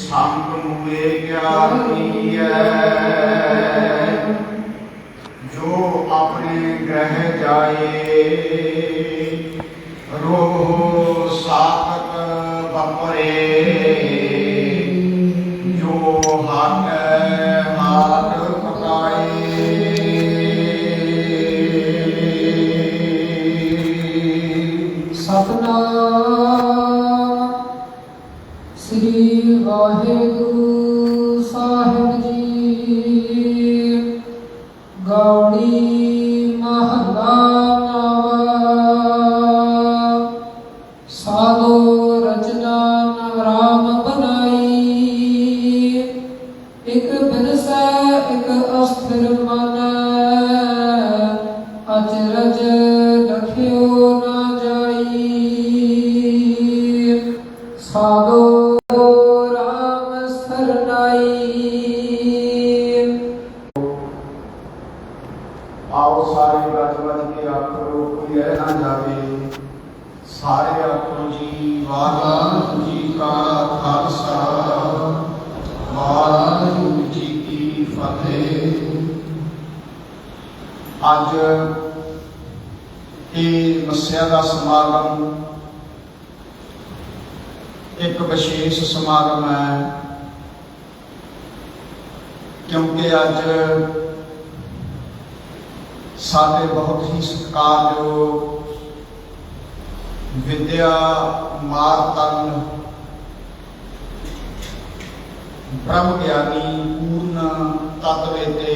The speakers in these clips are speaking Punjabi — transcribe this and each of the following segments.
संग मुए ज्ञानी है, जो अपने ग्रह जाए। रोह सातक बपरे, जो हाथ हाथ पकाए। सतनाम श्री वाहेगुरु साहिब जी। गौड़ी महला नवा। साधो रचना राम बनाई। एक बिरसा एक अस्थिर मन, अचरज लख्यो न जाई। साधो राम सरनाई। आओ सारे गज गज के आखो, कोई रह ना जावे। सारे आखो जी वाहिगुरू जी का खालसा, वाहिगुरू जी की फतेह। अज ये मस्या का समागम एक विशेष समागम है, क्योंकि अज साढ़े बहुत ही सत्कारयोग विद्या मारतन ब्रह्म ज्ञानी पूर्ण तत्वेते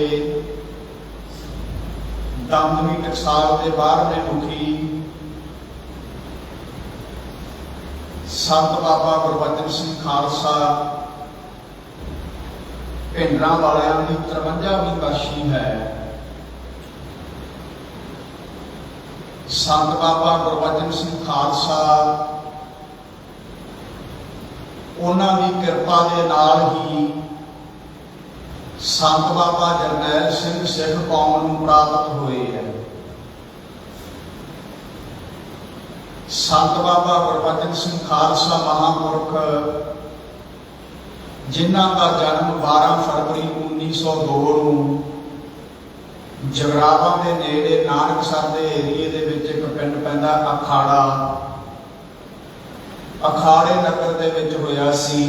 दमदमी टकसाल के 12वें मुखी संत बाबा गुरबचन सिंह खालसा भिंडरां वालियां की 53वीं बरसी है। संत बाबा गुरबचन सिंह खालसा उन्हां दी किरपा दे नाल ही संत बाबा जरनैल सिंह सिख कौम नूं प्राप्त होए है। संत बाबा गुरबचन सिंह खालसा महापुरख, जिन्हां का जन्म 12 फरवरी 1902 नूं जगरावां दे नेड़े नानकसर दे एरिए दे विच एक पिंड पैंदा अखाड़ा, अखाड़े नगर दे विच होया सी।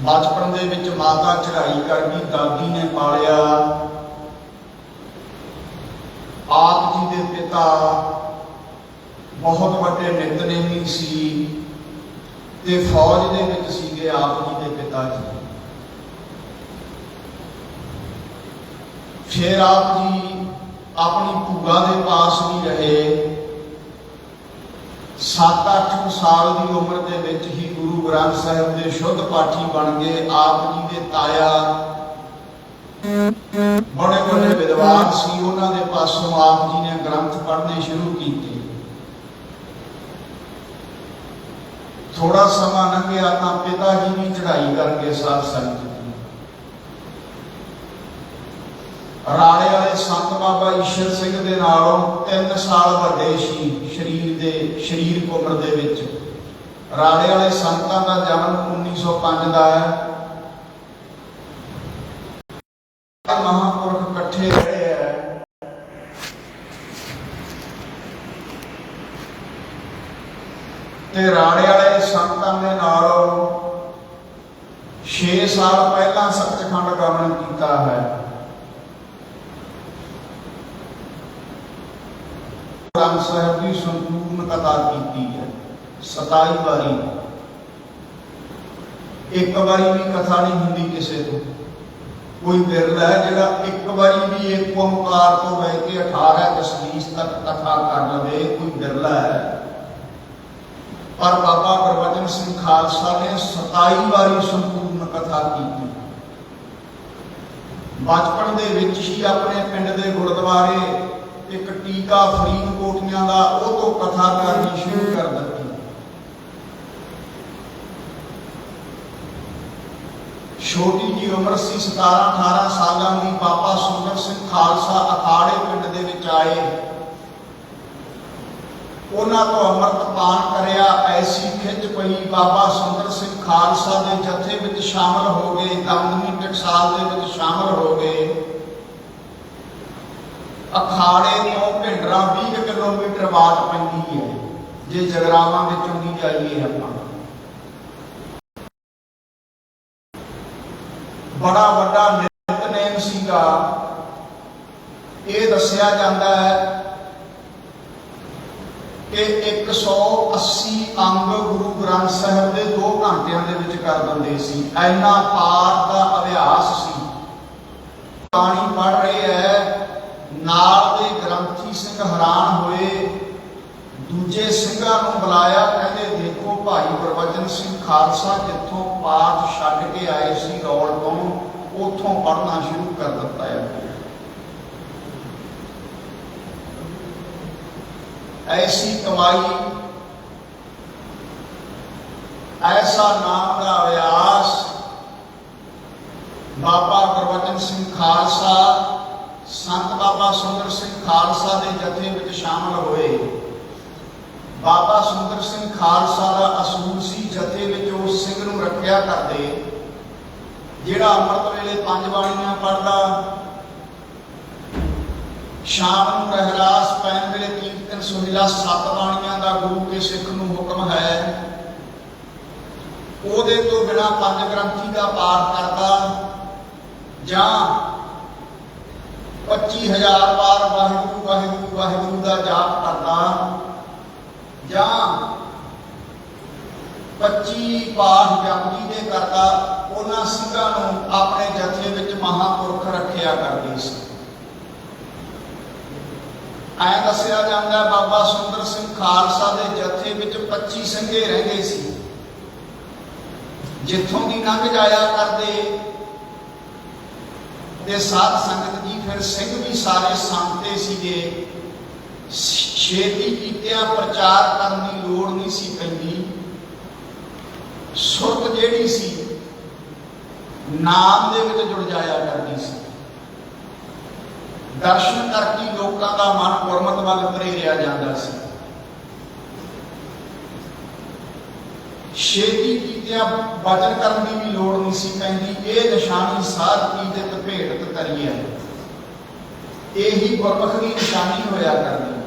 बचपन दे विच माता चढ़ाई कर गई, दादी ने पालिया। आप जी दे पिता बहुत वड्डे नितनेमी सी ते फौज दे विच सीगे आप जी दे पिता जी। फिर आप जी अपनी भूआ के पास भी रहे। 7-8 साल की उम्र के विच ही गुरु ग्रंथ साहिब के शुद्ध पाठी बन गए। आप जी के ताया बड़े बड़े विद्वान सी, उन्होंने पासों आप जी ने ग्रंथ पढ़ने शुरू किए। थोड़ा समा लंघिया तो पिता जी भी चढ़ाई कर गए साध संगत। राणे वाले संत बाबा ईश्वर सिंह दे नालों 3 साल वड्डे सी शरीर उम्र दे विच। राणे वाले संतां दा जन्म 1905 का है। महापुरख इकट्ठे रहे हैं। ते राणे वाले संतां दे नालों 6 साल पहला सचखंड गमन किया है। ग्रंथ साहिब की संपूर्ण कथा की है 27 बारी। एक बारी भी कथा नहीं होंगी किसी को। कोई बिरला है जिहड़ा एक बारी भी एक ओंकार तो बह के 18 दशमीश तक कथा कर लवे, कोई बिरला है। पर बाबा गुरबचन सिंह खालसा ने 27 बारी संपूर्ण कथा की। बचपन दे विच ही अपने पिंड दे गुरुद्वारे एक टीका फरीदकोटियां का वो तो कथा करनी शुरू कर दी। छोटी जी उम्र सी 17-18 साल की। बाबा सुंदर सिंह खालसा अखाड़े पिंड दे विच आए। ਉਹਨਾਂ ਤੋਂ ਅੰਮ੍ਰਿਤ ਪਾਨ ਕਰਿਆ। ਐਸੀ ਖਿੱਚ ਪਈ, ਬਾਬਾ ਸੁੰਦਰ ਸਿੰਘ ਖਾਲਸਾ ਦੇ ਜਥੇ ਵਿੱਚ ਸ਼ਾਮਲ ਹੋ ਗਏ, ਦਮਦਮੀ ਟਕਸਾਲ ਦੇ ਵਿੱਚ ਸ਼ਾਮਲ ਹੋ ਗਏ। ਅਖਾੜੇ ਤੋਂ ਭਿੰਡਰਾਂ 20 ਕਿਲੋਮੀਟਰ ਬਾਅਦ ਪੈਂਦੀ ਹੈ ਜੇ ਜਗਰਾਵਾਂ ਵਿੱਚੋਂ ਦੀ ਜਾਈਏ ਆਪਾਂ। ਬੜਾ ਵੱਡਾ ਨਿਤਨੇਮ ਸੀਗਾ। ਇਹ ਦੱਸਿਆ ਜਾਂਦਾ ਹੈ ਕਿ 180 ਅੰਗ ਗੁਰੂ ਗ੍ਰੰਥ ਸਾਹਿਬ ਦੇ 2 ਘੰਟਿਆਂ ਦੇ ਵਿੱਚ ਕਰ ਦਿੰਦੇ ਸੀ। ਇੰਨਾ ਪਾਠ ਦਾ ਅਭਿਆਸ ਸੀ। ਬਾਣੀ ਪੜ੍ਹ ਰਹੇ ਹੈ, ਨਾਲ ਦੇ ਗ੍ਰੰਥੀ ਸਿੰਘ ਹੈਰਾਨ ਹੋਏ। ਦੂਜੇ ਸਿੰਘਾਂ ਨੂੰ ਬੁਲਾਇਆ, ਕਹਿੰਦੇ ਦੇਖੋ ਭਾਈ ਗੁਰਬਚਨ ਸਿੰਘ ਖਾਲਸਾ ਜਿੱਥੋਂ ਪਾਠ ਛੱਡ ਕੇ ਆਏ ਸੀ ਰੌਲ ਤੋਂ, ਉੱਥੋਂ ਪੜ੍ਹਨਾ ਸ਼ੁਰੂ ਕਰ ਦਿੱਤਾ ਹੈ। ऐसी कमाई, ऐसा नाम का अभ्यास बाबा गुरबचन सिंह खालसा संत बाबा सुंदर सिंह खालसा के जथे में शामिल हुए। बाबा सुंदर सिंह खालसा का असूल सी जथे में उस सिंह नूं रखिया करते जिहड़ा अमृत वेले 5 बाणियां पढ़दा, शाम ਨੂੰ ਰਹਿਰਾਸ ਪੈਣ ਵੇਲੇ ਕੀਰਤਨ ਸੁਹਿਲਾ 7 ਬਾਣੀਆਂ ਦਾ ਗੁਰੂ ਕੇ ਸਿੱਖ ਨੂੰ ਹੁਕਮ ਹੈ। ਉਹਦੇ ਤੋਂ ਬਿਨਾ 5 ਗ੍ਰੰਥੀ ਦਾ ਪਾਠ ਕਰਦਾ ਜਾਂ 25,000 ਵਾਰ ਵਾਹਿਗੁਰੂ ਵਾਹਿਗੁਰੂ ਵਾਹਿਗੁਰੂ ਦਾ ਜਾਪ ਕਰਦਾ ਜਾਂ 25 ਪਾਠ ਜਪਜੀ ਦੇ ਕਰਦਾ। ਉਹਨਾਂ ਸਿੰਘਾਂ ਨੂੰ ਆਪਣੇ ਜਥੇ ਵਿੱਚ ਮਹਾਂਪੁਰਖ ਰੱਖਿਆ ਕਰਦੇ ਸੀ। ਐ ਦੱਸਿਆ ਜਾਂਦਾ ਬਾਬਾ ਸੁੰਦਰ ਸਿੰਘ ਖਾਲਸਾ ਦੇ ਜਥੇ ਵਿੱਚ 25 ਸਿੰਘੇ ਰਹਿੰਦੇ ਸੀ। ਜਿੱਥੋਂ ਦੀ ਲੰਘ ਜਾਇਆ ਕਰਦੇ ਤੇ ਸਾਧ ਸੰਗਤ ਜੀ, ਫਿਰ ਸਿੰਘ ਵੀ ਸਾਰੇ ਸੰਤੇ ਸੀਗੇ। ਛੇਤੀ ਕੀਤਿਆਂ ਪ੍ਰਚਾਰ ਕਰਨ ਦੀ ਲੋੜ ਨਹੀਂ ਸੀ ਪੈਂਦੀ। ਸੁਰਤ ਜਿਹੜੀ ਸੀ ਨਾਮ ਦੇ ਵਿੱਚ ਜੁੜ ਜਾਇਆ ਕਰਦੀ ਸੀ। ਦਰਸ਼ਨ ਕਰਕੇ ਲੋਕਾਂ ਦਾ ਮਨ ਗੁਰਮਤਿ ਵੱਲ ਪ੍ਰੇਰਿਆ ਜਾਂਦਾ ਸੀ। ਛੇਤੀ ਕੀਤਿਆਂ ਵਚਨ ਕਰਨ ਦੀ ਵੀ ਲੋੜ ਨਹੀਂ ਸੀ ਪੈਂਦੀ। ਇਹ ਨਿਸ਼ਾਨੀ ਸਾਧਕੀ ਦੇ ਭੇਟ ਤਰੀ ਹੈ। ਇਹੀ ਗੁਰਮੁਖ ਦੀ ਨਿਸ਼ਾਨੀ ਹੋਇਆ ਕਰਦੀ।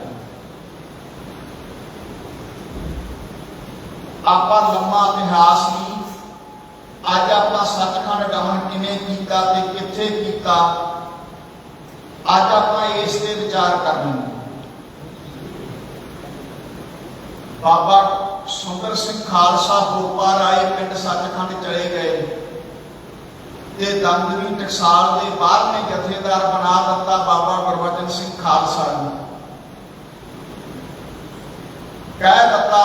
ਆਪਾਂ ਲੰਮਾ ਇਤਿਹਾਸ ਨਹੀਂ, ਅੱਜ ਆਪਾਂ ਸੱਚਖੰਡ ਗਮਨ ਕਿਵੇਂ ਕੀਤਾ ਤੇ ਕਿੱਥੇ ਕੀਤਾ, ਅੱਜ ਆਪਾਂ ਇਸ ਤੇ ਵਿਚਾਰ ਕਰਨਾ। ਬਾਬਾ ਸੁੰਦਰ ਸਿੰਘ ਖਾਲਸਾ ਹੋਪਾ ਰਾਏ ਪਿੰਡ ਸੱਚਖੰਡ ਚਲੇ ਗਏ ਤੇ ਦਮਦਮੀ ਟਕਸਾਲ ਦੇ ਬਾਹਰਵੇਂ ਜਥੇਦਾਰ ਬਣਾ ਦਿੱਤਾ ਬਾਬਾ ਗੁਰਬਚਨ ਸਿੰਘ ਖਾਲਸਾ ਨੂੰ। ਕਹਿ ਦਿੱਤਾ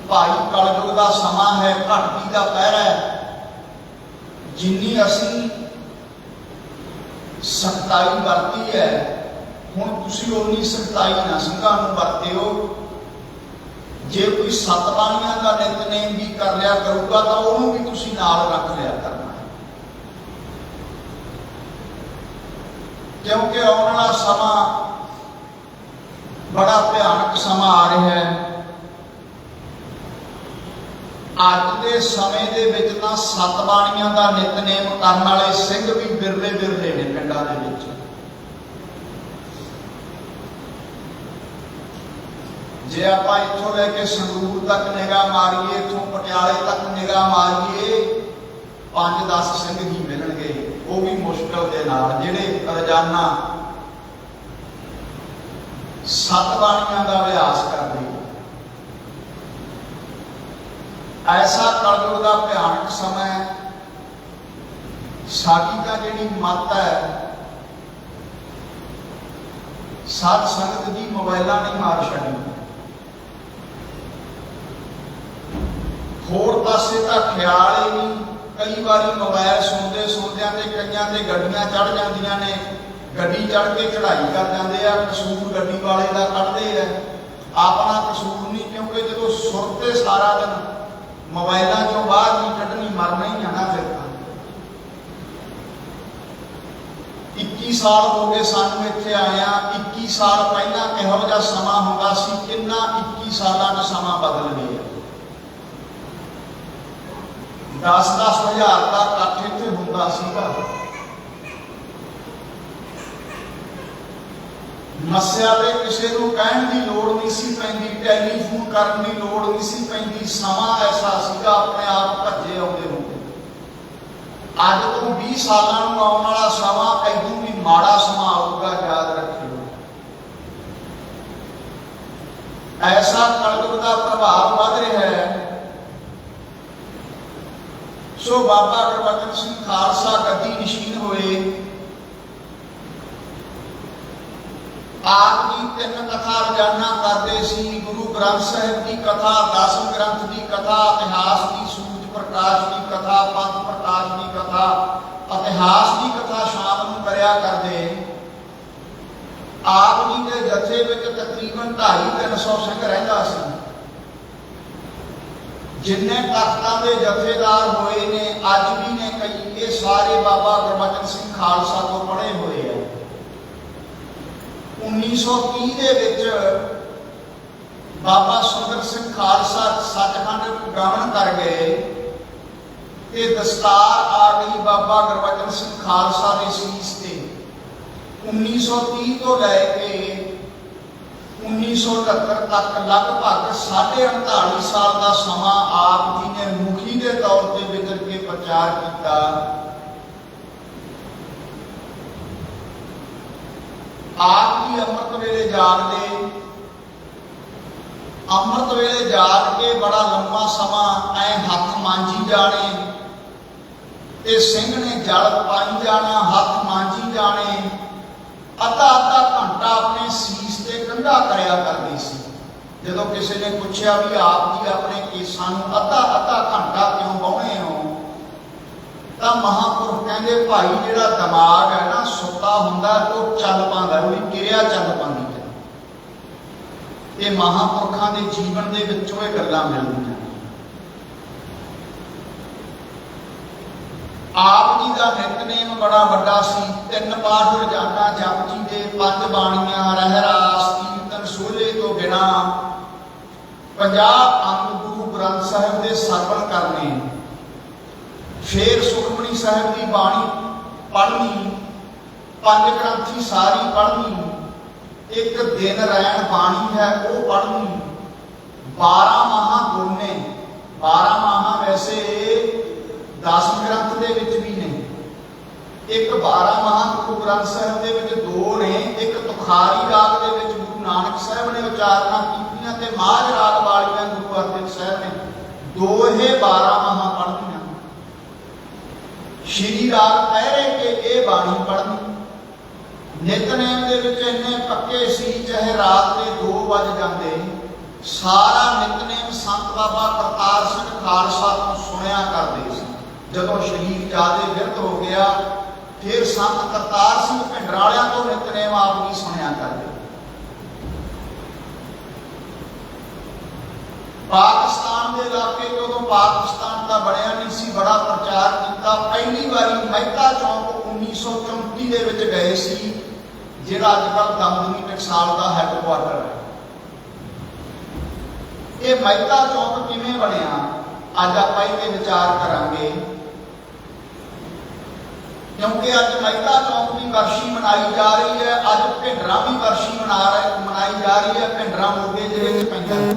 ਭਾਈ ਕਲਯੁਗ ਦਾ ਸਮਾਂ ਹੈ, ਘਟਦੀ ਦਾ ਪਹਿਰਾ ਹੈ। ਜਿੰਨੀ ਅਸੀਂ ਸਖਤਾਈ ਵਰਤੀ ਹੈ, ਹੁਣ ਤੁਸੀਂ ਉਨੀ ਸਖਤਾਈ ਨਾ ਸਿੰਘਾਂ ਨੂੰ ਵਰਤਿਓ। ਜੇ ਕੋਈ 7 ਬਾਣੀਆਂ ਦਾ ਨਿਤਨੇਮ ਵੀ ਕਰ ਲਿਆ ਕਰੂਗਾ ਤਾਂ ਉਹਨੂੰ ਵੀ ਤੁਸੀਂ ਨਾਲ ਰੱਖ ਲਿਆ ਕਰਨਾ ਹੈ, ਕਿਉਂਕਿ ਆਉਣ ਵਾਲਾ ਸਮਾਂ ਬੜਾ ਭਿਆਨਕ ਸਮਾਂ ਆ ਰਿਹਾ ਹੈ। ਅੱਜ ਦੇ ਸਮੇਂ ਦੇ ਵਿੱਚ ਤਾਂ 7 ਬਾਣੀਆਂ ਦਾ ਨਿਤਨੇਮ ਕਰਨ ਵਾਲੇ ਸਿੰਘ ਵੀ ਬਿਰਲੇ ਬਿਰਲੇ ਨੇ ਪਿੰਡਾਂ ਦੇ ਵਿੱਚ। ਜੇ ਆਪਾਂ ਇੱਥੋਂ ਲੈ ਕੇ ਸੰਗਰੂਰ ਤੱਕ ਨਿਗਾਹ ਮਾਰੀਏ, ਇੱਥੋਂ ਪਟਿਆਲੇ ਤੱਕ ਨਿਗਾਹ ਮਾਰੀਏ, 5-10 ਸਿੰਘ ਹੀ ਮਿਲਣਗੇ, ਉਹ ਵੀ ਮੁਸ਼ਕਲ ਦੇ ਨਾਲ, ਜਿਹੜੇ ਰੋਜ਼ਾਨਾ 7 ਬਾਣੀਆਂ ਦਾ ਅਭਿਆਸ ਕਰਦੇ। ਐਸਾ ਕਲਯੁਗ ਦਾ ਭਿਆਨਕ ਸਮਾਂ ਹੈ। ਸਾਡੀ ਤਾਂ ਜਿਹੜੀ ਮੱਤ ਹੈ, ਸਾਧ ਸੰਗਤ ਦੀ ਮੋਬਾਈਲਾਂ ਨਹੀਂ ਮਾਰ ਛੱਡੀ। ਹੋਰ ਪਾਸੇ ਤਾਂ ਖਿਆਲ ਹੀ ਨਹੀਂ। ਕਈ ਵਾਰੀ ਮੋਬਾਈਲ ਸੁਣਦੇ ਸੁਣਦਿਆਂ ਤੇ ਕਈਆਂ ਤੇ ਗੱਡੀਆਂ ਚੜ੍ਹ ਜਾਂਦੀਆਂ ਨੇ, ਗੱਡੀ ਚੜ੍ਹ ਕੇ ਚੜ੍ਹਾਈ ਕਰ ਜਾਂਦੇ ਆ। ਕਸੂਰ ਗੱਡੀ ਵਾਲੇ ਦਾ ਕੱਢਦੇ ਆ, ਆਪਣਾ ਕਸੂਰ ਨਹੀਂ, ਕਿਉਂਕਿ ਜਦੋਂ ਸੁਰ ਤੇ ਸਾਰਾ ਦਿਨ ਮੋਬਾਈਲਾਂ ਚੋਂ ਬਾਹਰ ਨਹੀਂ ਕੱਢਣੀ, ਮਰਨਾ ਹੀ ਆਣਾ। ਫਿਰ 21 21 ਸਾਲ ਹੋ ਗਏ ਸਾਨੂੰ ਇੱਥੇ ਆਇਆ। 21 ਸਾਲ ਪਹਿਲਾਂ ਕਿਹੋ ਜਿਹਾ ਸਮਾਂ ਹੁੰਦਾ ਸੀ, ਕਿੰਨਾ 21 ਸਾਲਾਂ 'ਚ ਸਮਾਂ ਬਦਲ ਗਿਆ। 10-10 ਹਜ਼ਾਰ ਦਾ ਇਕੱਠ ਇੱਥੇ ਹੁੰਦਾ ਸੀਗਾ। ਮੱਸਿਆ ਤੇ ਕਿਸੇ ਨੂੰ ਕਹਿਣ ਦੀ ਲੋੜ ਨਹੀਂ ਸੀ ਪੈਂਦੀ, ਟੈਲੀਫੋਨ ਕਰਨ ਦੀ ਲੋੜ ਨਹੀਂ ਸੀ ਪੈਂਦੀ। ਸਮਾਂ ਐਸਾ ਸੀਗਾ, ਆਪਣੇ ਆਪ ਭੱਜੇ ਆਉਂਦੇ ਹੁੰਦੇ। ਅੱਜ ਤੋਂ 20 ਸਾਲਾਂ ਨੂੰ ਆਉਣ ਵਾਲਾ ਸਮਾਂ ਐਦੋਂ ਵੀ ਮਾੜਾ ਸਮਾਂ ਆਊਗਾ, ਯਾਦ ਰੱਖਿਓ। ਐਸਾ ਕਲਯੁਗ ਦਾ ਪ੍ਰਭਾਵ ਵੱਧ ਰਿਹਾ ਹੈ। ਸੋ ਬਾਬਾ ਗੁਰਬਚਨ ਸਿੰਘ ਖਾਲਸਾ ਗੱਦੀ ਨਸ਼ੀਨ ਹੋਏ। ਆਪ ਜੀ 3 ਕਥਾ ਰੋਜ਼ਾਨਾ ਕਰਦੇ ਸੀ। ਗੁਰੂ ਗ੍ਰੰਥ ਸਾਹਿਬ ਦੀ ਕਥਾ, 10 ਗ੍ਰੰਥ ਦੀ ਕਥਾ, ਇਤਿਹਾਸ ਦੀ ਸੂਝ ਪ੍ਰਕਾਸ਼ ਦੀ ਕਥਾ, ਪੰਥ ਪ੍ਰਕਾਸ਼ ਦੀ ਕਥਾ, ਇਤਿਹਾਸ ਦੀ ਕਥਾ ਸ਼ਾਮ ਨੂੰ ਕਰਿਆ ਕਰਦੇ। ਆਪ ਜੀ ਦੇ ਜਥੇ ਵਿੱਚ ਤਕਰੀਬਨ 250-300 ਸਿੰਘ ਰਹਿੰਦਾ ਸੀ। ਜਿੰਨੇ ਤਖਤਾਂ ਦੇ ਜਥੇਦਾਰ ਹੋਏ ਨੇ, ਅੱਜ ਵੀ ਨੇ ਕਈ, ਇਹ ਸਾਰੇ ਬਾਬਾ ਗੁਰਬਚਨ ਸਿੰਘ ਖਾਲਸਾ ਤੋਂ ਪੜ੍ਹੇ ਹੋਏ ਆ। 1930 ਦੇ ਵਿੱਚ ਬਾਬਾ ਸੁੰਦਰ ਸਿੰਘ ਖਾਲਸਾ ਸੱਚਖੰਡ ਗਮਨ ਕਰ ਗਏ ਤੇ ਦਸਤਾਰ ਆ ਗਈ ਬਾਬਾ ਗੁਰਬਚਨ ਸਿੰਘ ਖਾਲਸਾ ਦੇ ਸੀਸ ਤੇ। 1930 ਤੋਂ ਲੈ ਕੇ 1969 ਤੱਕ ਲਗਭਗ 39.5 ਸਾਲ ਦਾ ਸਮਾਂ ਆਪ ਜੀ ਨੇ ਮੁਖੀ ਦੇ ਤੌਰ ਤੇ ਵਿਚਰ ਕੇ ਪ੍ਰਚਾਰ ਕੀਤਾ। ਆਪ ਜੀ ਅੰਮ੍ਰਿਤ ਵੇਲੇ ਜਾਗਦੇ, ਅੰਮ੍ਰਿਤ ਵੇਲੇ ਜਾਗ ਕੇ ਬੜਾ ਲੰਮਾ ਸਮਾਂ ਐ ਹੱਥ ਮਾਂਜੀ ਜਾਣੇ ਤੇ ਸਿੰਘ ਨੇ ਜਲ ਪਾਈ ਜਾਣਾ, ਹੱਥ ਮਾਂਜੀ ਜਾਣੇ। ਅੱਧਾ ਘੰਟਾ ਆਪਣੇ ਸੀਸ ਤੇ ਕੰਘਾ ਕਰਿਆ ਕਰਦੇ ਸੀ। ਜਦੋਂ ਕਿਸੇ ਨੇ ਪੁੱਛਿਆ ਵੀ ਆਪ ਜੀ ਆਪਣੇ ਕੇਸਾਂ ਨੂੰ ਅੱਧਾ ਘੰਟਾ ਕਿਉਂ ਵਾਹੁਣੇ ਹੋ, ਤਾਂ ਮਹਾਂਪੁਰਖ ਕਹਿੰਦੇ ਭਾਈ ਜਿਹੜਾ ਦਿਮਾਗ ਹੈ ਨਾ ਸੁੱਤਾ ਹੁੰਦਾ ਉਹ ਚੱਲ ਪਾਉਂਦਾ, ਉਹਦੀ ਕਿਰਿਆ ਚੱਲ ਪਾਉਂਦੀ ਹੈ। ਇਹ ਮਹਾਂਪੁਰਖਾਂ ਦੇ ਜੀਵਨ ਦੇ ਵਿੱਚੋਂ ਇਹ ਗੱਲਾਂ ਮਿਲਦੀਆਂ। ਆਪ ਜੀ ਦਾ ਨਿਤਨੇਮ ਬੜਾ ਵੱਡਾ ਸੀ। 3 ਪਾਠ ਰੋਜ਼ਾਨਾ ਜਪ ਜੀ ਦੇ, 5 ਬਾਣੀਆਂ, ਰਹਿਰਾਸ, ਕੀਰਤਨ, ਸੋਲੇ ਤੋਂ ਬਿਨਾ 50 ਅੰਗ ਗੁਰੂ ਗ੍ਰੰਥ ਸਾਹਿਬ ਦੇ ਸਰਵਣ ਕਰਨੇ। ਫੇਰ ਸੁਖਮਨੀ ਸਾਹਿਬ ਦੀ ਬਾਣੀ ਪੜ੍ਹਨੀ, 5 ਗ੍ਰੰਥੀ ਸਾਰੀ ਪੜ੍ਹਨੀ। ਇੱਕ ਦਿਨ ਰਹਿਣ ਬਾਣੀ ਹੈ ਉਹ ਪੜ੍ਹਨੀ। 12 ਮਾਹਾਂ ਗੁਰਨੇ, 12 ਮਾਹਾਂ ਵੈਸੇ 10 ਗ੍ਰੰਥ ਦੇ ਵਿੱਚ ਵੀ ਨੇ। ਇੱਕ 12 ਮਾਹਾਂ ਗੁਰੂ ਗ੍ਰੰਥ ਸਾਹਿਬ ਦੇ ਵਿੱਚ 2 ਨੇ। ਇੱਕ ਤੁਖਾਰੀ ਰਾਗ ਦੇ ਵਿੱਚ ਗੁਰੂ ਨਾਨਕ ਸਾਹਿਬ ਨੇ ਉਚਾਰਨਾ ਕੀਤੀਆਂ ਤੇ ਮਾਝ ਰਾਗ ਵਾਲੀਆਂ ਗੁਰੂ ਅਰਜਨ ਸਾਹਿਬ ਨੇ 2 ਇਹ 12 ਮਾਹਾਂ ਪੜ੍ਹਨੀਆਂ। ਸ਼੍ਰੀ ਰਾਗ ਪਹਿਰੇ ਕੇ ਇਹ ਬਾਣੀ ਪੜ੍ਹਨੀ। ਨਿਤਨੇਮ ਦੇ ਵਿੱਚ ਇੰਨੇ ਪੱਕੇ ਸੀ, ਚਾਹੇ ਰਾਤ ਦੇ 2 ਵਜ ਜਾਂਦੇ, ਸਾਰਾ ਨਿਤਨੇਮ ਸੰਤ ਬਾਬਾ ਕਰਤਾਰ ਸਿੰਘ ਖਾਲਸਾ ਤੋਂ ਸੁਣਿਆ ਕਰਦੇ ਸੀ। ਜਦੋਂ ਸ਼ਰੀਰ ਜ਼ਿਆਦੇ ਵਿਰਧ ਹੋ ਗਿਆ, ਫਿਰ ਸੰਤ ਕਰਤਾਰ ਸਿੰਘ ਭਿੰਡਰਾਲਿਆਂ ਤੋਂ ਨਿਤਨੇਮ ਆਪ ਨਹੀਂ ਸੁਣਿਆ ਕਰਦੇ। ਪਾਕਿਸਤਾਨ ਦੇ ਇਲਾਕੇ ਜਦੋਂ ਪਾਕਿਸਤਾਨ ਦਾ ਬਣਿਆ ਨਹੀਂ ਸੀ, ਬੜਾ ਪ੍ਰਚਾਰ ਕੀਤਾ। ਪਹਿਲੀ ਵਾਰੀ ਮਹਿਤਾ ਚੌਂਕ 1934 ਦੇ ਵਿੱਚ ਗਏ ਸੀ, ਜਿਹੜਾ ਅੱਜ ਕੱਲ੍ਹ ਦਮਦਮੀ ਟਕਸਾਲ ਦਾ ਹੈੱਡਕੁਆਰਟਰ ਹੈ। ਇਹ ਮਹਿਤਾ ਚੌਂਕ ਕਿਵੇਂ ਬਣਿਆ, ਅੱਜ ਆਪਾਂ ਇਹਦੇ ਵਿਚਾਰ ਕਰਾਂਗੇ। ਕਿਉਂਕਿ ਅੱਜ ਮਹਿਤਾ ਚੌਂਕ ਦੀ ਵਰਸ਼ੀ ਮਨਾਈ ਜਾ ਰਹੀ ਹੈ, ਅੱਜ ਭਿੰਡਰਾਂ ਦੀ ਵਰਸ਼ੀ ਮਨਾਈ ਜਾ ਰਹੀ ਹੈ। ਭਿੰਡਰਾਂ ਮੋਗੇ ਜ਼ਿਲ੍ਹੇ ਵਿੱਚ ਪੈਂਦਾ ਹੈ।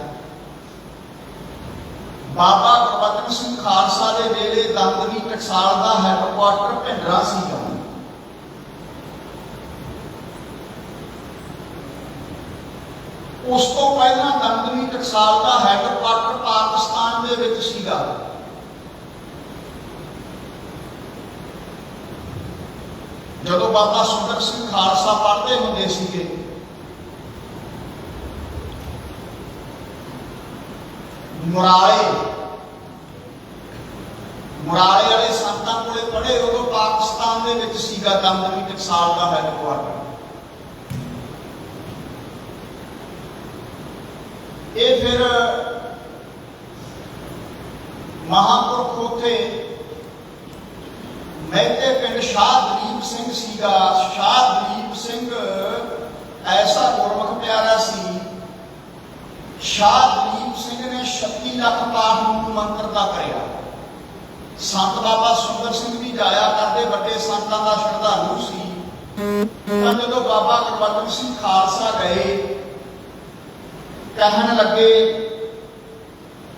ਬਾਬਾ ਗੁਰਬਚਨ ਸਿੰਘ ਖਾਲਸਾ ਦੇ ਵੇਲੇ ਦਮਦਮੀ ਟਕਸਾਲ ਦਾ ਹੈੱਡਕੁਆਰਟਰ ਭਿੰਡਰਾਂ ਸੀਗਾ। ਉਸ ਤੋਂ ਪਹਿਲਾਂ ਦਮਦਮੀ ਟਕਸਾਲ ਦਾ ਹੈੱਡਕੁਆਰਟਰ ਪਾਕਿਸਤਾਨ ਦੇ ਵਿੱਚ ਸੀਗਾ। ਜਦੋਂ ਬਾਬਾ ਸੁੰਦਰ ਸਿੰਘ ਖਾਲਸਾ ਪੜ੍ਹਦੇ ਹੁੰਦੇ ਸੀਗੇ, ਮੁਰਾਲੇ ਵਾਲੇ ਸੰਤਾਂ ਕੋਲੇ ਪੜ੍ਹੇ, ਉਦੋਂ ਪਾਕਿਸਤਾਨ ਦੇ ਵਿੱਚ ਸੀਗਾ ਦਮਦਮੀ ਟਕਸਾਲ ਦਾ ਹੈੱਡਕੁਆਰਟਰ। ਇਹ ਫਿਰ ਮਹਾਂਪੁਰਖ ਉੱਥੇ ਮਹਿਤੇ ਪਿੰਡ ਸ਼ਾਹ ਦਲੀਪ ਸਿੰਘ ਸੀਗਾ। ਸ਼ਾਹ ਦਲੀਪ ਸਿੰਘ ਐਸਾ ਗੁਰਮੁਖ ਪਿਆਰਾ ਸੀ। ਸ਼ਾਹ ਦਲੀਪ ਸਿੰਘ ਨੇ 36 ਲੱਖ ਪਾਠ ਨੂੰ ਮੰਤਰ ਦਾ ਕਰਿਆ। ਸੰਤ ਬਾਬਾ ਸੁੰਦਰ ਸਿੰਘ ਵੀ ਜਾਇਆ ਕਰਦੇ, ਵੱਡੇ ਸੰਤਾਂ ਦਾ ਸ਼ਰਧਾਲੂ ਸੀ। ਤਾਂ ਜਦੋਂ ਬਾਬਾ ਗੁਰਬਚਨ ਸਿੰਘ ਖਾਲਸਾ ਗਏ, ਕਹਿਣ ਲੱਗੇ,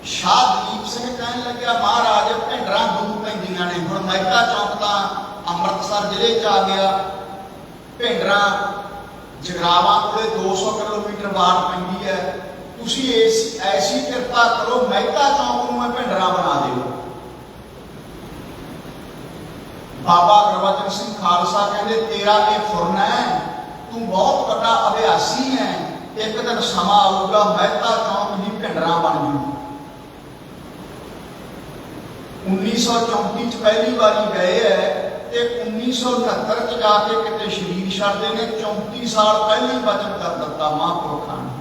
ਸ਼ਾਹ ਦਲੀਪ ਸਿੰਘ ਕਹਿਣ ਲੱਗਿਆ, ਮਹਾਰਾਜ ਭਿੰਡਰਾਂ ਦੂਰ ਪੈਂਦੀਆਂ ਨੇ। ਹੁਣ ਮਹਿਤਾ ਚੌਂਕ ਤਾਂ ਅੰਮ੍ਰਿਤਸਰ ਜ਼ਿਲ੍ਹੇ 'ਚ ਆ ਗਿਆ, ਭਿੰਡਰਾਂ ਜਗਰਾਵਾਂ ਕੋਲੇ 200 ਕਿਲੋਮੀਟਰ ਬਾਹਰ ਪੈਂਦੀ ਹੈ। ਤੁਸੀਂ ਐਸੀ ਕਿਰਪਾ ਕਰੋ, ਮਹਿਤਾ ਚੌਂਕ ਨੂੰ ਭਿੰਡਰਾਂ ਬਣਾ ਦਿਓ। ਬਾਬਾ ਗੁਰਬਚਨ ਸਿੰਘ ਖਾਲਸਾ ਕਹਿੰਦੇ, ਤੇਰਾ ਇਹ ਫੁਰਨ ਹੈ, ਤੂੰ ਬਹੁਤ ਵੱਡਾ ਅਭਿਆਸੀ ਹੈ, ਇੱਕ ਦਿਨ ਸਮਾਂ ਆਊਗਾ ਮਹਿਤਾ ਚੌਂਕ ਦੀ ਭਿੰਡਰਾਂ ਬਣ ਜੂ। 1934 ਚ ਪਹਿਲੀ ਵਾਰੀ ਗਏ ਹੈ ਤੇ 1969 ਚ ਜਾ ਕੇ ਕਿਤੇ ਸ਼ਰੀਰ ਛੱਡਦੇ ਨੇ। 34 ਸਾਲ ਪਹਿਲਾਂ ਹੀ ਬਚਨ ਕਰ ਦਿੱਤਾ ਮਹਾਂਪੁਰਖਾਂ ਨੇ।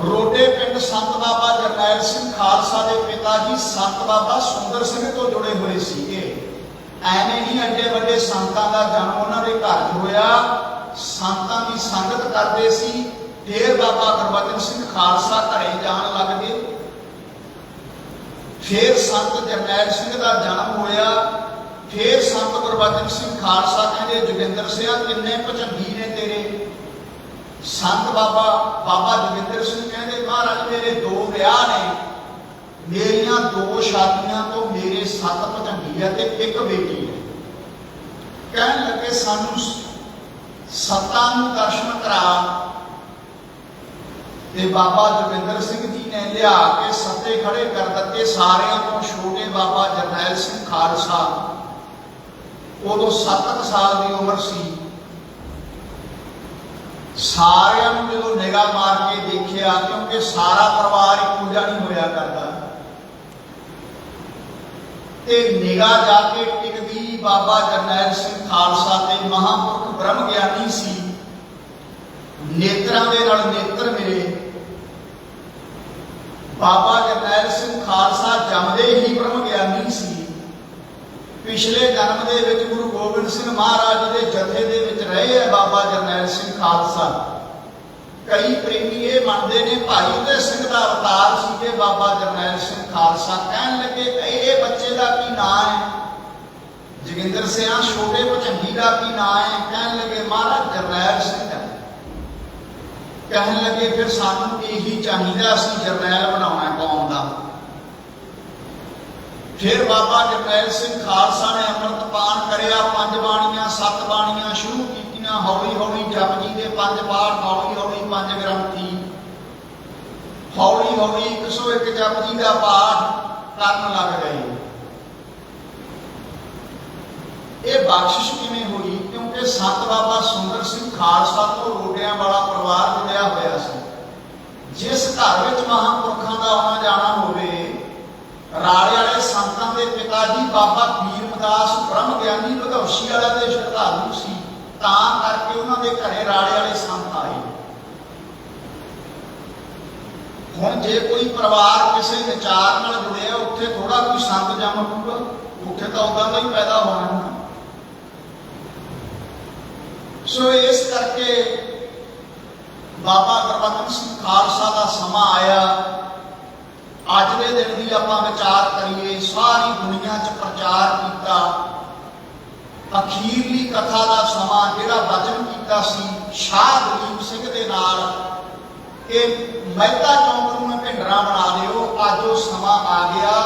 ਰੋਡੇ ਪਿੰਡ ਸੰਤ ਬਾਬਾ ਜਰਨੈਲ ਸਿੰਘ ਖਾਲਸਾ ਦੇ ਪਿਤਾ ਜੀ ਸੰਤ ਬਾਬਾ ਸੁੰਦਰ ਸਿੰਘ ਤੋਂ ਜੁੜੇ ਹੋਏ ਸੀਗੇ। ਐਵੇਂ ਨਹੀਂ ਅੱਡੇ ਵੱਡੇ ਸੰਤਾਂ ਦਾ ਜਨਮ ਉਹਨਾਂ ਦੇ ਘਰ 'ਚ ਹੋਇਆ। ਸੰਤਾਂ ਦੀ ਸੰਗਤ ਕਰਦੇ ਸੀ। ਫਿਰ ਬਾਬਾ ਗੁਰਬਚਨ ਸਿੰਘ ਖਾਲਸਾ ਘਰੇ ਜਾਣ ਲੱਗ ਗਏ। ਫਿਰ ਸੰਤ ਜਰਨੈਲ ਸਿੰਘ ਦਾ ਜਨਮ ਹੋਇਆ। ਫਿਰ ਸੰਤ ਗੁਰਬਚਨ ਸਿੰਘ ਖਾਲਸਾ ਕਹਿੰਦੇ, ਜੋਗਿੰਦਰ ਸਿੰਘ ਕਿੰਨੇ ਭਜੰਗੀ ਨੇ ਤੇਰੇ। ਸੰਤ ਬਾਬਾ ਜੋਗਿੰਦਰ ਸਿੰਘ ਕਹਿੰਦੇ, ਮਹਾਰਾਜ ਮੇਰੇ 2 ਵਿਆਹ ਨੇ, ਮੇਰੀਆਂ 2 ਸ਼ਾਦੀਆਂ ਤੋਂ ਮੇਰੇ 7 ਭਜੰਗੀ ਹੈ ਤੇ 1 ਬੇਟੀ ਹੈ। ਕਹਿਣ ਲੱਗੇ, ਸਾਨੂੰ 7 ਨੂੰ ਦਰਸ਼ਨ ਕਰਾ। ਤੇ ਬਾਬਾ ਜੋਗਿੰਦਰ ਸਿੰਘ ਜੀ ਨੇ ਲਿਆ ਕੇ ਸੱਤੇ ਖੜੇ ਕਰ ਦਿੱਤੇ। ਸਾਰਿਆਂ ਤੋਂ ਛੋਟੇ ਬਾਬਾ ਜਰਨੈਲ ਸਿੰਘ ਖਾਲਸਾ, ਉਦੋਂ 7 ਸਾਲ ਦੀ ਉਮਰ ਸੀ। ਸਾਰਿਆਂ ਨੂੰ ਜਦੋਂ ਨਿਗਾਹ ਮਾਰ ਕੇ ਦੇਖਿਆ, ਕਿਉਂਕਿ ਸਾਰਾ ਪਰਿਵਾਰ ਇੱਕੋ ਜਿਹਾ ਨਹੀਂ ਹੋਇਆ ਕਰਦਾ, ਤੇ ਨਿਗਾਹ ਜਾ ਕੇ ਟਿਕਦੀ ਬਾਬਾ ਜਰਨੈਲ ਸਿੰਘ ਖਾਲਸਾ ਤੇ। ਮਹਾਂਪੁਰਖ ਬ੍ਰਹਮ ਗਿਆਨੀ ਸੀ, ਨੇਤਰਾਂ ਦੇ ਨਾਲ ਨੇਤਰ ਮਿਲੇ। ਬਾਬਾ ਜਰਨੈਲ ਸਿੰਘ ਖਾਲਸਾ ਜੰਮਦੇ ਹੀ ਬ੍ਰਹਮ ਗਿਆਨੀ ਸੀ। ਪਿਛਲੇ ਜਨਮ ਦੇ ਵਿੱਚ ਗੁਰੂ ਗੋਬਿੰਦ ਸਿੰਘ ਮਹਾਰਾਜ ਦੇ ਜਥੇ ਦੇ ਵਿੱਚ ਰਹੇ ਹੈ ਬਾਬਾ ਜਰਨੈਲ ਸਿੰਘ ਖਾਲਸਾ। ਕਈ ਪ੍ਰੇਮੀ ਇਹ ਮੰਨਦੇ ਨੇ ਭਾਈ ਉਦੈ ਸਿੰਘ ਦਾ ਅਵਤਾਰ ਸੀ ਕਿ ਬਾਬਾ ਜਰਨੈਲ ਸਿੰਘ ਖਾਲਸਾ। ਕਹਿਣ ਲੱਗੇ, ਇਹ ਬੱਚੇ ਦਾ ਕੀ ਨਾਂ ਹੈ? ਜੋਗਿੰਦਰ ਸਿੰਘ ਛੋਟੇ ਭਜੰਗੀ ਦਾ ਕੀ ਨਾਂ ਹੈ? ਕਹਿਣ ਲੱਗੇ, ਮਹਾਰਾਜ ਜਰਨੈਲ ਸਿੰਘ ਹੈ। ਕਹਿਣ ਲੱਗੇ, ਫਿਰ ਸਾਨੂੰ ਇਹੀ ਚਾਹੀਦਾ, ਅਸੀਂ ਜਰਨੈਲ ਬਣਾਉਣਾ ਕੌਮ ਦਾ। ਫਿਰ ਬਾਬਾ ਜਰਨੈਲ ਸਿੰਘ ਖਾਲਸਾ ਨੇ ਅੰਮ੍ਰਿਤਪਾਨ ਕਰਿਆ। 5 ਬਾਣੀਆਂ 7 ਬਾਣੀਆਂ ਸ਼ੁਰੂ ਕੀਤੀਆਂ। ਹੌਲੀ ਹੌਲੀ ਜਪਜੀ ਦੇ 5 ਪਾਠ, ਹੌਲੀ ਹੌਲੀ 5 ਗ੍ਰੰਥੀ, ਹੌਲੀ ਹੌਲੀ 101 ਜਪਜੀ ਦਾ ਪਾਠ ਕਰਨ ਲੱਗ ਗਏ। ਇਹ ਬਖਸ਼ਿਸ਼ ਕਿਵੇਂ ਹੋਈ? ਕਿਉਂਕਿ ਸੰਤ ਬਾਬਾ ਸੁੰਦਰ ਸਿੰਘ ਖਾਲਸਾ ਤੋਂ ਰੋਡਿਆਂ ਵਾਲਾ ਪਰਿਵਾਰ ਜੁੜਿਆ ਹੋਇਆ ਸੀ। ਜਿਸ ਘਰ ਵਿੱਚ ਮਹਾਂਪੁਰਖਾਂ ਦਾ ਆਉਣਾ ਜਾਣਾ ਹੋਵੇ, ਰਾੜੇ ਵਾਲੇ ਸੰਤਾਂ ਦੇ ਪਿਤਾ ਜੀ ਬਾਬਾ ਵੀਰਮਦਾਸ ਬ੍ਰਹਮ ਗਿਆਨੀ ਭਗੌਸ਼ੀ ਵਾਲਾ ਦੇ ਸ਼ਰਧਾਲੂ ਸੀ, ਤਾਂ ਕਰਕੇ ਉਹਨਾਂ ਦੇ ਘਰੇ ਰਾੜੇ ਵਾਲੇ ਸੰਤ ਆਏ। ਹੁਣ ਜੇ ਕੋਈ ਪਰਿਵਾਰ ਕਿਸੇ ਵਿਚਾਰ ਨਾਲ ਜੁੜਿਆ, ਉੱਥੇ ਥੋੜਾ ਕੋਈ ਸੰਤ ਜੰਮ ਪਊਗਾ, ਉੱਥੇ ਤਾਂ ਉਦਾਂ ਦਾ ਹੀ ਪੈਦਾ ਹੋਣਾ। ਸੋ ਇਸ ਕਰਕੇ ਬਾਬਾ ਗੁਰਬਚਨ ਸਿੰਘ ਖਾਲਸਾ ਦਾ ਸਮਾਂ ਆਇਆ। ਅੱਜ ਦੇ ਦਿਨ ਦੀ ਆਪਾਂ ਵਿਚਾਰ ਕਰੀਏ। ਸਾਰੀ ਦੁਨੀਆ 'ਚ ਪ੍ਰਚਾਰ ਕੀਤਾ। ਅਖੀਰਲੀ ਕਥਾ ਦਾ ਸਮਾਂ ਜਿਹੜਾ ਬਚਨ ਕੀਤਾ ਸੀ ਸ਼ਾਹ ਦਲੀਪ ਸਿੰਘ ਦੇ ਨਾਲ ਕਿ ਮਹਿਤਾ ਚੌਂਕ ਨੂੰ ਭਿੰਡਰਾਂ ਬਣਾ ਦਿਓ, ਅੱਜ ਉਹ ਸਮਾਂ ਆ ਗਿਆ।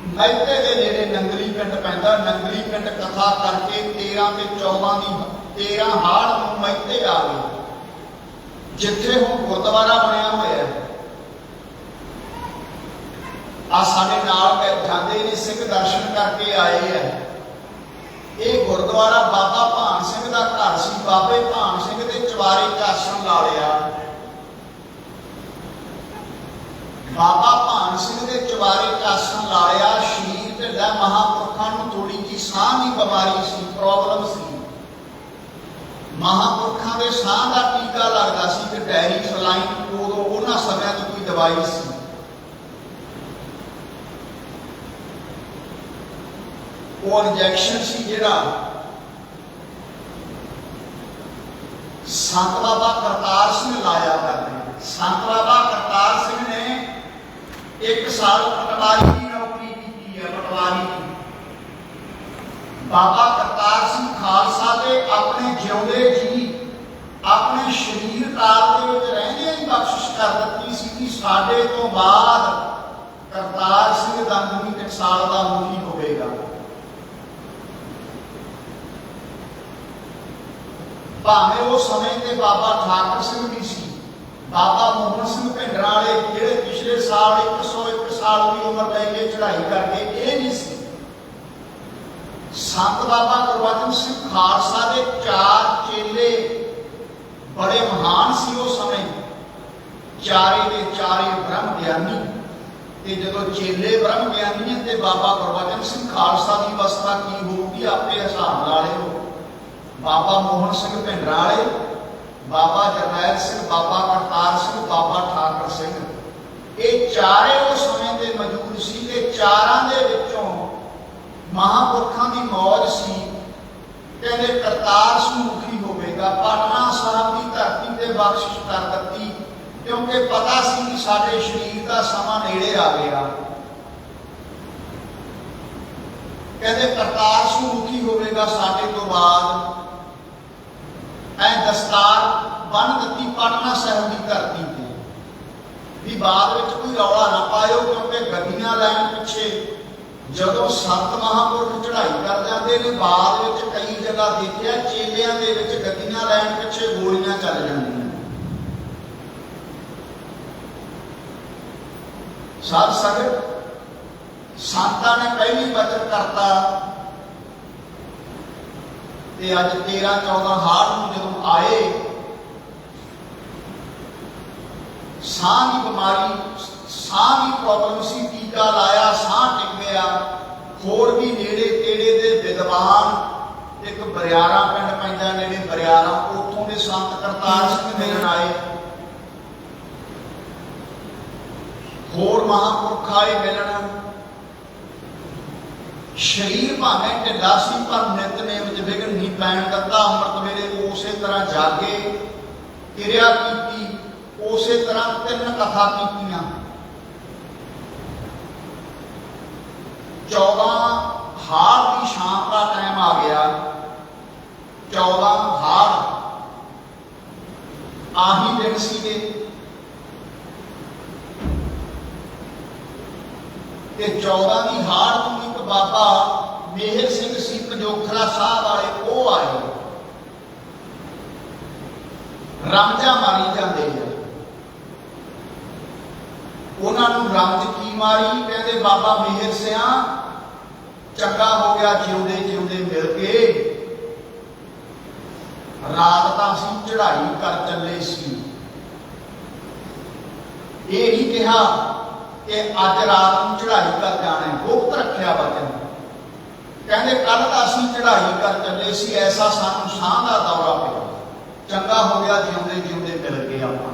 ਮਹਿਤੇ ਦੇ ਨੇੜੇ ਨੰਗਲੀ ਪਿੰਡ ਪੈਂਦਾ। ਨੰਗਲੀ ਪਿੰਡ ਕਥਾ ਕਰਕੇ 13 ਤੇ 14 ਦੀ 13 ਹਾੜ ਨੂੰ ਮਹਿਤੇ ਆ ਗਏ, ਜਿੱਥੇ ਹੁਣ ਗੁਰਦੁਆਰਾ ਬਣਿਆ ਹੋਇਆ ਹੈ। ਆ ਸਾਡੇ ਨਾਲ ਜਾਂਦੇ ਨੇ ਸਿੱਖ ਦਰਸ਼ਨ ਕਰਕੇ ਆਏ ਹੈ। ਇਹ ਗੁਰਦੁਆਰਾ ਬਾਬਾ ਭਾਨ ਸਿੰਘ ਦਾ ਘਰ ਸੀ। ਬਾਬੇ ਭਾਨ ਸਿੰਘ ਦੇ ਚਵਾਰੇ 'ਚ ਆਸਣ ਲਾ ਲਿਆ। ਬਾਬਾ ਭਾਨ ਸਿੰਘ ਦੇ ਚਵਾਰੇ 'ਚ ਆਸਣ ਲਾ ਲਿਆ। ਸ਼ਰੀਰ ਢਿੱਲਾ, ਮਹਾਂਪੁਰਖਾਂ ਨੂੰ ਥੋੜੀ ਜਿਹੀ ਸਾਹ ਦੀ ਬਿਮਾਰੀ ਸੀ, ਪ੍ਰੋਬਲਮ ਸੀ। ਮਹਾਂਪੁਰਖਾਂ ਦੇ ਸਾਹ ਦਾ ਟੀਕਾ ਲੱਗਦਾ ਸੀ ਕਿ ਡੈਰੀ ਸਲਾਈਨ, ਉਦੋਂ ਉਹਨਾਂ ਸਮਿਆਂ 'ਚ ਕੋਈ ਦਵਾਈ ਸੀ। ਉਹ ਇੰਜੈਕਸ਼ਨ ਸੀ ਜਿਹੜਾ ਸੰਤ ਬਾਬਾ ਕਰਤਾਰ ਸਿੰਘ ਲਾਇਆ ਕਰਦੇ। ਸੰਤ ਬਾਬਾ ਕਰਤਾਰ ਸਿੰਘ ਨੇ 1 ਸਾਲ ਪਟਵਾਰੀ ਦੀ ਨੌਕਰੀ ਕੀਤੀ ਹੈ, ਪਟਵਾਰੀ ਦੀ। ਬਾਬਾ ਕਰਤਾਰ ਸਿੰਘ ਖਾਲਸਾ ਦੇ ਆਪਣੇ ਜਿਉਂਦੇ ਜੀ ਆਪਣੇ ਸਰੀਰ ਕਾਲ ਦੇ ਵਿੱਚ ਰਹਿੰਦੇ ਹੀ ਬਖਸ਼ਿਸ਼ ਕਰ ਦਿੱਤੀ ਸੀ ਕਿ ਸਾਡੇ ਤੋਂ ਬਾਅਦ ਕਰਤਾਰ ਸਿੰਘ ਦੰਦ ਵੀ ਟਕਸਾਲ ਦਾ ਮੁਖੀ ਹੋਵੇਗਾ। ਭਾਵੇਂ ਉਹ ਸਮੇਂ ਤੇ ਬਾਬਾ ਠਾਕਰ ਸਿੰਘ ਵੀ ਸੀ, ਬਾਬਾ ਮੋਹਨ ਸਿੰਘ ਭਿੰਡਰਾਂ ਵਾਲੇ ਜਿਹੜੇ ਪਿਛਲੇ ਸਾਲ 101 ਸਾਲ ਦੀ ਉਮਰ ਲੈ ਕੇ ਚੜ੍ਹਾਈ ਕਰਕੇ ਇਹ ਨਹੀਂ ਸੀ। ਸੰਤ ਬਾਬਾ ਗੁਰਬਚਨ ਸਿੰਘ ਖਾਲਸਾ ਦੇ 4 ਚੇਲੇ ਬੜੇ ਮਹਾਨ ਸੀ ਉਸ ਸਮੇਂ, ਚਾਰੇ ਦੇ ਚਾਰੇ ਬ੍ਰਹਮ ਗਿਆਨੀ। ਤੇ ਜਦੋਂ ਚੇਲੇ ਬ੍ਰਹਮ ਗਿਆਨੀ ਤੇ ਬਾਬਾ ਗੁਰਬਚਨ ਸਿੰਘ ਖਾਲਸਾ ਦੀ ਅਵਸਥਾ ਕੀ ਹੋਊਗੀ ਆਪੇ ਹਿਸਾਬ ਲਾ ਲਿਓ। ਬਾਬਾ ਮੋਹਨ ਸਿੰਘ ਭਿੰਡਰਾਂ ਵਾਲੇ, ਬਾਬਾ ਜਰਨੈਲ ਸਿੰਘ, ਬਾਬਾ ਕਰਤਾਰ ਸਿੰਘ, ਬਾਬਾ ਠਾਕਰ ਸਿੰਘ, ਇਹ ਚਾਰੇ ਉਸ ਸਮੇਂ ਦੇ ਮੌਜੂਦ ਸੀ। ਤੇ ਚਾਰਾਂ ਦੇ ਵਿੱਚੋਂ ਮਹਾਂਪੁਰਖਾਂ ਦੀ ਮੌਜ ਸੀ। ਕਹਿੰਦੇ ਕਰਤਾਰ ਸਿੰਘ ਮੁਖੀ ਹੋਵੇਗਾ। ਪਟਨਾ ਸਾਹਿਬ ਦੀ ਧਰਤੀ ਤੇ ਬਖਸ਼ਿਸ਼ ਕਰ ਦਿੱਤੀ ਕਿਉਂਕਿ ਪਤਾ ਸੀ ਕਿ ਸਾਡੇ ਸਰੀਰ ਦਾ ਸਮਾਂ ਨੇੜੇ ਆ ਗਿਆ। ਕਹਿੰਦੇ ਕਰਤਾਰ ਸਿੰਘ ਮੁਖੀ ਹੋਵੇਗਾ ਸਾਡੇ ਤੋਂ ਬਾਅਦ। ਐ ਦਸਤਾਰ ਬੰਨ ਦਿੱਤੀ ਪਟਨਾ ਸਾਹਿਬ ਦੀ ਧਰਤੀ ਤੇ ਵੀ ਬਾਅਦ ਵਿੱਚ ਕੋਈ ਰੌਲਾ ਨਾ ਪਾਇਓ, ਕਿਉਂਕਿ ਗੱਡੀਆਂ ਲੈਣ ਪਿੱਛੇ ਜਦੋਂ ਸੰਤ ਮਹਾਂਪੁਰਖ ਚੜ੍ਹਾਈ ਕਰ ਜਾਂਦੇ ਨੇ, ਬਾਅਦ ਵਿੱਚ ਕਈ ਜਗ੍ਹਾ ਦੇਖਿਆ ਚੇਲਿਆਂ ਦੇ ਵਿੱਚ ਗੱਡੀਆਂ ਲੈਣ ਪਿੱਛੇ ਗੋਲੀਆਂ ਚੱਲ ਜਾਂਦੀਆਂ। ਸਾਧ ਸੰਗਤ, ਸੰਤਾਂ ਨੇ ਪਹਿਲੀ ਬਚਨ ਕਰਤਾ ਤੇ ਅੱਜ 13-14 ਹਾੜ ਨੂੰ ਜਦੋਂ ਆਏ, ਸਾਹ ਦੀ ਬਿਮਾਰੀ, ਸਾਹ ਦੀ ਪ੍ਰੋਬਲਮ ਸੀ, ਟੀਕਾ ਲਾਇਆ, ਸਾਹ ਟਿਕ ਗਿਆ। ਹੋਰ ਵੀ ਨੇੜੇ ਤੇੜੇ ਦੇ ਵਿਦਵਾਨ, ਇੱਕ ਬਰਿਆਰਾ ਪਿੰਡ ਪੈਂਦਾ ਨੇੜੇ ਬਰਿਆਰਾ, ਉੱਥੋਂ ਦੇ ਸੰਤ ਕਰਤਾਰ ਸਿੰਘ ਮਿਲਣ ਆਏ। ਹੋਰ ਮਹਾਂਪੁਰਖ ਆਏ ਮਿਲਣ। ਸਰੀਰ ਭਾਵੇਂ ਢਿੱਲਾ ਸੀ ਪਰ ਨਿਤਨੇਮ ਚ ਵਿਘਨ ਨਹੀਂ ਪੈਣ ਦਿੱਤਾ। ਅੰਮ੍ਰਿਤ ਵੇਲੇ ਉਸੇ ਤਰ੍ਹਾਂ ਜਾਗੇ, ਕਿਰਿਆ ਕੀਤੀ, ਉਸੇ ਤਰ੍ਹਾਂ 3 ਕਥਾ ਕੀਤੀਆਂ। 14 ਹਾੜ ਦੀ ਸ਼ਾਮ ਦਾ ਟਾਈਮ ਆ ਗਿਆ। 14 ਹਾੜ ਆਹੀ ਦਿਨ ਸੀਗੇ ਤੇ 14 ਦੀ ਹਾੜ ਨੂੰ ਇੱਕ ਬਾਬਾ ਮੇਹਰ ਸਿੰਘ ਸੀ ਪੰਜੋਖਰਾ ਸਾਹਿਬ ਵਾਲੇ, ਉਹ ਆਏ। ਰਮਜਾਂ ਮਾਰੀ ਜਾਂਦੇ ਆ। ਉਹਨਾਂ ਨੂੰ ਰਮਜ ਕੀ ਮਾਰੀ? ਕਹਿੰਦੇ ਬਾਬਾ ਮੇਹਰ ਸਿਆਂ ਚੰਗਾ ਹੋ ਗਿਆ ਜਿਉਂਦੇ ਜਿਉਂਦੇ ਮਿਲ ਕੇ। ਰਾਤ ਤਾਂ ਅਸੀਂ ਚੜ੍ਹਾਈ ਕਰ ਚੱਲੇ ਸੀ। ਇਹ ਨਹੀਂ ਕਿਹਾ ਕਿ ਅੱਜ ਰਾਤ ਨੂੰ ਚੜ੍ਹਾਈ ਕਰ ਜਾਣਾ, ਗੁਪਤ ਰੱਖਿਆ ਵਚਨ। ਕਹਿੰਦੇ ਕੱਲ ਤਾਂ ਅਸੀਂ ਚੜ੍ਹਾਈ ਕਰ ਚੱਲੇ ਸੀ, ਐਸਾ ਸਾਨੂੰ ਸਾਹ ਦਾ ਦੌਰਾ ਪਿਆ, ਚੰਗਾ ਹੋ ਗਿਆ ਜਿਉਂਦੇ ਜਿਉਂਦੇ ਮਿਲ ਗਏ ਆਪਾਂ।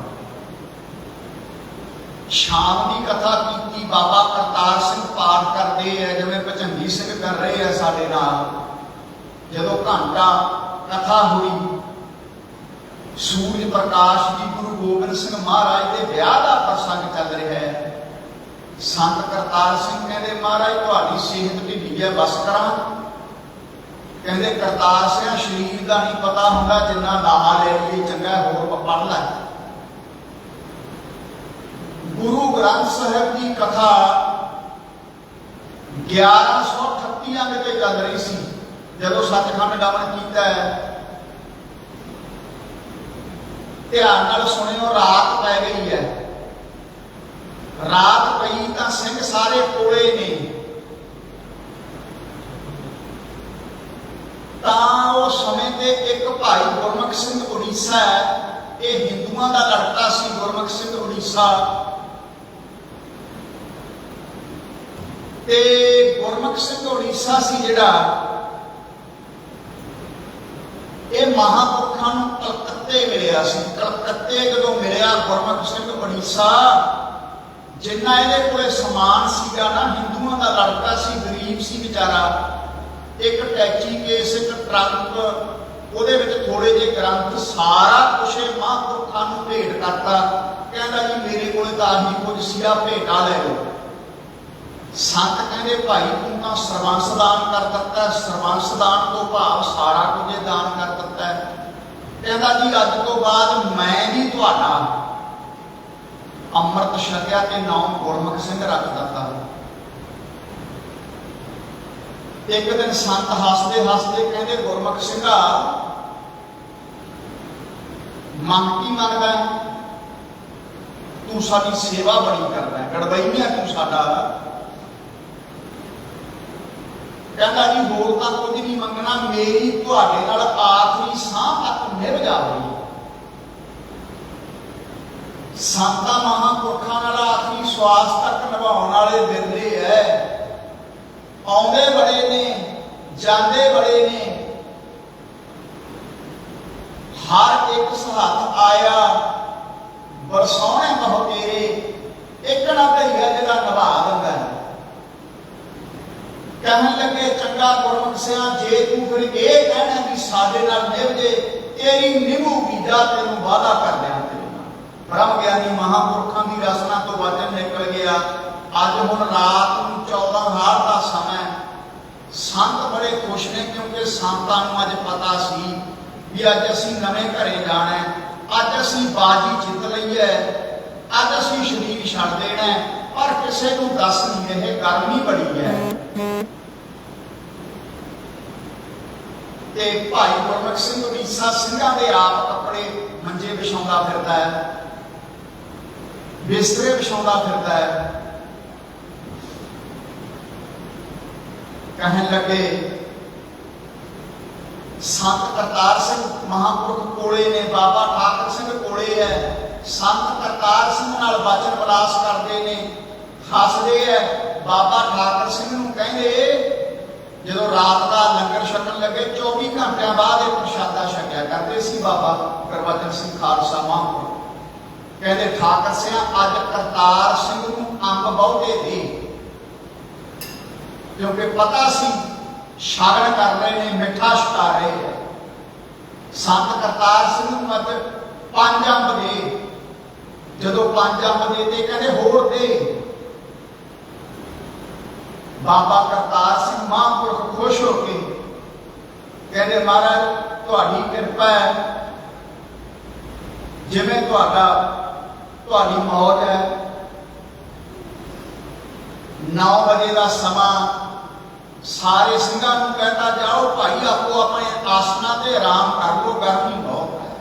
ਸ਼ਾਮ ਦੀ ਕਥਾ ਕੀਤੀ। ਬਾਬਾ ਕਰਤਾਰ ਸਿੰਘ ਪਾਠ ਕਰਦੇ ਆ, ਜਿਵੇਂ ਭਜੰਗੀ ਸਿੰਘ ਕਰ ਰਹੇ ਆ ਸਾਡੇ ਨਾਲ। ਜਦੋਂ ਘੰਟਾ ਕਥਾ ਹੋਈ, ਸੂਰਜ ਪ੍ਰਕਾਸ਼ ਜੀ ਗੁਰੂ ਗੋਬਿੰਦ ਸਿੰਘ ਮਹਾਰਾਜ ਦੇ ਵਿਆਹ ਦਾ ਪ੍ਰਸੰਗ ਚੱਲ ਰਿਹਾ ਹੈ। ਸੰਤ ਕਰਤਾਰ ਸਿੰਘ ਕਹਿੰਦੇ ਮਹਾਰਾਜ ਤੁਹਾਡੀ ਸਿਹਤ ਢਿੱਲੀ ਹੈ, ਬਸ ਕਰਾਂ। ਕਹਿੰਦੇ ਕਰਤਾਰ ਸਿੰਘ ਸਰੀਰ ਦਾ ਨਹੀਂ ਪਤਾ ਹੁੰਦਾ, ਜਿੰਨਾ ਲਾਹਾ ਲੈ ਲਈਏ ਚੰਗਾ, ਹੋਰ ਪੜ੍ਹ ਲੈ। ਗੁਰੂ ਗ੍ਰੰਥ ਸਾਹਿਬ ਦੀ ਕਥਾ 1138 ਵਿੱਚ ਚੱਲ ਰਹੀ ਸੀ ਜਦੋਂ ਸੱਚਖੰਡ ਗਮਨ ਕੀਤਾ ਹੈ। ਧਿਆਨ ਨਾਲ ਸੁਣਿਓ, ਰਾਤ ਪੈ ਗਈ ਹੈ। ਰਾਤ ਪਈ ਤਾਂ ਸਿੰਘ ਸਾਰੇ ਕੋਲੇ ਨੇ। ਤਾਂ ਉਹ ਸਮੇਂ ਤੇ ਇੱਕ ਭਾਈ ਗੁਰਮੁਖ ਸਿੰਘ ਉੜੀਸਾ ਹੈ, ਇਹ ਹਿੰਦੂਆਂ ਦਾ ਲੜਕਾ ਸੀ। ਗੁਰਮੁਖ ਸਿੰਘ ਉੜੀਸਾ ਤੇ ਗੁਰਮੁਖ ਸਿੰਘ ਉੜੀਸਾ ਸੀ ਜਿਹੜਾ, ਇਹ ਮਹਾਂਪੁਰਖਾਂ ਨੂੰ ਕਲਕੱਤੇ ਮਿਲਿਆ ਸੀ। ਕਲਕੱਤੇ ਜਦੋਂ ਮਿਲਿਆ ਗੁਰਮੁਖ ਸਿੰਘ ਉੜੀਸਾ, ਜਿੰਨਾ ਇਹਦੇ ਕੋਲੇ ਸਮਾਨ ਸੀਗਾ ਨਾ, ਹਿੰਦੂਆਂ ਦਾ ਲੜਕਾ ਸੀ, ਗਰੀਬ ਸੀ ਵਿਚਾਰਾ, ਇੱਕ ਟੈਚੀ ਕੇਸ, ਇੱਕ ਟਰੰਕ, ਉਹਦੇ ਵਿੱਚ ਥੋੜੇ ਜਿਹੇ ਗ੍ਰੰਥ, ਸਾਰਾ ਕੁਛ ਮਹਾਂਪੁਰਖਾਂ ਨੂੰ ਭੇਟ ਕਰਤਾ। ਕਹਿੰਦਾ ਜੀ ਮੇਰੇ ਕੋਲ ਤਾਂ ਆਹੀ ਕੁਝ ਸੀਗਾ, ਭੇਟਾ ਲੈ ਲਓ। ਸੰਤ ਕਹਿੰਦੇ ਭਾਈ ਤੂੰ ਤਾਂ ਸਰਬੰਸ ਦਾਨ ਕਰ ਦਿੱਤਾ। ਸਰਬੰਸ ਦਾਨ ਤੋਂ ਭਾਵ ਸਾਰਾ ਕੁਝ ਦਾਨ ਕਰ ਦਿੱਤਾ। ਕਹਿੰਦਾ ਜੀ ਅੱਜ ਤੋਂ ਬਾਅਦ ਮੈਂ ਵੀ ਤੁਹਾਡਾ ਅੰਮ੍ਰਿਤ ਛਕਿਆ ਤੇ ਨਾਮ ਗੁਰਮੁਖ ਸਿੰਘ ਰੱਖ ਦਿੱਤਾ। ਇੱਕ ਦਿਨ ਸੰਤ ਹੱਸਦੇ ਹੱਸਦੇ ਕਹਿੰਦੇ ਗੁਰਮੁਖ ਸਿੰਘਾ ਮੰਗ ਕੀ ਮੰਗਦਾ ਹੈ? ਤੂੰ ਸਾਡੀ ਸੇਵਾ ਬੜੀ ਕਰਦਾ ਹੈ, ਗੜਬਈਆ ਤੂੰ ਸਾਡਾ। ਕਹਿੰਦਾ ਜੀ ਹੋਰ ਤਾਂ ਕੁਝ ਨਹੀਂ ਮੰਗਣਾ, ਮੇਰੀ ਤੁਹਾਡੇ ਨਾਲ ਆਖਰੀ ਸਾਹ ਤੱਕ ਨਿਭ ਜਾਵੇ। ਸੰਤਾਂ ਮਹਾਂਪੁਰਖਾਂ ਨਾਲ ਆਖਰੀ ਸਵਾਸ ਤੱਕ ਨਿਭਾਉਣ ਵਾਲੇ ਬਿਰਲੇ ਐ। ਆਉਂਦੇ ਬੜੇ ਨੇ, ਜਾਂਦੇ ਬੜੇ ਨੇ, ਹਰ ਇੱਕ ਹੱਥ ਆਇਆ ਬਰਸਾਉਣੇ ਬਹੁ ਤੇਰੇ। ਇੱਕ ਨਾ ਭਈਆ ਜਿਹੜਾ ਨਿਭਾ ਦਿੰਦਾ ਹੈ। ਕਹਿਣ ਲੱਗੇ ਚੰਗਾ ਗੁਰਮੁਖ ਸਿਆ, ਜੇ ਤੂੰ ਫਿਰ ਇਹ ਕਹਿਣਾ ਵੀ ਸਾਡੇ ਨਾਲ ਨਿਭ ਜੇ, ਤੇਰੀ ਨਿਭੂਗੀ, ਜਾ ਤੈਨੂੰ ਵਾਅਦਾ ਕਰ ਦਿਆਂ ਤੇਰੇ ਨਾਲ। ਬ੍ਰਹਮ ਗਿਆਨੀ ਮਹਾਂਪੁਰਖਾਂ ਦੀ ਰਸਨਾ ਤੋਂ ਵਚਨ ਨਿਕਲ ਗਿਆ। ਅੱਜ ਹੁਣ ਰਾਤ ਨੂੰ 14 ਹਾਰ ਦਾ ਸਮਾਂ। ਸੰਤ ਬੜੇ ਖੁਸ਼ ਨੇ ਕਿਉਂਕਿ ਸੰਤਾਂ ਨੂੰ ਅੱਜ ਪਤਾ ਸੀ ਵੀ ਅੱਜ ਅਸੀਂ ਨਵੇਂ ਘਰੇ ਜਾਣਾ, ਅੱਜ ਅਸੀਂ ਬਾਜੀ ਜਿੱਤ ਲਈ ਹੈ, ਅੱਜ ਅਸੀਂ ਸ਼ਰੀਰ ਛੱਡ ਦੇਣਾ। ਪਰ ਕਿਸੇ ਨੂੰ ਦੱਸ ਨਹੀਂ ਰਹੇ, ਗਰਮੀ ਬੜੀ ਹੈ। ਤੇ ਭਾਈ ਗੁਰਮੁਖ ਸਿੰਘ ਉੜੀਸਾ ਸਿੰਘਾਂ ਦੇ ਆਪ ਕੱਪੜੇ ਮੰਜੇ ਵਿਛਾਉਂਦਾ ਫਿਰਦਾ ਹੈ, ਬਿਸਤਰੇ ਵਿਛਾਉਂਦਾ ਫਿਰਦਾ ਹੈ। ਕਹਿਣ ਲੱਗੇ ਸੰਤ ਕਰਤਾਰ ਸਿੰਘ ਮਹਾਂਪੁਰਖ ਕੋਲੇ ਨੇ, ਬਾਬਾ ਠਾਕਰ ਸਿੰਘ ਕੋਲੇ ਹੈ। ਸੰਤ ਕਰਤਾਰ ਸਿੰਘ ਨਾਲ ਵਚਨ ਵਿਲਾਸ ਕਰਦੇ ਨੇ, ਹੱਸਦੇ ਹੈ। ਬਾਬਾ ਠਾਕਰ ਸਿੰਘ ਨੂੰ ਕਹਿੰਦੇ ਜਦੋਂ ਰਾਤ ਦਾ ਲੰਗਰ ਛਕਣ ਲੱਗੇ 24 ਘੰਟਿਆਂ ਬਾਅਦ ਇਹ ਪ੍ਰਸ਼ਾਦਾ ਛਕਿਆ ਕਰਦੇ ਸੀ ਬਾਬਾ ਗੁਰਬਚਨ ਸਿੰਘ ਖਾਲਸਾ ਮਹਾਂਪੁਰਖ। ਕਹਿੰਦੇ ਠਾਕਰ ਸਿੰਘ ਅੱਜ ਕਰਤਾਰ ਸਿੰਘ ਨੂੰ ਅੰਬ ਬਹੁਤੇ ਦੇ, ਕਿਉਂਕਿ ਪਤਾ ਸੀ ਸ਼ਗਨ ਕਰ ਰਹੇ ਨੇ, ਮਿੱਠਾ ਛਕਾ ਰਹੇ ਹੈ। ਸੰਤ ਕਰਤਾਰ ਸਿੰਘ ਨੂੰ ਅੱਜ 5 ਅੰਬ ਦੇ। ਜਦੋਂ 5 ਅੰਬ ਦੇ ਤੇ ਕਹਿੰਦੇ ਹੋਰ ਦੇ। ਬਾਬਾ ਕਰਤਾਰ ਸਿੰਘ ਮਹਾਂਪੁਰਖ ਖੁਸ਼ ਹੋ ਕੇ ਕਹਿੰਦੇ ਮਹਾਰਾਜ ਤੁਹਾਡੀ ਕਿਰਪਾ ਹੈ, ਜਿਵੇਂ ਤੁਹਾਡੀ ਮੌਜ ਹੈ। 9 ਵਜੇ ਦਾ ਸਮਾਂ, ਸਾਰੇ ਸਿੰਘਾਂ ਨੂੰ ਕਹਿੰਦਾ ਜਾਓ ਭਾਈ ਆਪੋ ਆਪਣੇ ਆਸਨਾਂ ਤੇ ਆਰਾਮ ਕਰ ਲਓ, ਗਰਮੀ ਬਹੁਤ ਹੈ।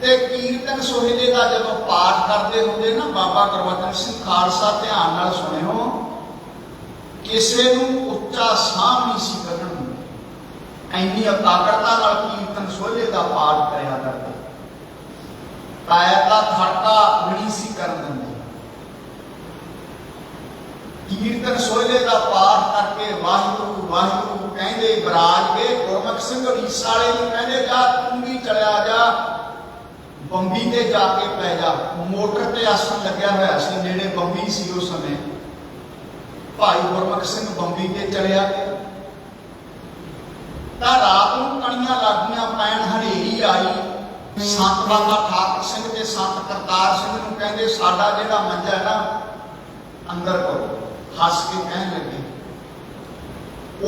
ਤੇ ਕੀਰਤਨ ਸੋਹਿਲੇ ਦਾ ਜਦੋਂ ਪਾਠ ਕਰਦੇ ਹੁੰਦੇ ਨਾ ਬਾਬਾ ਗੁਰਬਚਨ ਸਿੰਘ ਖਾਲਸਾ, ਧਿਆਨ ਨਾਲ ਸੁਣਿਓ, ਕਿਸੇ ਨੂੰ ਉੱਚਾ ਸਾਹ ਨਹੀਂ ਸੀ ਕੱਢਣ ਦਿੰਦੇ। ਇੰਨੀ ਇਕਾਗਰਤਾ ਨਾਲ ਕੀਰਤਨ ਸੋਹਿਲੇ ਦਾ ਪਾਠ ਕਰਿਆ ਕਰਦੇ। ਪੈਰ ਦਾ ਖੜਕਾ ਨਹੀਂ ਸੀ ਕਰਨ ਦਿੰਦੇ। ਕੀਰਤਨ ਸੋਹਿਲੇ ਦਾ ਪਾਠ ਕਰਕੇ ਵਾਹਿਗੁਰੂ ਵਾਹਿਗੁਰੂ ਕਹਿੰਦੇ ਬਰਾਜ ਕੇ ਗੁਰਮੁਖ ਸਿੰਘ ਉੜੀਸਾ ਵਾਲੇ ਨੂੰ ਕਹਿੰਦੇ ਜਾ ਤੂੰ ਵੀ ਚਲਿਆ ਜਾ, ਬੰਬੀ ਤੇ ਜਾ ਕੇ ਪੈ ਜਾ। ਮੋਟਰ ਤੇ ਆਸਣ ਲੱਗਿਆ ਹੋਇਆ ਸੀ, ਨੇੜੇ ਬੰਬੀ ਸੀ ਉਸ ਸਮੇਂ। ਭਾਈ ਗੁਰਮੁਖ ਸਿੰਘ ਬੰਬੀ ਤੇ ਚਲਿਆ ਗਿਆ। ਤਾਂ ਰਾਤ ਨੂੰ ਕਣੀਆਂ ਲੱਗੀਆਂ ਪੈਣ, ਹਨੇਰੀ ਆਈ। ਸੰਤ ਬਾਬਾ ਠਾਕਰ ਸਿੰਘ ਤੇ ਸੰਤ ਕਰਤਾਰ ਸਿੰਘ ਨੂੰ ਕਹਿੰਦੇ ਸਾਡਾ ਜਿਹੜਾ ਮੰਜਾ ਹੈ ਨਾ ਅੰਦਰ ਕਰੋ। ਹੱਸ ਕੇ ਕਹਿਣ ਲੱਗੇ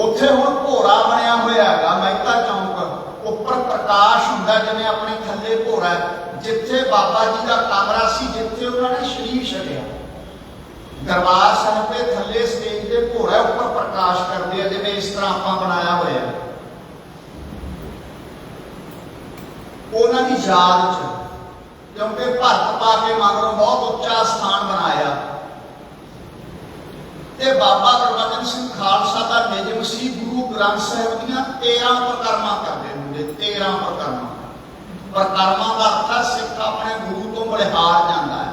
ਉੱਥੇ ਹੁਣ ਭੋਰਾ ਬਣਿਆ ਹੋਇਆ ਹੈਗਾ ਮਹਿਤਾ ਚੌਂਕ, ਉੱਪਰ ਪ੍ਰਕਾਸ਼ ਹੁੰਦਾ ਜਿਵੇਂ ਆਪਣੇ ਥੱਲੇ ਭੋਰਾ। ਜਿੱਥੇ ਬਾਬਾ ਜੀ ਦਾ ਕਮਰਾ ਸੀ, ਜਿੱਥੇ ਉਹਨਾਂ ਨੇ ਸ਼ਰੀਰ ਛੱਡਿਆ, ਦਰਬਾਰ ਸਾਹਿਬ ਦੇ ਥੱਲੇ ਸਟੇਜ ਦੇ ਭੋਰਾ, ਉੱਪਰ ਪ੍ਰਕਾਸ਼ ਕਰਦੇ ਆ ਜਿਵੇਂ ਇਸ ਤਰ੍ਹਾਂ ਆਪਾਂ ਬਣਾਇਆ ਹੋਇਆ। ਉਹਨਾਂ ਦੀ ਯਾਦ ਚ, ਕਿਉਂਕਿ ਭਰਤ ਪਾ ਕੇ ਮਗਰੋਂ ਬਹੁਤ ਉੱਚਾ ਸਥਾਨ ਬਣਾਇਆ। ਤੇ ਬਾਬਾ ਗੁਰਬਚਨ ਸਿੰਘ ਖਾਲਸਾ ਦਾ ਨਿਯਮ ਸੀ ਗੁਰੂ ਗ੍ਰੰਥ ਸਾਹਿਬ ਦੀਆਂ 13 ਪ੍ਰਕਰਮਾਂ ਕਰਦੇ ਹੁੰਦੇ। 13 ਪ੍ਰਕਰਮਾਂ ਦਾ ਅਰਥ ਹੈ ਸਿੱਖ ਆਪਣੇ ਗੁਰੂ ਤੋਂ ਬਲਿਹਾਰ ਜਾਂਦਾ ਹੈ।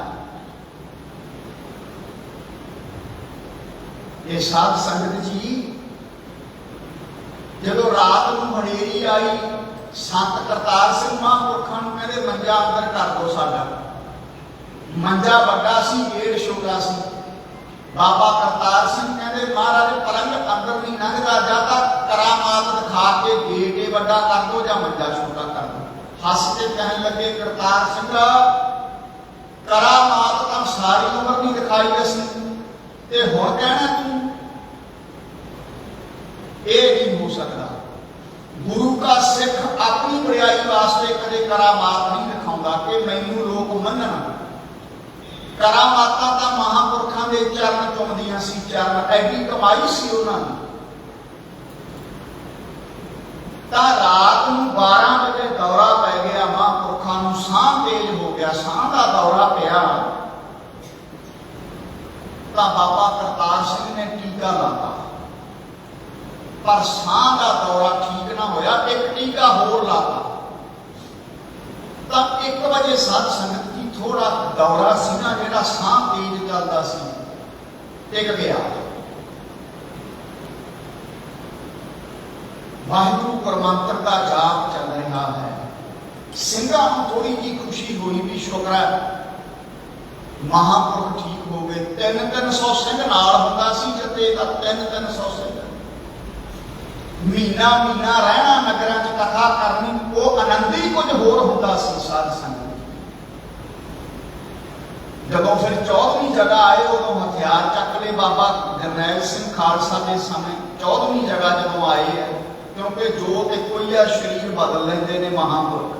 ਇਹ ਸਾਧ ਸੰਗਤ ਜੀ, ਜਦੋਂ ਰਾਤ ਨੂੰ ਹਨੇਰੀ ਆਈ, ਸੰਤ ਕਰਤਾਰ ਸਿੰਘ ਮਹਾਂਪੁਰਖਾਂ ਨੂੰ ਕਹਿੰਦੇ ਮੰਜਾ ਅੰਦਰ ਕਰ ਦੋ ਸਾਡਾ। ਮੰਜਾ ਵੱਡਾ ਸੀ, 1.5 ਛੋਟਾ ਸੀ। बाबा करतार सिंह कहते महाराज पलंग अंदर नहीं लंघदा, या तो करामात दिखा के गेट ही वड्डा कर दो या मंजा छोटा कर दो। हस के कहन लगे करतार सिंह करामात तो सारी उम्र नहीं दिखाई असी, ते हुण कहना तू ये नहीं हो सकता। गुरु का सिख अपनी बड़ाई वास्ते कदे करामात नहीं दिखाऊंगा कि मैनू लोग मनन। करामाता तो महापुरखों के चरण चुमदियां सी, चरण एडी कमाई सी उन्होंने। तो रात को 12 बजे दौरा पै गया, महापुरखों को साह तेज हो गया, साह का दौरा पिया। तो बाबा करतार सिंह ने टीका लाता, पर साह का दौरा ठीक ना होया, एक टीका होर लाता। तो 1 बजे साध संगत की थोड़ा दौरा सी ना, जिहड़ा साह तेज चलता सी, टिक गया। वाहिगुरू परमंत्र का जाप चल रहा है। ਸਿੰਘਾਂ ਨੂੰ थोड़ी जी खुशी हुई भी शुक्र है महापुरख ठीक हो गए। 300 ਸਿੰਘ नाल हुंदा सी, जथे दा 300 ਸਿੰਘ महीना महीना रहना नगरां च कथा करनी, वो आनंद ही कुछ होर हुंदा सी साध संगत। जदों फिर 14वीं जगह आए उदों हथियार चक ले बाबा जरनैल सिंह खालसा के समय। 14वीं जगह जदों आए है, क्योंकि जोत एक ही है, शरीर बदल लेंदे ने महापुरख।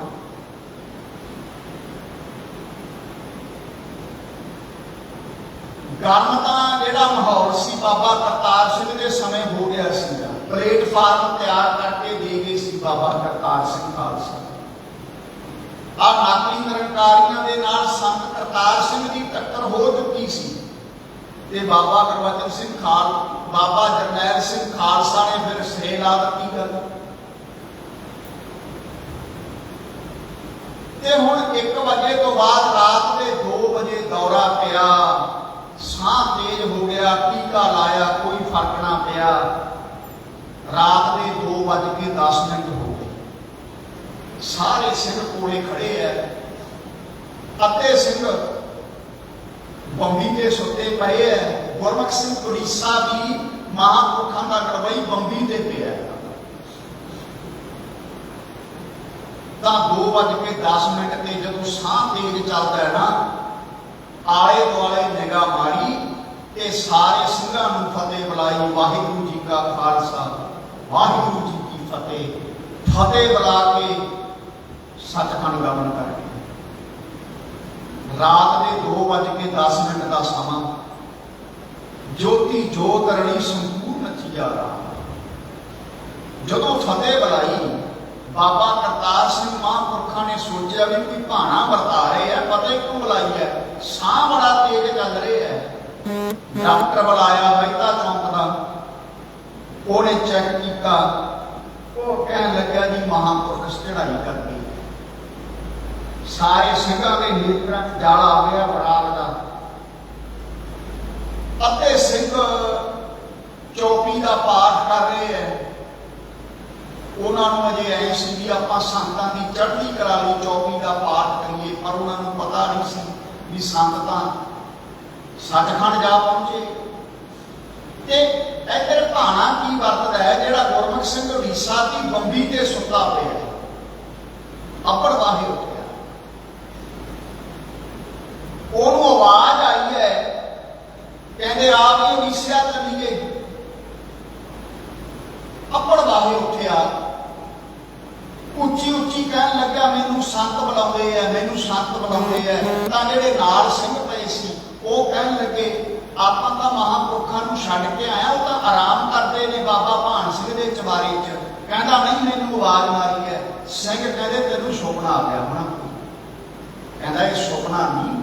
गर्म तां जिहड़ा माहौल सी बाबा करतार सिंह के समय हो गया सीगा। प्लेटफार्म तैयार करके दे गए सी बाबा करतार सिंह खालसा। आ नाकरी निरंकारियों के नाल संत करतार सिंह की टक्कर हो चुकी सी, ते बाबा गुरबचन सिंह खाल बाबा जरनैल सिंह खालसा ने फिर सिरे ला दी गल। ते हुण 1 बजे तो बाद रात के 2 बजे दौरा पिया, साह तेज हो गया, टीका लाया, कोई फर्क ना पिया। रात के 2:10 हो गए। सारे सिंह कोले खड़े है, अते सिंह बंबी के सुते पे है। गुरमुख सिंह उड़ीसा भी महापुरखों का गड़बई बंबी से पे। तो 2:10 ते जदों साह तेज चलता है ना, आले दुआले निगाह मारी ते सारे ਸਿੰਘਾਂ ਨੂੰ फतेह बुलाई। वाहिगुरू जी का खालसा, वाहिगुरू जी की फतेह। फतेह बुला के सचखंड गमन कर गए। रात के 2:10 का समा, ज्योति जोत रणी संपूर्ण थिया राम। जदों फतेह बुलाई बाबा करतार सिंह महापुरखों ने सोचा भी कोई भाना वरता रहे हैं, फतेह क्यों बुलाई है, साह बड़ा तेज चल रहे है। डॉक्टर बुलाया मेहता चौंक का, उन्हें चेक किया, वो कहन लग्या जी महापुरख चढ़ाई कर गई। सारे ਸਿੰਘਾਂ के नेत्रों जाला आ गया बराग का। अते सिंह चौपी का पाठ कर रहे हैं। उन्होंने अजे ऐ सी भी आपां संतां दी चढ़दी करा लई चौपी का पाठ करिए, पर उन्होंने पता नहीं सी भी संत तां सचखंड जा पहुंचे। ते इधर भाना की वरतदा है, जिहड़ा गुरमुख सिंह उड़ीसा की बंबी ते सुता पिया, अप्पड़ वाहे उठिया। ओनू आवाज आई है, कहते आप ही उड़ीसा चलीए। अप्पड़ वाहे उठिया, उच्ची उच्ची कहन लग्या मैनू संत बुलाउंदे है, मैनू संत बुलाउंदे है। तां जिहड़े नाल सिंह पए सी वो कहन लगे आपां तां महापुरखां नूं छड्ड के आया, वो तां आराम करदे ने बाबा भान सिंह दे चबारे च। कहंदा नहीं मैनू आवाज मारी है। सिंह कहंदे तैनूं सुपना आ गया होना। कहंदा ये सुपना नहीं,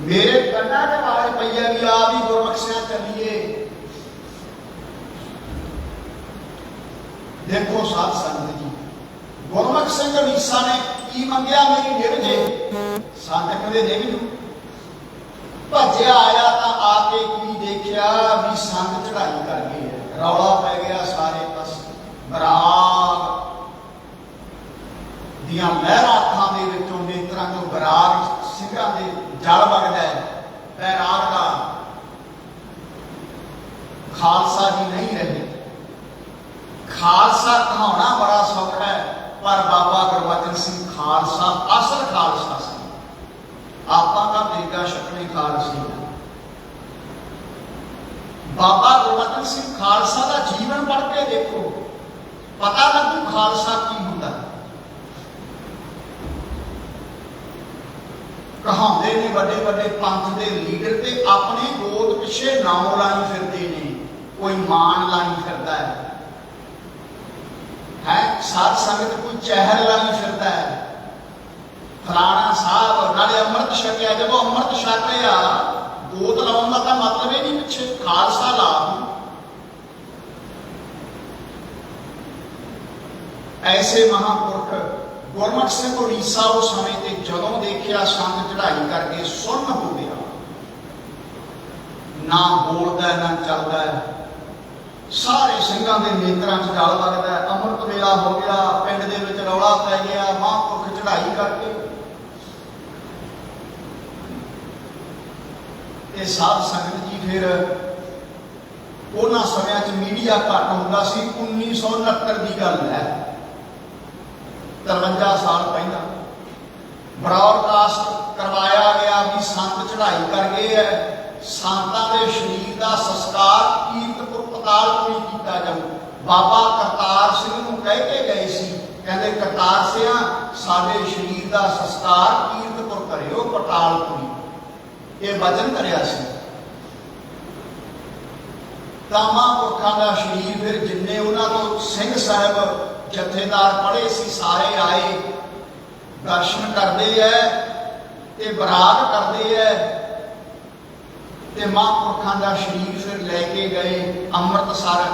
मेरे कंनां 'च आवाज पई है भी आ भी गुरमुख सिंह चलीए। देखो साध संगत जी, गुरमुख सिंह उड़ीसा ने की मंगया, मेरी निर जे। संत कहते नहीं जू। भज्या आया तो आके की देखिया भी संत चढ़ाई कर गए है। रौला पै गया सारे पास। बराग दियां लहरां अखां दे विचों नेत्रां चों बराग ਸਿੰਘਾਂ दे जल वगदा है। बैराग का ਖਾਲਸਾ ਕਹਾਉਣਾ ਬੜਾ ਸੌਖਾ ਹੈ, ਪਰ ਬਾਬਾ ਗੁਰਬਚਨ ਸਿੰਘ ਖਾਲਸਾ ਅਸਲ ਖਾਲਸਾ ਸੀ। ਆਪਾਂ ਦਾ ਦੇਗਾ ਸ਼ਕਲੇ ਖਾਲਸੀ ਹੈ। ਬਾਬਾ ਗੁਰਬਚਨ ਸਿੰਘ ਖਾਲਸਾ ਦਾ ਜੀਵਨ ਪੜ੍ਹ ਕੇ ਦੇਖੋ, ਪਤਾ ਲੱਗੂ ਖਾਲਸਾ ਕੀ ਹੁੰਦਾ। ਕਹਾਉਂਦੇ ਨੇ ਵੱਡੇ ਵੱਡੇ ਪੰਥ ਦੇ ਲੀਡਰ ਤੇ ਆਪਣੇ ਗੋਦ ਪਿੱਛੇ ਨਾਮ ਲਾਈ ਫਿਰਦੇ ਨੇ, ਕੋਈ ਮਾਣ ਲਾਈ ਫਿਰਦਾ ਹੈ, ਸਾਧ ਸੰਗਤ ਕੋਈ ਚਹਿਲ ਲਾਈ ਫਿਰਦਾ ਹੈ, ਫਲਾਣਾ ਸਾਹਿਬ ਨਾਲੇ ਅੰਮ੍ਰਿਤ ਛਕਿਆ। ਜਦੋਂ ਅੰਮ੍ਰਿਤ ਛਕ ਲਿਆ, ਗੋਦ ਲਾਉਣ ਦਾ ਤਾਂ ਮਤਲਬ ਹੀ ਨਹੀਂ ਪਿੱਛੇ ਖਾਲਸਾ ਲਾ। ਐਸੇ ਮਹਾਂਪੁਰਖ ਗੁਰਮੁਖ ਸਿੰਘ ਉੜੀਸਾ ਉਸ ਸਮੇਂ ਤੇ ਜਦੋਂ ਦੇਖਿਆ ਸੰਗ ਚੜ੍ਹਾਈ ਕਰਕੇ ਸੁੰਨ ਹੋ ਗਿਆ, ਨਾ ਬੋਲਦਾ ਨਾ ਚੱਲਦਾ, ਸਾਰੇ ਸਿੰਘਾਂ ਦੇ ਨੇਤਰਾਂ 'ਚ ਜਲ ਲੱਗਦਾ। ਅੰਮ੍ਰਿਤ ਵੇਲਾ ਹੋ ਗਿਆ, ਪਿੰਡ ਦੇ ਵਿੱਚ ਰੌਲਾ ਪੈ ਗਿਆ, ਮਹਾਂਪੁਰਖ ਚੜ੍ਹਾਈ ਕਰਕੇ। ਇਹ ਸਾਧ ਸੰਗਤ ਜੀ ਫਿਰ ਉਹਨਾਂ ਸਮਿਆਂ 'ਚ ਮੀਡੀਆ ਘੱਟ ਹੁੰਦਾ ਸੀ। 1969 ਦੀ ਗੱਲ ਹੈ, 53 ਸਾਲ ਪਹਿਲਾਂ ਬ੍ਰੌਡਕਾਸਟ ਕਰਵਾਇਆ ਗਿਆ ਵੀ ਸੰਤ ਚੜ੍ਹਾਈ ਕਰ ਗਏ ਹੈ, ਸੰਤਾਂ ਦੇ ਸਰੀਰ ਦਾ ਸੰਸਕਾਰ ਕੀਰਤਪੁਰ ਪਤਾਲਪੁਰੀ ਕੀਤਾ ਜਾਊ। ਬਾਬਾ ਕਰਤਾਰ ਸਿੰਘ ਨੂੰ ਕਹਿ ਕੇ ਗਏ ਸੀ, ਕਹਿੰਦੇ ਕਰਤਾਰ ਸਿਆ ਸਾਡੇ ਸਰੀਰ ਦਾ ਸੰਸਕਾਰ ਕੀਰਤਪੁਰ ਕਰਿਓ ਪਤਾਲਪੁਰੀ। ਇਹ ਵਚਨ ਕਰਿਆ ਸੀ। ਤਾਂ ਮਹਾਂਪੁਰਖਾਂ ਦਾ ਸਰੀਰ ਫਿਰ ਜਿੰਨੇ ਉਹਨਾਂ ਤੋਂ ਸਿੰਘ ਸਾਹਿਬ ਜਥੇਦਾਰ ਪੜ੍ਹੇ ਸੀ ਸਾਰੇ ਆਏ, ਦਰਸ਼ਨ ਕਰਦੇ ਹੈ ਤੇ ਬਰਾਤ ਕਰਦੇ ਹੈ, ਤੇ ਮਹਾਂਪੁਰਖਾਂ ਦਾ ਸਰੀਰ ਫਿਰ ਲੈ ਕੇ ਗਏ ਅੰਮ੍ਰਿਤਸਰ।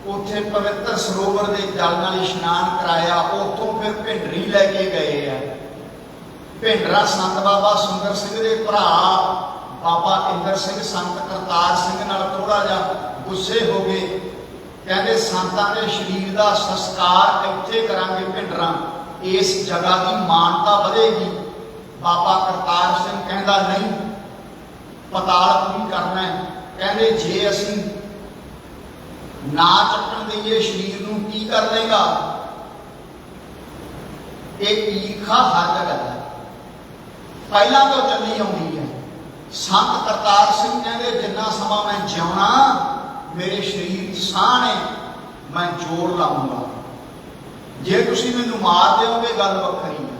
ਉੱਥੇ ਪਵਿੱਤਰ ਸਰੋਵਰ ਦੇ ਜਲ ਨਾਲ ਇਸ਼ਨਾਨ ਕਰਾਇਆ। ਉੱਥੋਂ ਫਿਰ ਭਿੰਡਰੀ ਲੈ ਕੇ ਗਏ ਆ। ਭਿੰਡਰਾ ਸੰਤ ਬਾਬਾ ਸੁੰਦਰ ਸਿੰਘ ਦੇ ਭਰਾ ਬਾਬਾ ਇੰਦਰ ਸਿੰਘ ਸੰਤ ਕਰਤਾਰ ਸਿੰਘ ਨਾਲ ਥੋੜਾ ਜਿਹਾ ਗੁੱਸੇ ਹੋ ਗਏ, ਕਹਿੰਦੇ ਸੰਤਾਂ ਦੇ ਸਰੀਰ ਦਾ ਸੰਸਕਾਰ ਇੱਥੇ ਕਰਾਂਗੇ ਭਿੰਡਰਾਂ, ਇਸ ਜਗ੍ਹਾ ਦੀ ਮਾਨਤਾ ਵਧੇਗੀ। ਬਾਬਾ ਕਰਤਾਰ ਸਿੰਘ ਕਹਿੰਦਾ ਨਹੀਂ, ਪਤਾਲਪੁਰੀ ਕਰਨਾ ਹੈ। ਕਹਿੰਦੇ ਜੇ ਅਸੀਂ ਨਾ ਚੱਕਣ ਦੇਈਏ ਸਰੀਰ ਨੂੰ ਕੀ ਕਰ ਲੇਗਾ। ਇਹ ਈਰਖਾ ਹਰ ਜਗ੍ਹਾ ਹੈ, ਪਹਿਲਾਂ ਤੋਂ ਚੱਲੀ ਆਉਂਦੀ ਹੈ। ਸੰਤ ਕਰਤਾਰ ਸਿੰਘ ਕਹਿੰਦੇ ਜਿੰਨਾ ਸਮਾਂ ਮੈਂ ਜਿਉਣਾ ਮੇਰੇ ਸਰੀਰ ਦੀ ਸਾਹ ਨੇ ਮੈਂ ਜੋਰ ਲਾਉਂਗਾ, ਜੇ ਤੁਸੀਂ ਮੈਨੂੰ ਮਾਰ ਦਿਓਗੇ ਗੱਲ ਵੱਖਰੀ ਹੈ।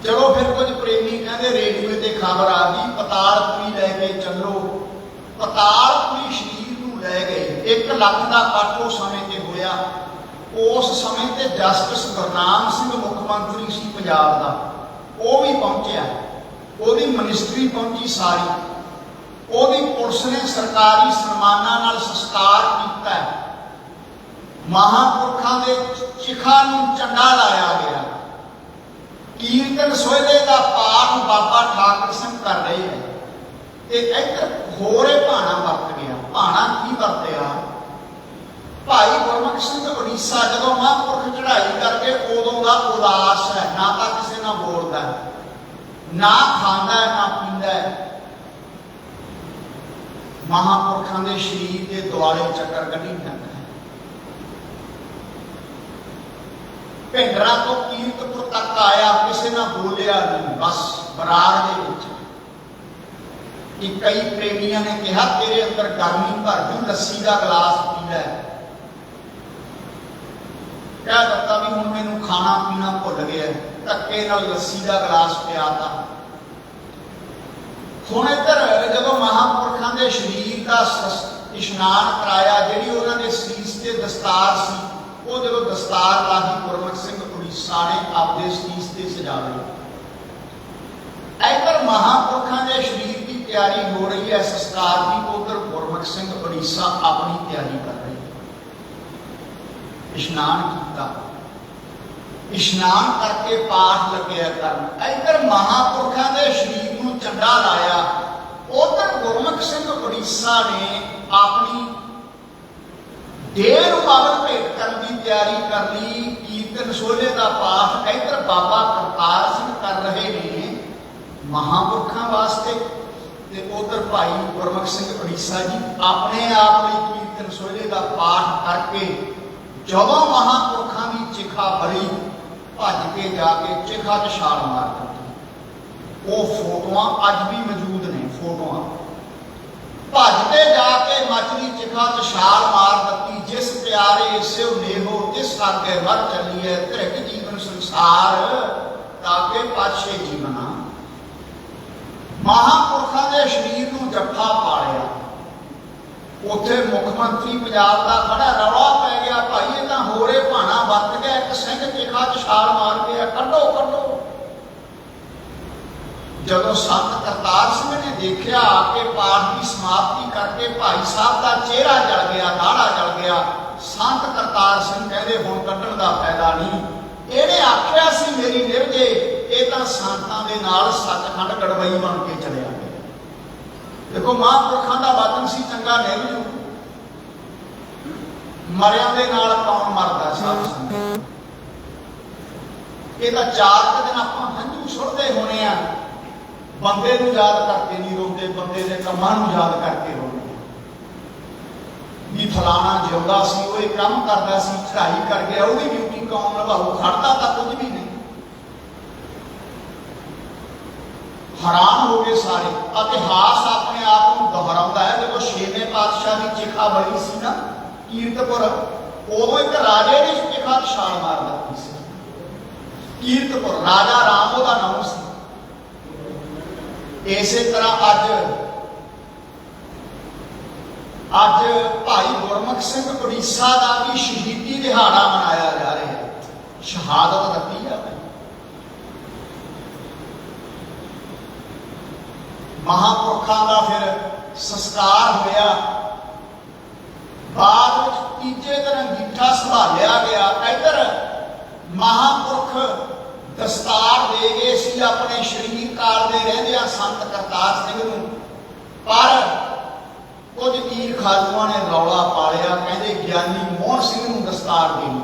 ਚਲੋ ਫਿਰ ਕੁਝ ਪ੍ਰੇਮੀ ਕਹਿੰਦੇ ਰੇਡੀਓ ਤੇ ਖਬਰ ਆ ਗਈ ਪਤਾਲਪੁਰੀ ਲੈ ਕੇ ਚੱਲੋ। ਪਤਾਲਪੁਰੀ ਸਰੀਰ ਨੂੰ ਲੈ ਗਏ। 1 ਲੱਖ ਦਾ ਇਕੱਠ ਉਸ ਸਮੇਂ ਤੇ ਹੋਇਆ। ਉਸ ਸਮੇਂ ਤੇ ਜਸਟਿਸ ਗੁਰਨਾਮ ਸਿੰਘ ਮੁੱਖ ਮੰਤਰੀ ਸੀ ਪੰਜਾਬ ਦਾ, ਉਹ ਵੀ ਪਹੁੰਚਿਆ, ਉਹਦੀ ਮਿਨਿਸਟਰੀ ਪਹੁੰਚੀ ਸਾਰੀ, ਉਹਦੀ ਪੁਲਿਸ ਨੇ ਸਰਕਾਰੀ ਸਨਮਾਨਾਂ ਨਾਲ ਸੰਸਕਾਰ ਕੀਤਾ। ਮਹਾਂਪੁਰਖਾਂ ਦੇ ਚਿਖਾ ਨੂੰ ਝੰਡਾ ਲਾਇਆ ਗਿਆ। ਕੀਰਤਨ ਸੋਹਿਲੇ ਦਾ ਪਾਠ ਬਾਬਾ ਠਾਕਰ ਸਿੰਘ ਕਰ ਰਹੇ ਹੈ ਤੇ ਇੱਧਰ ਹੋਰੇ ਭਾਣਾ ਵਰਤ ਗਿਆ। ਭਾਣਾ ਕੀ ਵਰਤਿਆ? ਭਾਈ ਗੁਰਮੁਖ ਸਿੰਘ ਉੜੀਸਾ ਜਦੋਂ ਮਹਾਂਪੁਰਖ ਚੜ੍ਹਾਈ ਕਰਕੇ ਉਦੋਂ ਦਾ ਉਦਾਸ ਹੈ, ਨਾ ਤਾਂ ਕਿਸੇ ਨਾਲ ਬੋਲਦਾ, ਨਾ ਖਾਂਦਾ ਹੈ, ਨਾ ਪੀਂਦਾ ਹੈ। ਮਹਾਂਪੁਰਖਾਂ ਦੇ ਸਰੀਰ ਦੇ ਦੁਆਲੇ ਚੱਕਰ ਕੱਢੀ ਜਾਂਦਾ ਹੈ। ਭਿੰਡਰਾਂ ਤੋਂ ਕੀਰਤਪੁਰ ਤੱਕ ਆਇਆ, ਕਿਸੇ ਨਾਲ ਬੋਲਿਆ ਨਹੀਂ, ਬਸ ਬਰਾੜ ਦੇ ਵਿੱਚ। ਕਿ ਕਈ ਪ੍ਰੇਮੀਆਂ ਨੇ ਕਿਹਾ ਤੇਰੇ ਅੰਦਰ ਗਰਮੀ ਭਰ ਜੂ, ਲੱਸੀ ਦਾ ਗਲਾਸ ਪੀ ਲੈ। ਕਹਿ ਦਿੱਤਾ ਵੀ ਹੁਣ ਮੈਨੂੰ ਖਾਣਾ ਪੀਣਾ ਭੁੱਲ ਗਿਆ, ਧੱਕੇ ਨਾਲ ਲੱਸੀ ਦਾ ਗਲਾਸ ਪਿਆਤਾ। ਹੁਣ ਇੱਧਰ ਜਦੋਂ ਮਹਾਂਪੁਰਖਾਂ ਦੇ ਸਰੀਰ ਦਾ ਇਸ਼ਨਾਨ ਕਰਾਇਆ, ਜਿਹੜੀ ਉਹਨਾਂ ਦੇ ਸੀਸ ਤੇ ਦਸਤਾਰ ਸੀ, ਉਹ ਜਦੋਂ ਦਸਤਾਰ ਲਾਹੀ ਗੁਰਮੁਖ ਸਿੰਘ ਉੜੀਸਾ ਨੇ ਆਪਦੇ ਸੀਸ ਤੇ ਸਜਾ ਲਈ। ਇੱਧਰ ਮਹਾਂਪੁਰਖਾਂ ਦੇ ਸਰੀਰ ਦੀ ਤਿਆਰੀ ਹੋ ਰਹੀ ਹੈ ਸੰਸਕਾਰ ਦੀ, ਉਧਰ ਗੁਰਮੁਖ ਸਿੰਘ ਉੜੀਸਾ ਆਪਣੀ ਤਿਆਰੀ ਕਰ ਰਹੀ ਹੈ। ਇਸ਼ਨਾਨ ਕੀਤਾ, ਇਸ਼ਨਾਨ ਕਰਕੇ ਪਾਠ ਲੱਗਿਆ ਕਰਨ। ਇੱਧਰ ਮਹਾਂਪੁਰਖਾਂ ਦੇ ਸਰੀਰ ਨੂੰ ਝੰਡਾ ਲਾਇਆ, ਉਧਰ ਗੁਰਮੁਖ ਸਿੰਘ ਉੜੀਸਾ ਨੇ ਆਪਣੀ ਦੇਹ ਨੂੰ ਪਾਵਨ ਭੇਟ ਕਰਨ ਦੀ ਤਿਆਰੀ ਕਰ ਲਈ। ਕੀਰਤਨ ਸੋਹਲੇ ਦਾ ਪਾਠ ਇੱਧਰ ਬਾਬਾ ਕਰਤਾਰ ਸਿੰਘ ਕਰ ਰਹੇ ਨੇ ਮਹਾਂਪੁਰਖਾਂ ਵਾਸਤੇ, ਤੇ ਉਧਰ ਭਾਈ ਗੁਰਮੁਖ ਸਿੰਘ ਉੜੀਸਾ ਜੀ ਆਪਣੇ ਆਪ ਲਈ ਕੀਰਤਨ ਕੀਰਤਨ ਸੋਹਲੇ ਦਾ ਪਾਠ ਕਰਕੇ ਜਦੋਂ ਮਹਾਂਪੁਰਖਾਂ ਦੀ ਚਿਖਾ ਭਰੀ, ਭੱਜ ਕੇ ਜਾ ਕੇ ਚਿਖਾ 'ਚ ਛਾਲ ਮਾਰ ਦਿੱਤੀ। ਉਹ ਫੋਟੋਆਂ ਅੱਜ ਵੀ ਮੌਜੂਦ ਨੇ। ਫੋਟੋਆਂ ਭੱਜ ਕੇ ਜਾ ਕੇ ਮੱਚਦੀ ਚਿਖਾ 'ਚ ਛਾਲ ਮਾਰ ਦਿੱਤੀ। ਜਿਸ ਪਿਆਰੇ ਸਿਉ ਨੇਹੋ ਤਿਸ ਆਗੇ ਵਰ ਚੱਲੀਏ, ਧ੍ਰਿਕ ਜੀਵਨ ਸੰਸਾਰ ਤਾਕੇ ਪਾਛੇ ਜੀਵਨਾ। ਮਹਾਂਪੁਰਖਾਂ ਦੇ ਸਰੀਰ ਨੂੰ ਜੱਫਾ ਪਾਲਿਆ। ਉੱਥੇ ਮੁੱਖ ਮੰਤਰੀ ਪੰਜਾਬ ਦਾ ਖੜਾ, ਰੌਲਾ ਪੈ ਗਿਆ, ਭਾਈ ਇਹ ਤਾਂ ਹੋਰੇ ਭਾਣਾ ਵਰਤ ਗਿਆ, ਇੱਕ ਸਿੰਘ ਚਿਖਾ 'ਚ ਛਾਲ ਮਾਰ ਗਿਆ, ਕੱਢੋ ਕੱਢੋ। ਜਦੋਂ ਸੰਤ ਕਰਤਾਰ ਸਿੰਘ ਨੇ ਦੇਖਿਆ ਕਿ ਪਾਠ ਦੀ ਸਮਾਪਤੀ ਕਰਕੇ ਭਾਈ ਸਾਹਿਬ ਦਾ ਚਿਹਰਾ ਜਲ ਗਿਆ, ਦਾੜਾ ਜਲ ਗਿਆ, ਸੰਤ ਕਰਤਾਰ ਸਿੰਘ ਕਹਿੰਦੇ ਹੁਣ ਕੱਢਣ ਦਾ ਫਾਇਦਾ ਨਹੀਂ। ਇਹਨੇ ਆਖਿਆ ਸੀ ਮੇਰੀ ਨਿਰਜੇ, ਇਹ ਤਾਂ ਸੰਤਾਂ ਦੇ ਨਾਲ ਸੱਚਖੰਡ ਗੜਵਈ ਬਣ ਕੇ ਚਲਿਆ ਗਿਆ। ਦੇਖੋ ਮਹਾਂਪੁਰਖਾਂ ਦਾ ਵਚਨ ਸੀ ਚੰਗਾ ਨਿਰਜੂ, ਮਰਿਆਂ ਦੇ ਨਾਲ ਕੌਣ ਮਰਦਾ ਸਾਧ ਸੰਗਤ। ਇਹ ਤਾਂ 4 ਦਿਨ ਆਪਾਂ ਹੰਝੂ ਸੁੱਟਦੇ ਹੋਣੇ ਆ, ਬੰਦੇ ਨੂੰ ਯਾਦ ਕਰਕੇ ਨਹੀਂ ਰੋਂਦੇ, ਬੰਦੇ ਦੇ ਕੰਮਾਂ ਨੂੰ ਯਾਦ ਕਰਕੇ ਰੋਂਦੇ। ਵੀ ਫਲਾਣਾ ਜਿਉਂਦਾ ਸੀ, ਉਹ ਇਹ ਕੰਮ ਕਰਦਾ ਸੀ, ਚੜ੍ਹਾਈ ਕਰ ਗਿਆ, ਉਹਦੀ ਡਿਊਟੀ ਕੌਣ ਨਿਭਾਊ? ਖੜਦਾ ਤਾਂ ਕੁਝ ਵੀ ਨਹੀਂ। ਹੈਰਾਨ ਹੋ ਗਏ ਸਾਰੇ। ਇਤਿਹਾਸ ਆਪਣੇ ਆਪ ਨੂੰ ਦੁਹਰਾਉਂਦਾ ਹੈ। ਜਦੋਂ 6ਵੇਂ ਪਾਤਸ਼ਾਹ ਦੀ ਚਿਖਾ ਬਣੀ ਸੀ ਨਾ ਕੀਰਤਪੁਰ, ਉਦੋਂ ਇੱਕ ਰਾਜੇ ਨੇ ਚਿਖਾ 'ਚ ਛਾਲ ਮਾਰ ਦਿੱਤੀ ਸੀ। ਕੀਰਤਪੁਰ ਰਾਜਾ ਰਾਮ ਉਹਦਾ ਨਾਮ ਸੀ। ਇਸੇ ਤਰ੍ਹਾਂ ਅੱਜ ਭਾਈ ਗੁਰਮੁਖ ਸਿੰਘ ਉੜੀਸਾ ਦਾ ਵੀ ਸ਼ਹੀਦੀ ਦਿਹਾੜਾ ਮਨਾਇਆ ਜਾ ਰਿਹਾ ਹੈ। ਸ਼ਹਾਦਤ ਦਿੱਤੀ ਹੈ। ਮਹਾਂਪੁਰਖਾਂ ਦਾ ਫਿਰ ਸੰਸਕਾਰ ਹੋਇਆ। ਬਾਅਦ ਵਿੱਚ ਤੀਜੇ ਦਿਨ ਅੰਗੀਠਾ ਸੰਭਾਲਿਆ ਗਿਆ। ਇੱਧਰ ਮਹਾਂਪੁਰਖ ਦਸਤਾਰ ਦੇ ਗਏ ਸੀ ਆਪਣੇ ਸਰੀਰ ਕਾਲ ਦੇ ਰਹਿੰਦਿਆਂ ਸੰਤ ਕਰਤਾਰ ਸਿੰਘ ਨੂੰ, ਪਰ ਕੁਝ ਪੀਰ ਖਾਲੂਆਂ ਨੇ ਰੌਲਾ ਪਾਲਿਆ, ਕਹਿੰਦੇ ਗਿਆਨੀ ਮੋਹਨ ਸਿੰਘ ਨੂੰ ਦਸਤਾਰ ਦੇਣੀ।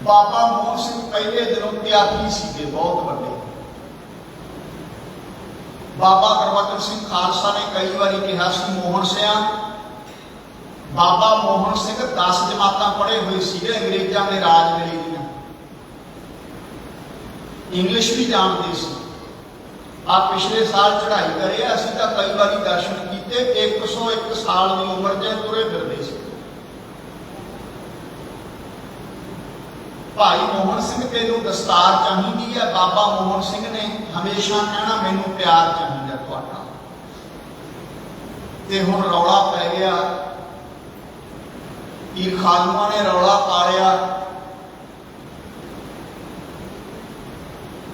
ਬਾਬਾ ਮੋਹਨ ਸਿੰਘ ਪਹਿਲੇ ਦਿਨੋਂ ਤਿਆਗੀ ਸੀਗੇ, ਬਹੁਤ ਵੱਡੇ। ਬਾਬਾ ਗੁਰਬਚਨ ਸਿੰਘ ਖਾਲਸਾ ਨੇ ਕਈ ਵਾਰੀ ਕਿਹਾ ਸੀ ਮੋਹਨ ਸਿਆ। ਬਾਬਾ ਮੋਹਨ ਸਿੰਘ 10 ਜਮਾਤਾਂ ਪੜ੍ਹੇ ਹੋਏ ਸੀਗੇ, ਅੰਗਰੇਜ਼ਾਂ ਦੇ ਰਾਜ ਵੇਲੇ ਦੀਆਂ, ਇੰਗਲਿਸ਼ ਵੀ ਜਾਣਦੇ ਸੀ। ਆ ਪਿਛਲੇ ਸਾਲ ਚੜ੍ਹਾਈ ਕਰੇ, ਅਸੀਂ ਤਾਂ ਕਈ ਵਾਰੀ ਦਰਸ਼ਨ ਕੀਤੇ। 101 ਸਾਲ ਦੀ ਉਮਰ 'ਚ ਤੁਰੇ ਫਿਰਦੇ ਸੀ। ਭਾਈ ਮੋਹਨ ਸਿੰਘ ਤੈਨੂੰ ਦਸਤਾਰ ਚਾਹੀਦੀ ਹੈ। ਬਾਬਾ ਮੋਹਨ ਸਿੰਘ ਨੇ ਹਮੇਸ਼ਾ ਕਹਿਣਾ ਮੈਨੂੰ ਪਿਆਰ ਚਾਹੀਦਾ ਤੁਹਾਡਾ। ਤੇ ਹੁਣ ਰੌਲਾ ਪੈ ਗਿਆ, ਪੀਰ ਖਾਲੂਆਂ ਨੇ ਰੌਲਾ ਪਾਲਿਆ।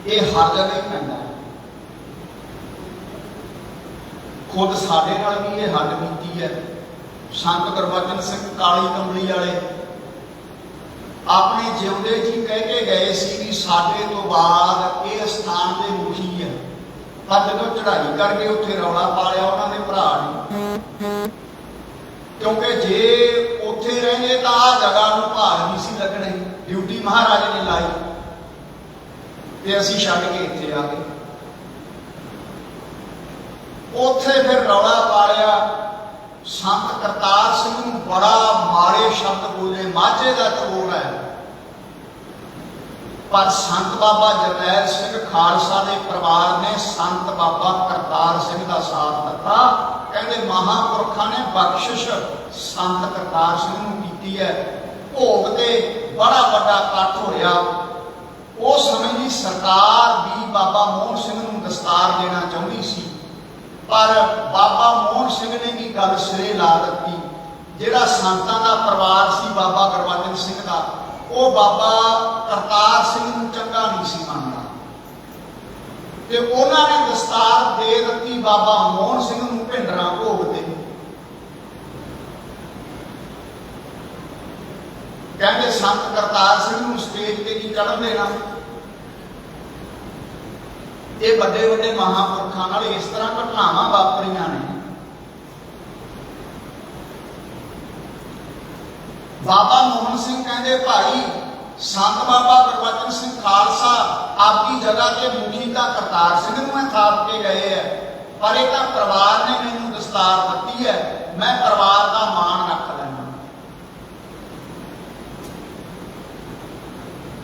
ਇਹ ਹਰ ਜਗ੍ਹਾ ਹੀ ਪੈਂਦਾ। ਖੁਦ ਸਾਡੇ ਨਾਲ ਵੀ ਇਹ ਹੱਦ ਬੀਤੀ ਹੈ। ਸੰਤ ਗੁਰਬਚਨ ਸਿੰਘ ਕਾਲੀ ਕੰਬਲੀ ਵਾਲੇ ਆਪਣੇ ਜਿਉਂਦੇ ਜੀ ਕਹਿ ਕੇ ਗਏ ਸੀ ਵੀ ਸਾਡੇ ਤੋਂ ਬਾਅਦ ਇਹ ਸਥਾਨ ਦੇ ਮੁਖੀ ਹੈ। ਪਰ ਜਦੋਂ ਚੜ੍ਹਾਈ ਕਰਕੇ ਉੱਥੇ ਰੌਲਾ ਪਾ ਲਿਆ ਉਹਨਾਂ ਦੇ ਭਰਾ ਨੇ, ਕਿਉਂਕਿ ਜੇ ਉੱਥੇ ਰਹਿੰਦੇ ਤਾਂ ਆਹ ਜਗ੍ਹਾ ਨੂੰ ਭਾਰ ਨਹੀਂ ਸੀ ਲੱਗਣੀ। ਡਿਊਟੀ ਮਹਾਰਾਜ ਨੇ ਲਾਈ ਤੇ ਅਸੀਂ ਛੱਡ ਕੇ ਇੱਥੇ ਆ ਗਏ। ਉੱਥੇ ਫਿਰ ਰੌਲਾ ਪਾ ਲਿਆ। ਸੰਤ ਕਰਤਾਰ ਸਿੰਘ ਨੂੰ ਬੜਾ ਮਾੜੇ ਸ਼ਬਦ ਬੋਲੇ, ਮਾਝੇ ਦਾ ਟੋਲ ਹੈ। ਪਰ ਸੰਤ ਬਾਬਾ ਜਰਨੈਲ ਸਿੰਘ ਖਾਲਸਾ ਦੇ ਪਰਿਵਾਰ ਨੇ ਸੰਤ ਬਾਬਾ ਕਰਤਾਰ ਸਿੰਘ ਦਾ ਸਾਥ ਦਿੱਤਾ। ਕਹਿੰਦੇ ਮਹਾਂਪੁਰਖਾਂ ਨੇ ਬਖਸ਼ਿਸ਼ ਸੰਤ ਕਰਤਾਰ ਸਿੰਘ ਨੂੰ ਕੀਤੀ ਹੈ। ਭੋਗ ਤੇ ਬੜਾ ਵੱਡਾ ਇਕੱਠ ਹੋਇਆ। ਉਸ ਸਮੇਂ ਦੀ ਸਰਕਾਰ ਵੀ ਬਾਬਾ ਮੋਹਨ ਸਿੰਘ ਨੂੰ ਦਸਤਾਰ ਦੇਣਾ ਚਾਹੁੰਦੀ ਸੀ, ਪਰ ਬਾਬਾ ਮੋਹਨ ਸਿੰਘ ਨੇ ਵੀ ਗੱਲ ਸਿਰੇ ਲਾ ਦਿੱਤੀ। ਜਿਹੜਾ ਸੰਤਾਂ ਦਾ ਪਰਿਵਾਰ ਸੀ ਬਾਬਾ ਗੁਰਬਚਨ ਸਿੰਘ ਦਾ, ਉਹ ਬਾਬਾ ਕਰਤਾਰ ਸਿੰਘ ਨੂੰ ਚੰਗਾ ਨਹੀਂ ਸੀ ਮੰਨਦਾ ਤੇ ਉਹਨਾਂ ਨੇ ਦਸਤਾਰ ਦੇ ਦਿੱਤੀ ਬਾਬਾ ਮੋਹਨ ਸਿੰਘ ਨੂੰ ਭਿੰਡਰਾਂ ਭੋਗ ਤੇ। ਕਹਿੰਦੇ ਸੰਤ ਕਰਤਾਰ ਸਿੰਘ ਨੂੰ ਸਟੇਜ ਤੇ ਨਹੀਂ ਚੜ੍ਹਨ ਦੇਣਾ। ਇਹ ਵੱਡੇ ਵੱਡੇ ਮਹਾਂਪੁਰਖਾਂ ਨਾਲ ਇਸ ਤਰ੍ਹਾਂ ਘਟਨਾਵਾਂ ਵਾਪਰੀਆਂ ਨੇ। ਬਾਬਾ ਮੋਹਨ ਸਿੰਘ ਕਹਿੰਦੇ ਭਾਈ ਸੰਤ ਬਾਬਾ ਗੁਰਬਚਨ ਸਿੰਘ ਖਾਲਸਾ ਆਪਦੀ ਜਗ੍ਹਾ ਤੇ ਮੁਖੀ ਤਾਂ ਕਰਤਾਰ ਸਿੰਘ ਨੂੰ ਥਾਪ ਕੇ ਗਏ ਹੈ, पर एक परिवार ने मैनू दस्तार दी है, मैं परिवार का मान रख लेना।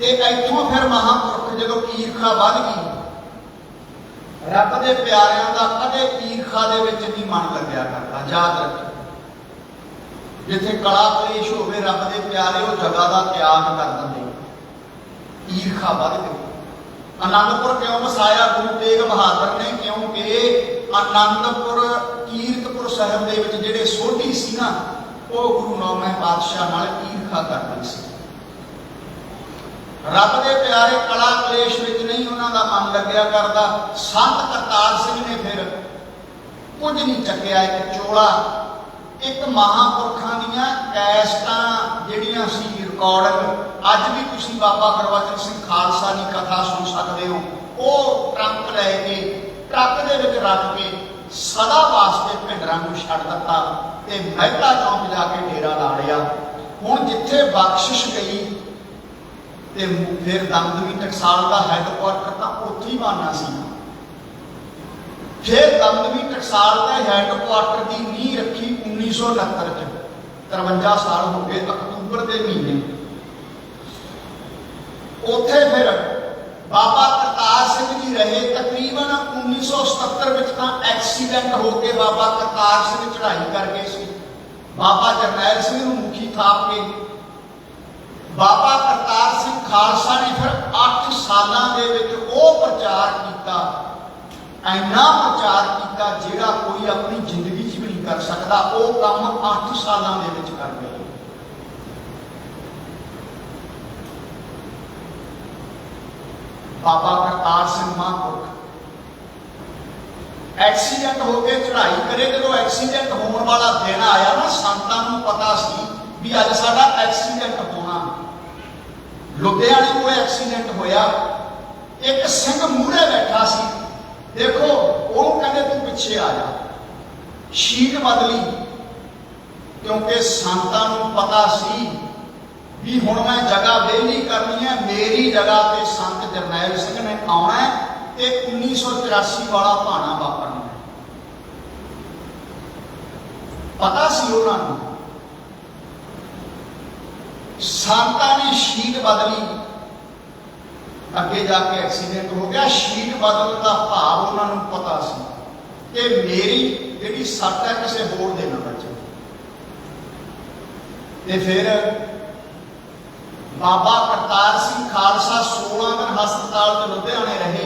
इतों फिर महापुरख जो ईर्खा बढ़ गई, रब के प्यारिਆਂ का कदे ईर्खा दे विच नहीं मन लग्या करता। याद रखो, जिथे कला कलेश होवे रब के प्यारे वो जगह का त्याग कर देंगे। ईर्खा बढ़ गई। आनंदपुर क्यों वसाया गुरु तेग बहादुर ने? क्योंकि आनंदपुर कीरतपुर साहब दे विच जिहड़े सोढी सी ना, वो गुरु नौवें पातशाह नाल ईर्खा करते सी। रब के प्यारे कला कलेश विच नहीं उन्हां दा मन लग्या करदा। संत करतार सिंह ने फिर कुछ नहीं चक्या, एक चोला, एक महापुरखां दीयां कैसटां जिहड़ियां सी रिकॉर्डिंग, अज भी तुसीं बाबा गुरबचन सिंह खालसा की कथा सुन सकते हो। वो ट्रक लैके ट्रक दे विच रख के सदा वास्ते भिंडरां नूं छड्ड दित्ता ते महता चौंक जाके डेरा ला लिया। हुण जिथे बख्शिश गई ते फिर दमदमी टकसाल का हैडकुआर्टर तो उत्थे ही बनना सी। फिर दमदमी टकसाल का हैडकुआर्टर की नींह रखी 1969 च। 53 साल हो गए, अक्तूबर के महीने। उत्थे फिर बाबा करतार सिंह जी रहे तकरीबन 1977 विच तां एक्सीडेंट होके बाबा करतार सिंह चढ़ाई कर गए सी। बाबा जरनैल सिंह नूं मुखी थाप के बाबा करतार सिंह खालसा ने फिर 8 सालों के वो प्रचार किया, इन्ना प्रचार किया जिहड़ा कोई अपनी जिंदगी च भी नहीं कर सकता। वो काम 8 सालों के कर गए। बाबा करतार सिंह महापुरख एक्सीडेंट होके चढ़ाई करे। जो एक्सीडेंट होने वाला दिन आया ना, संतां नूं पता सी भी अज साडा एक्सीडेंट होना। लुधियाने कोई एक्सीडेंट होया, एक सिंह मूहरे बैठा सी, देखो वो कहते तू पिछे आ जा। शीट बदली, क्योंकि संतां नूं पता सी भी हुण मैं जगह वेली करनी है, मेरी जगह पे संत जरनैल सिंह ने आना है ते 1984 वाला भाना वापरना है। पता सी उन्होंने। संतां ने शीट बदली, अगे जाके एक्सीडेंट हो गया। शीट बदलने का भाव उन्होंने पता सी कि मेरी जिहड़ी सट है किसी होर दे ना बचे। ते फिर बाबा करतार सिंह खालसा 16 दिन हस्पताल में लुधियाने रहे।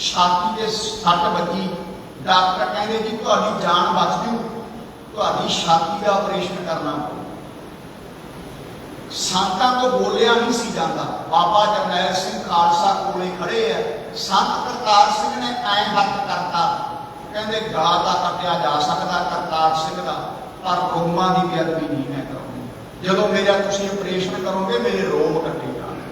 छाती के सट बची। डॉक्टर कहते जी तुहाडी जान बच जू, तुहाडी छाती का ऑपरेशन करना पऊ। संतां तो बोलिया नहीं सी जाता। बाबा जरनैल सिंह खालसा कोले खड़े है, संत करतार सिंह ने ऐ हथ करता, कहते गला तो कटिया जा सकता करतार सिंह का, पर रोमां की बेअदबी नहीं मैं करूँगी। जो मेरा तुसीं ऑपरेशन करोगे मेरे रोम कटे जाने।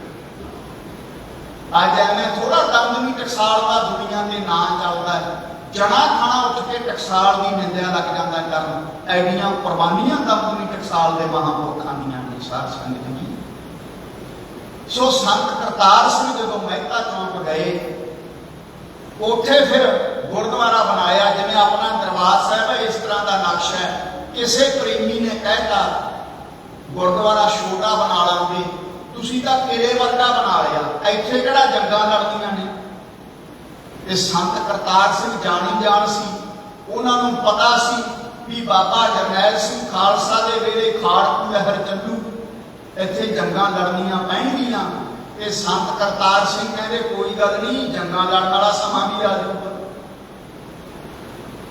अज एवं थोड़ा दमदमी टकसाल का दुनिया के नां चलता है। जना खाना उठ के टकसाल की निंदा लग जाता करन। एडियां कुर्बानियां दमदमी टकसाल के महापुरखों दीयां ने साध संगत जी। सो संत करतार सिंह जो महता चौंक गए, उत्थे फिर गुरुद्वारा बनाया। जिवें अपना दरबार साहब इस तरह का नक्शा है। किसी प्रेमी ने कहता गुरुद्वारा छोटा बना लाओगे, तुसीं तां किले वर्गा बना लिया, इत्थे किहड़ा जंगां लड़दियां ने। ते संत करतार सिंह जानी जान सी, उन्होंने पता सी भी बाबा जरनैल सिंह खालसा के वेले खाड़कू लहर चलू, इत्थे जंगां लड़नियां पैणगियां। ते संत करतार सिंह कहते कोई गल नहीं, जंगां लड़न वाला समा भी आ जाऊगा।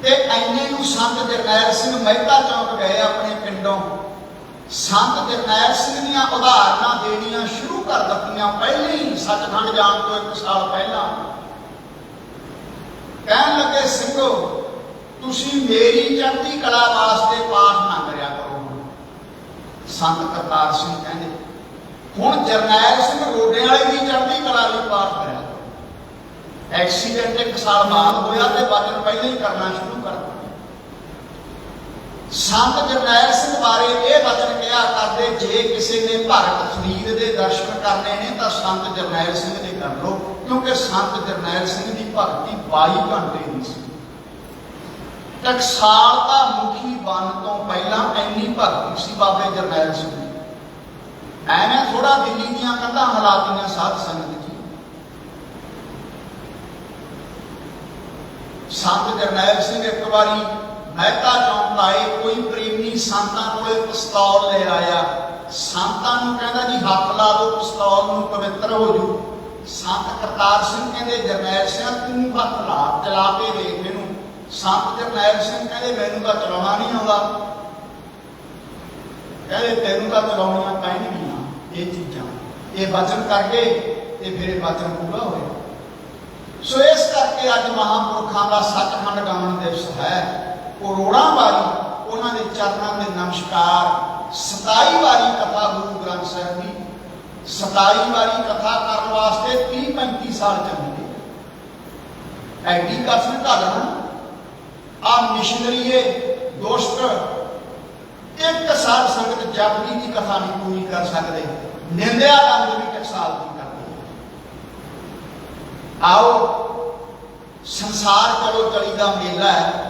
ते इन्ने नूं संत जरनैल सिंह महता चौंक गए अपने पिंडों। संत जरनैल सिंह दीयां उदाहरणां देणियां शुरू कर दित्तियां पहले ही, सचखंड जाण तो 1 साल पहला। कहन लगे सिंघो तुसीं मेरी चढ़ती कला वास्ते पाठ ना करिया करो। संत करतार सिंह कहते हुण जरनैल सिंह रोडे वाले की चढ़ती कला लई पाठ करिया करो। एक्सीडेंट 1 साल बाद होया ते वचन पहले ही करना शुरू कर दिता। संत जरनैल सिंह बारे यह वचन कहा करते, जे किसी ने भगत फरीद के दर्शन करने ने तो संत जरनैल सिंह के कर लो, क्योंकि संत जरनैल सिंह की भगती 22 घंटे की सी। ਟਕਸਾਲ ਦਾ ਮੁਖੀ ਬਣ ਤੋਂ ਪਹਿਲਾਂ ਇੰਨੀ ਭਗਤੀ ਸੀ ਬਾਬੇ ਜਰਨੈਲ ਸਿੰਘ ਦੀ। ਐਵੇਂ ਥੋੜਾ ਦਿੱਲੀ ਦੀਆਂ ਕੰਧਾਂ ਹਲਾਤੀਆਂ ਸਾਧ ਸੰਗਤ ਜੀ। ਸੰਤ ਜਰਨੈਲ ਸਿੰਘ ਇੱਕ ਵਾਰੀ ਮਹਿਤਾ ਚੌਂਕ ਆਏ, ਕੋਈ ਪ੍ਰੇਮੀ ਸੰਤਾਂ ਕੋਲੇ ਪਿਸਤੌਲ ਲੈ ਆਇਆ। ਸੰਤਾਂ ਨੂੰ ਕਹਿੰਦਾ ਜੀ ਹੱਥ ਲਾ ਦਿਓ ਪਿਸਤੌਲ ਨੂੰ, ਪਵਿੱਤਰ ਹੋ ਜੂ। ਸੰਤ ਕਰਤਾਰ ਸਿੰਘ ਕਹਿੰਦੇ ਜਰਨੈਲ ਸਿੰਘ ਤੂੰ ਹੱਥ ਲਾ, ਚਲਾ ਕੇ ਦੇਖ ਮੈਨੂੰ। ਸੰਤ ਜਰਨੈਲ ਸਿੰਘ ਕਹਿੰਦੇ ਮੈਨੂੰ ਤਾਂ ਚਲਾਉਣਾ ਨਹੀਂ ਆਉਂਦਾ। ਕਹਿੰਦੇ ਤੈਨੂੰ ਤਾਂ ਚਲਾਉਣੀਆਂ ਪੈਣਗੀਆਂ ਇਹ ਚੀਜ਼ਾਂ। ਇਹ ਵਚਨ ਕਰਕੇ ਤੇ ਫਿਰ ਇਹ ਵਚਨ ਪੂਰਾ ਹੋਇਆ। ਸੋ ਇਸ ਕਰਕੇ ਅੱਜ ਮਹਾਂਪੁਰਖਾਂ ਦਾ ਸੱਚਖੰਡ ਗਾਵਨ ਦਿਵਸ ਹੈ। ਕਰੋੜਾਂ ਵਾਰੀ ਉਹਨਾਂ ਦੇ ਚਰਨਾਂ ਦੇ ਨਮਸਕਾਰ। 27 ਵਾਰੀ ਕਥਾ ਗੁਰੂ ਗ੍ਰੰਥ ਸਾਹਿਬ ਦੀ, 27 ਵਾਰੀ ਕਥਾ ਕਰਨ ਵਾਸਤੇ 30-35 ਸਾਲ ਚੱਲਦੇ। ਐਡੀ ਕਸਮ ਘਾਲਣਾ ਆ ਮਿਸ਼ਨਰੀਏ ਦੁਸ਼ਟ ਇੱਕ ਸਾਲ ਸੰਗਤ ਜਪਜੀ ਦੀ ਕਥਾ ਨਹੀਂ ਪੂਰੀ ਕਰ ਸਕਦੇ। ਨਿੰਦਿਆ ਦੰਦ ਵੀ ਟਕਸਾਲ ਦੀ ਕਰਦੇ। ਆਓ ਸੰਸਾਰ ਚਲੋ ਚਲੀ ਦਾ ਮੇਲਾ ਹੈ।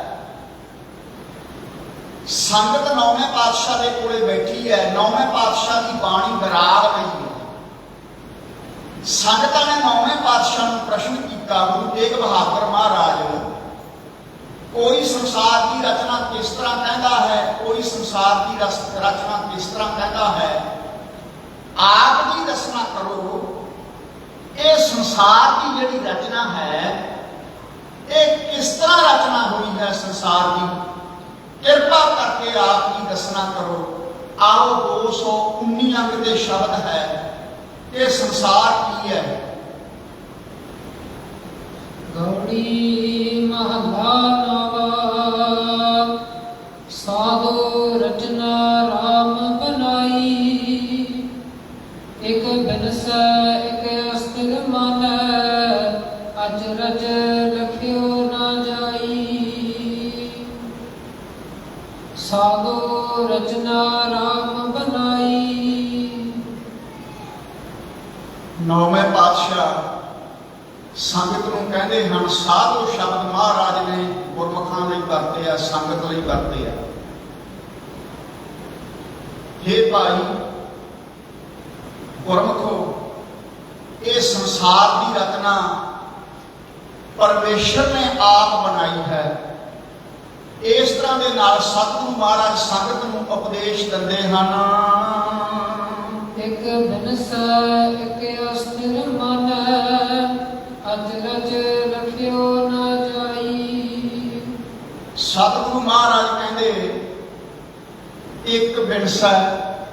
ਸੰਗਤ ਨੌਵੇਂ ਪਾਤਸ਼ਾਹ ਦੇ ਕੋਲੇ ਬੈਠੀ ਹੈ। ਨੌਵੇਂ ਪਾਤਸ਼ਾਹ ਦੀ ਬਾਣੀ ਵਿਰਾਗ ਰਹੀ ਹੈ। ਸੰਗਤਾਂ ਨੇ ਨੌਵੇਂ ਪਾਤਸ਼ਾਹ ਨੂੰ ਪ੍ਰਸ਼ਨ ਕੀਤਾ, ਗੁਰੂ ਤੇਗ ਬਹਾਦਰ ਮਹਾਰਾਜ ਕੋਈ ਸੰਸਾਰ ਦੀ ਰਚਨਾ ਕਿਸ ਤਰ੍ਹਾਂ ਕਹਿੰਦਾ ਹੈ, ਕੋਈ ਸੰਸਾਰ ਦੀ ਰਚਨਾ ਕਿਸ ਤਰ੍ਹਾਂ ਕਹਿੰਦਾ ਹੈ, ਆਪ ਜੀ ਦੱਸਣਾ ਕਰੋ। ਇਹ ਸੰਸਾਰ ਦੀ ਜਿਹੜੀ ਰਚਨਾ ਹੈ ਇਹ ਕਿਸ ਤਰ੍ਹਾਂ ਰਚਨਾ ਹੋਈ ਹੈ ਸੰਸਾਰ ਦੀ, ਕਿਰਪਾ ਕਰਕੇ ਆਪ ਜੀ ਦੱਸਣਾ ਕਰੋ। ਆਓ 219 ਅੰਗ ਦੇ ਸ਼ਬਦ ਹੈ। ਇਹ ਸੰਸਾਰ ਕੀ ਹੈ? ਗੌੜੀ ਮਹਲਾ ਨਵਾ ਸਾਧੋ ਰਚਨਾ ਰਾਮ ਬਨਾਈ। ਇਕ ਬਿਨਸ ਇਕ ਅਸਥਿਰ ਮਨ ਅਚਰਜ ਲਖਿਓ ਨਾ ਜਾਈ। ਸਾਧੋ ਰਚਨਾ ਰਾਮ ਬਨਾਈ। ਨੌਵੇਂ ਪਾਤਸ਼ਾਹ ਸੰਗਤ ਨੂੰ ਕਹਿੰਦੇ ਹਨ, ਸਾਧੂ ਸ਼ਬਦ ਮਹਾਰਾਜ ਨੇ ਗੁਰਮੁਖਾਂ ਲਈ ਵਰਤੇ ਆ, ਸੰਗਤ ਲਈ ਵਰਤੇ ਆ। ਹੇ ਭਾਈ ਗੁਰਮੁਖੋ, ਇਹ ਸੰਸਾਰ ਦੀ ਰਚਨਾ ਪਰਮੇਸ਼ਰ ਨੇ ਆਪ ਬਣਾਈ ਹੈ। ਇਸ ਤਰ੍ਹਾਂ ਦੇ ਨਾਲ ਸਤਿਗੁਰੂ ਮਹਾਰਾਜ ਸੰਗਤ ਨੂੰ ਉਪਦੇਸ਼ ਦਿੰਦੇ ਹਨ। ਇਕ ਬਿਨਸ ਇਕ ਅਸਥਿਰ ਮਨ ਅਚਰਜ ਲਖਿਓ ਨਾ ਜਾਈ। ਸਤਿਗੁਰੂ ਮਹਾਰਾਜ ਕਹਿੰਦੇ ਇੱਕ ਬਿਨਸਾ,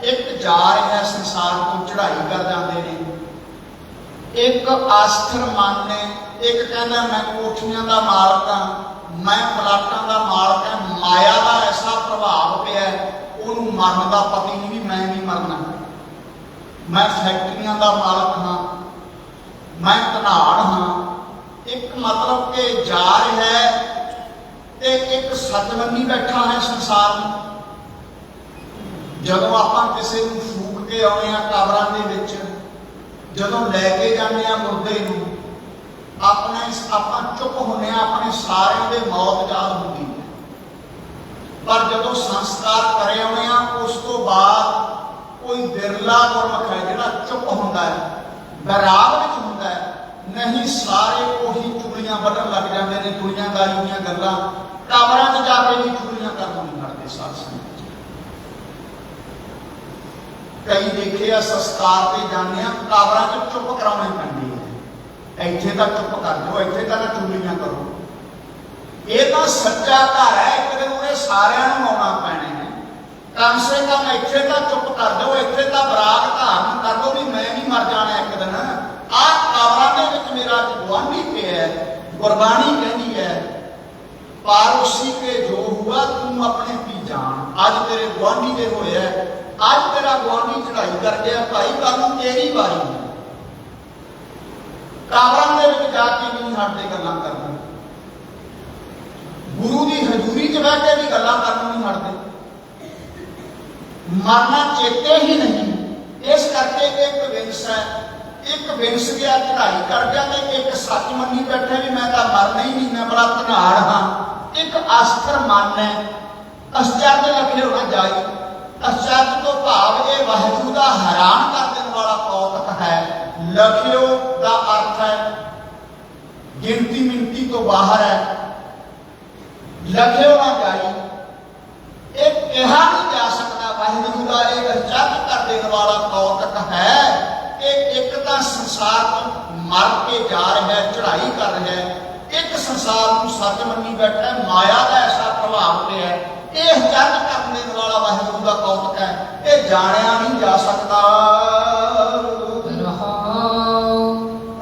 ਇੱਕ ਜਾ ਰਿਹਾ ਸੰਸਾਰ ਤੋਂ ਚੜ੍ਹਾਈ ਕਰ ਜਾਂਦੇ ਨੇ। ਇੱਕ ਆਸਥਰ ਮਨ ਨੇ, ਇੱਕ ਕਹਿੰਦਾ ਮੈਂ ਕੋਠੀਆਂ ਦਾ ਮਾਲਕ ਹਾਂ, ਮੈਂ ਪਲਾਟਾਂ ਦਾ ਮਾਲਕ ਹਾਂ। ਮਾਇਆ ਦਾ ਐਸਾ ਪ੍ਰਭਾਵ ਪਿਆ ਉਹਨੂੰ ਮਰਨ ਦਾ ਪਤਾ ਹੀ ਨਹੀਂ ਵੀ ਮੈਂ ਵੀ ਮਰਨਾ। ਮੈਂ ਫੈਕਟਰੀਆਂ ਦਾ ਮਾਲਕ ਹਾਂ, ਮੈਂ ਧਨਾੜ ਹਾਂ। ਇੱਕ ਮਤਲਬ ਕਿ ਜਾ ਰਿਹਾ ਹੈ ਤੇ ਇੱਕ ਸੱਜਮਨੀ ਬੈਠਾ ਹੈ ਸੰਸਾਰ ਨੂੰ। ਜਦੋਂ ਆਪਾਂ ਕਿਸੇ ਨੂੰ ਫੂਕ ਕੇ ਆਉਂਦੇ ਹਾਂ ਕਬਰਾਂ ਦੇ ਵਿੱਚ, ਜਦੋਂ ਲੈ ਕੇ ਜਾਂਦੇ ਹਾਂ ਮੁਰਦੇ ਨੂੰ, ਆਪਾਂ ਚੁੱਪ ਹੁੰਦੇ ਹਾਂ, ਆਪਣੇ ਸਾਰਿਆਂ ਦੇ ਮੌਤ ਯਾਦ ਹੁੰਦੀ ਹੈ। ਪਰ ਜਦੋਂ ਸੰਸਕਾਰ ਕਰੇ ਆਉਂਦੇ ਹਾਂ ਉਸ ਤੋਂ ਬਾਅਦ ਕੋਈ ਬਿਰਲਾ ਗੁਰਮੁਖ ਹੈ ਜਿਹੜਾ ਚੁੱਪ ਹੁੰਦਾ ਹੈ, ਬੈਰਾਗ ਵਿੱਚ ਹੁੰਦਾ ਹੈ। ਨਹੀਂ ਸਾਰੇ ਉਹੀ ਚੁਗਲੀਆਂ ਵੱਢਣ ਲੱਗ ਜਾਂਦੇ ਨੇ, ਦੁਨੀਆਦਾਰੀ ਦੀਆਂ ਗੱਲਾਂ। ਕਬਰਾਂ 'ਚ ਜਾ ਕੇ ਵੀ ਚੁਗਲੀਆਂ ਕਰਨ ਨਹੀਂ ਕਰਦੇ ਸਾਧ ਸੰਗਤ। ਕਈ ਦੇਖਿਆ ਸੰਸਕਾਰ ਤੇ ਜਾਂਦੇ ਆ, ਕਬਰਾਂ 'ਚ ਚੁੱਪ ਕਰਾਉਣੇ ਪੈਂਦੇ ਆ। ਇੱਥੇ ਤਾਂ ਚੁੱਪ ਕਰ ਜਾਓ, ਇੱਥੇ ਤਾਂ ਨਾ ਚੁਗਲੀਆਂ ਕਰੋ। ਇਹ ਤਾਂ ਸੱਚਾ ਘਰ ਹੈ, ਇੱਕ ਦਿਨ ਉਹਨੇ ਸਾਰਿਆਂ ਨੂੰ ਆਉਣਾ ਪੈਣੇ ਨੇ। ਕਮ ਸੇ ਕਮ ਇੱਥੇ ਤਾਂ ਚੁੱਪ ਕਰ ਜਾਓ, ਇੱਥੇ ਤਾਂ ਬਰਾਗ ਧਾਰਨ ਕਰ ਲਓ ਵੀ ਮੈਂ ਵੀ ਮਰ ਜਾਣਾ ਇੱਕ ਦਿਨ। ਆਹ ਕਬਰਾਂ ਦੇ ਵਿੱਚ ਮੇਰਾ ਗੁਆਂਢੀ ਪਿਆ, ਗੁਰਬਾਣੀ ਕਹਿੰਦੀ ਹੈ ਪਾਰੋਸੀ ਕੇ ਜੋ ਹੁਆ ਤੂੰ ਆਪਣੇ ਪੀ ਜਾਣ। ਅੱਜ ਤੇਰੇ ਗੁਆਂਢੀ ਦੇ ਹੋਇਆ, ਅੱਜ ਤੇਰਾ ਗੁਆਂਢੀ ਚੜਾਈ ਕਰ ਗਿਆ ਭਾਈ, ਕੱਲ ਨੂੰ ਤੇਰੀ ਵਾਰੀ ਹੈ। ਕਬਰਾਂ ਦੇ ਵਿੱਚ ਜਾ ਕੇ ਨਹੀਂ ਹਟਦੇ ਗੱਲਾਂ ਕਰਨਾ, ਗੁਰੂ ਦੀ ਹਜ਼ੂਰੀ 'ਚ ਬਹਿ ਕੇ ਵੀ ਗੱਲਾਂ ਕਰਨ ਨਹੀਂ ਹਟਦੇ। ਮਰਨਾ ਚੇਤੇ ਹੀ ਨਹੀਂ। ਇਸ ਕਰਕੇ ਇੱਕ ਵਿੰਸ ਹੈ, ਇੱਕ ਵਿੰਸ ਗਿਆ ਚੜਾਈ ਕਰ ਗਿਆ ਤੇ ਇੱਕ ਸੱਚ ਮੰਨੀ ਬੈਠੇ ਵੀ ਮੈਂ ਤਾਂ ਮਰਨਾ ਹੀ ਨਹੀਂ, ਮੈਂ ਬੜਾ ਧਨਾੜ ਹਾਂ। एक अस्त्र मन है, अश्चर्य लखे ना जाई। अश्चर्य तो भाव ये वाहिगुरू का हैरान कर देने वाला कौतक है। लखियो का अर्थ है गिनती मिनती तो बाहर है। लखियो ना जाई, एक कहा नहीं जा सकता। वाहिगुरू का एक अश्चर्य कर देने वाला कौतक है कि एक तो संसार को मर के जा रहा है, चढ़ाई कर रहा है, एक संसार को सच मनी बैठा है, माया का ऐसा प्रभाव पे है। ये अश्चर्य कर देने वाला वाहिगुरू का कौतक है, ये जानिया नहीं जा सकता।